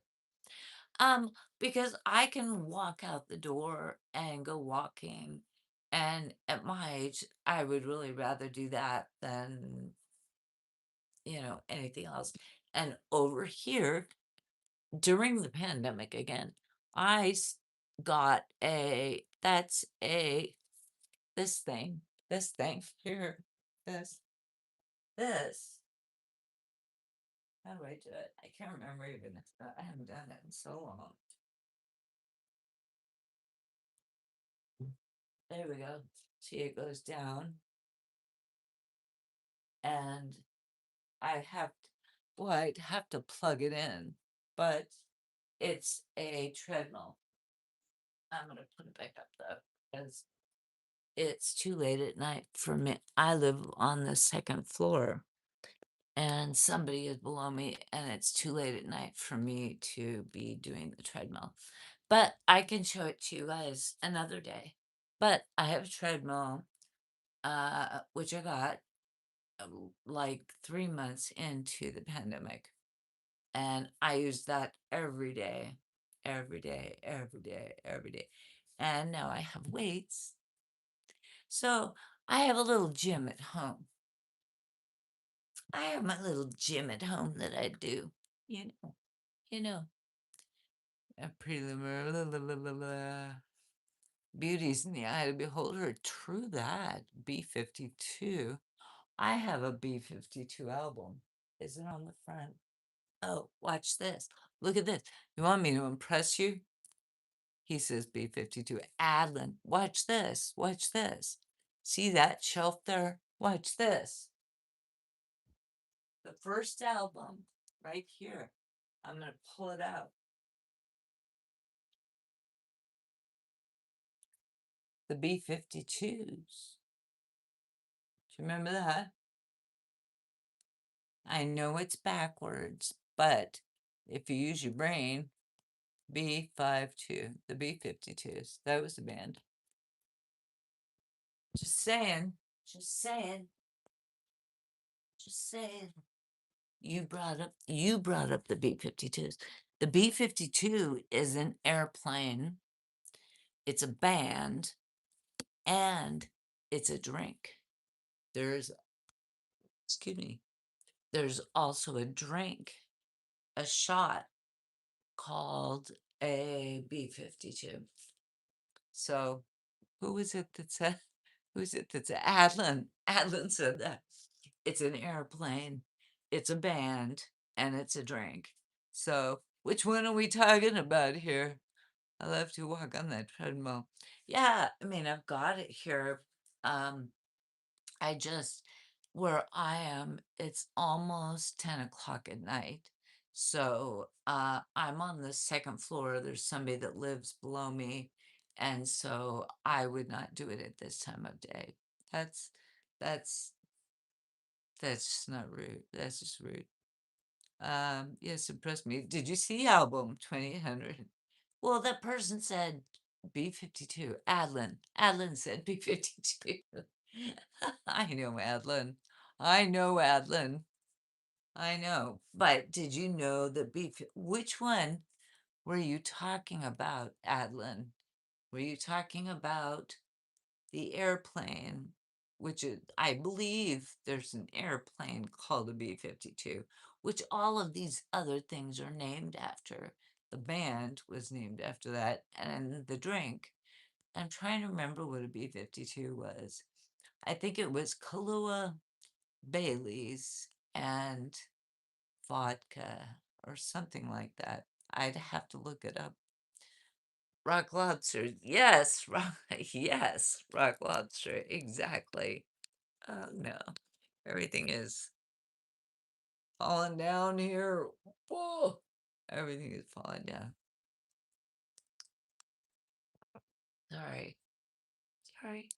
Um, because I can walk out the door and go walking. And at my age, I would really rather do that than, anything else. And over here, during the pandemic again, I got this thing here, this, this. How do I do it? I can't remember even. I haven't done it in so long. There we go. See, it goes down, and I'd have to plug it in, but it's a treadmill. I'm gonna put it back up though, because it's too late at night for me. I live on the second floor, and somebody is below me, and it's too late at night for me to be doing the treadmill. But I can show it to you guys another day. But I have a treadmill, which I got like 3 months into the pandemic. And I use that every day, every day, every day, every day. And now I have weights. So I have a little gym at home. I have my little gym at home that I do. You know, you know, a preliminary. Beauty's in the eye of the beholder. True that. B-52. I have a B-52 album. Is it on the front? Oh, watch this. Look at this. You want me to impress you? He says B-52. Adlin, watch this. Watch this. See that shelf there? Watch this. The first album right here. I'm going to pull it out. The B-52s. Do you remember that? I know it's backwards, but if you use your brain, B-52, the B-52s, that was the band. Just saying, just saying, just saying. You brought up the B-52s. The B-52 is an airplane, it's a band, and it's a drink. There's, excuse me, there's also a drink, a shot called a B-52. So who was it that said, who's it that said, Adlin? Adlin said that. It's an airplane, it's a band, and it's a drink. So which one are we talking about here? I love to walk on that treadmill. Yeah, I mean, I've got it here. I just, where I am, it's almost 10 o'clock at night. So I'm on the second floor. There's somebody that lives below me. And so I would not do it at this time of day. That's, that's, that's just not rude. That's just rude. Yes, impressed me. Did you see album 2800? Well, that person said B-52. Adlin. Adlin said B-52. I know Adlin. I know Adlin. I know. But did you know that which one were you talking about, Adlin? Were you talking about the airplane, which is, I believe there's an airplane called a B-52, which all of these other things are named after. The band was named after that, and the drink. I'm trying to remember what a B-52 was. I think it was Kahlua, Bailey's, and vodka or something like that. I'd have to look it up. Rock lobster. Yes, yes, rock lobster. Exactly. Oh no. Everything is falling down here. Whoa. Everything is falling down. Sorry. Sorry.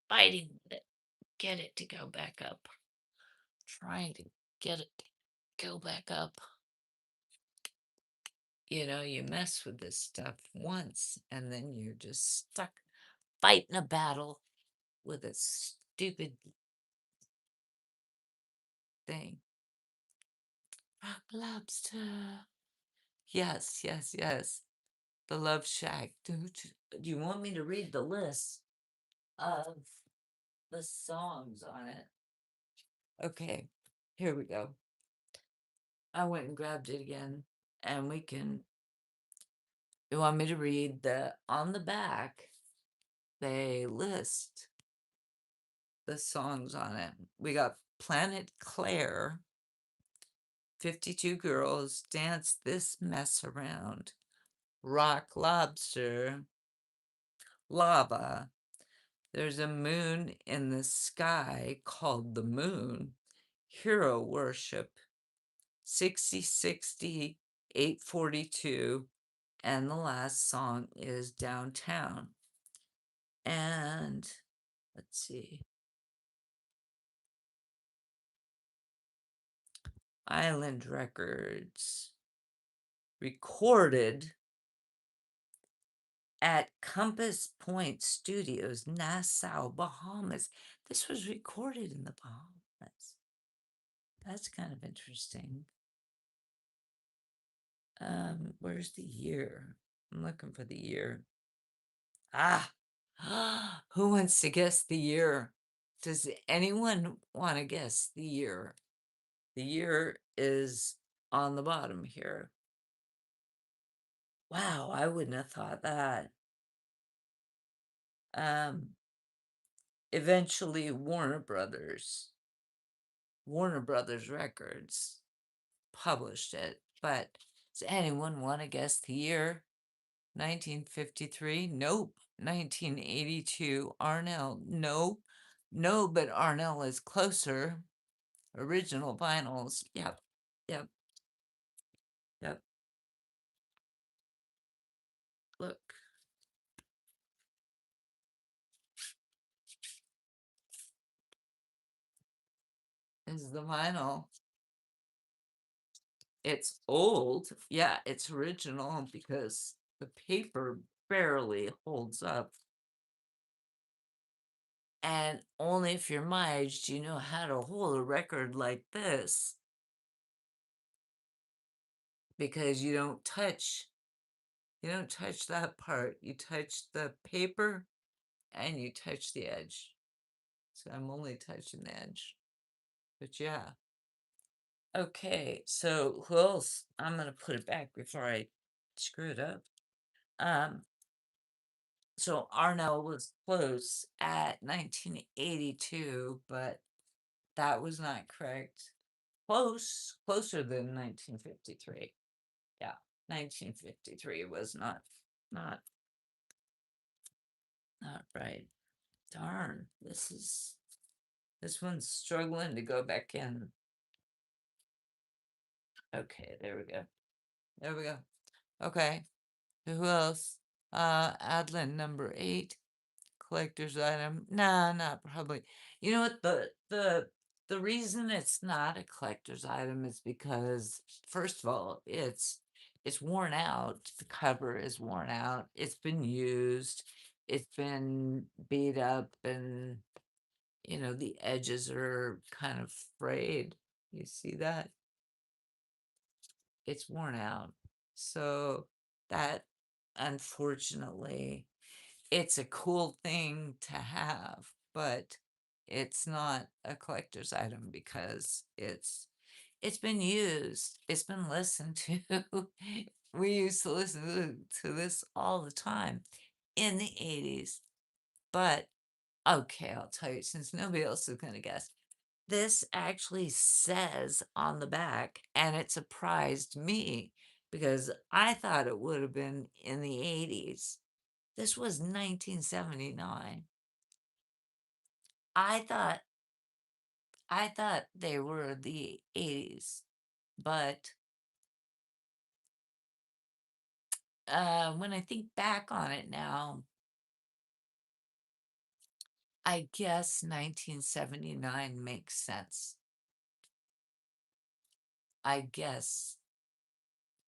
Fighting with it. Get it to go back up. Trying to get it to go back up. You know, you mess with this stuff once and then you're just stuck fighting a battle with a stupid thing. Rock lobster. Yes, yes, yes. The Love Shack. Do you want me to read the list of the songs on it? Okay, here we go. I went and grabbed it again, and we can. You want me to read on the back? They list the songs on it. We got Planet Claire, 52 Girls, Dance This Mess Around, Rock Lobster, Lava. There's a moon in the sky called the moon, Hero Worship, 6060, 842, and the last song is Downtown. And let's see. Island Records recorded at Compass Point Studios, Nassau, Bahamas. This was recorded in the Bahamas. That's kind of interesting. Where's the year? I'm looking for the year. Ah, who wants to guess the year? Does anyone want to guess the year? The year is on the bottom here. Wow, I wouldn't have thought that. Um, Eventually Warner Brothers Records published it, but does anyone want to guess the year? 1953? Nope. 1982. Arnell? No. No, but Arnell is closer. Original vinyls. Yep. Yep. Yep. Look, this is the vinyl. It's old. Yeah, it's original because the paper barely holds up. And only if you're my age do you know how to hold a record like this because you don't touch that part. You touch the paper and you touch the edge. So I'm only touching the edge. But yeah. Okay, so who else? I'm gonna put it back before I screw it up. Um, so Arnell was close at 1982, but that was not correct. Closer than 1953. Yeah, 1953 was not not right. Darn, this one's struggling to go back in. Okay, there we go. There we go. Okay, who else? Adlin number 8, collector's item. Nah, not probably. You know what? The reason it's not a collector's item is because first of all, it's worn out. The cover is worn out. It's been used. It's been beat up, and the edges are kind of frayed. You see that? It's worn out. So that, unfortunately, it's a cool thing to have, but it's not a collector's item because it's been used. It's been listened to. We used to listen to this all the time in the 80s. But okay, I'll tell you, since nobody else is going to guess, this actually says on the back, and it surprised me because I thought it would have been in the 80s. This was 1979. I thought I thought they were the 80s, but when I think back on it now, I guess 1979 makes sense. I guess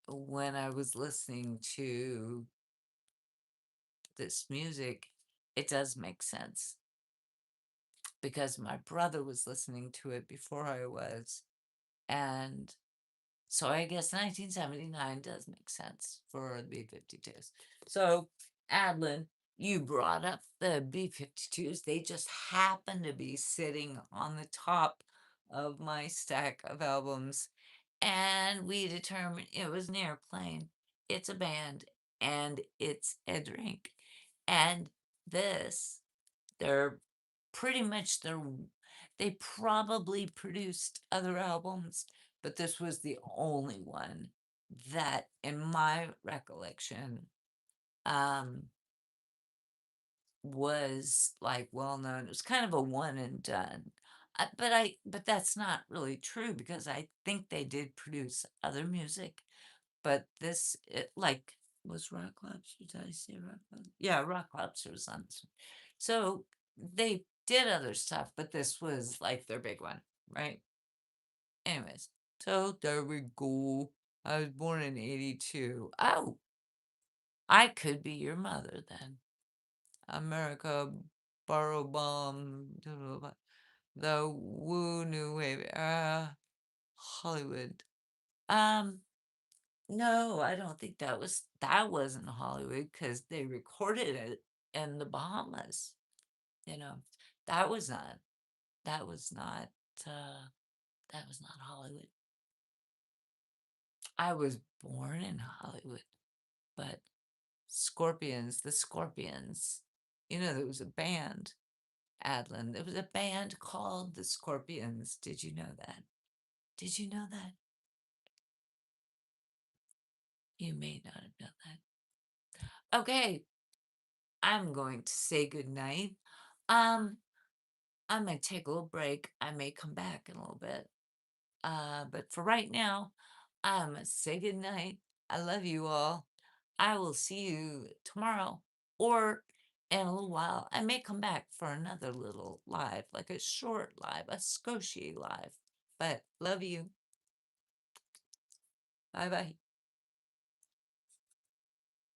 when I was listening to this music, it does make sense because my brother was listening to it before I was. And so I guess 1979 does make sense for the B-52s. So, Adlin, you brought up the B-52s. They just happen to be sitting on the top of my stack of albums. And we determined it was an airplane, it's a band, and it's a drink. And this, they're pretty much they probably produced other albums, but this was the only one that, in my recollection, um, was like well known. It was kind of a one and done. But that's not really true because I think they did produce other music, but like was Rock Lobster. Did I say Rock Lobster? Yeah, Rock Lobster was on this one. So they did other stuff, but this was like their big one, right? Anyways, so there we go. I was born in 82. Oh, I could be your mother then. America, Borrow Bomb, the Woo New Wave era, Hollywood. Um, no, I don't think that wasn't Hollywood because they recorded it in the Bahamas. You know, that was not that was not uh that was not Hollywood. I was born in Hollywood. but Scorpions, the Scorpions, there was a band, Adlin. There was a band called the Scorpions. Did you know that? Did you know that? You may not have known that. Okay, I'm going to say good night. Um, I'm gonna take a little break. I may come back in a little bit. But for right now, I'm gonna say good night. I love you all. I will see you tomorrow or in a little while. I may come back for another little live, like a short live, a Scotia live. But love you. Bye bye.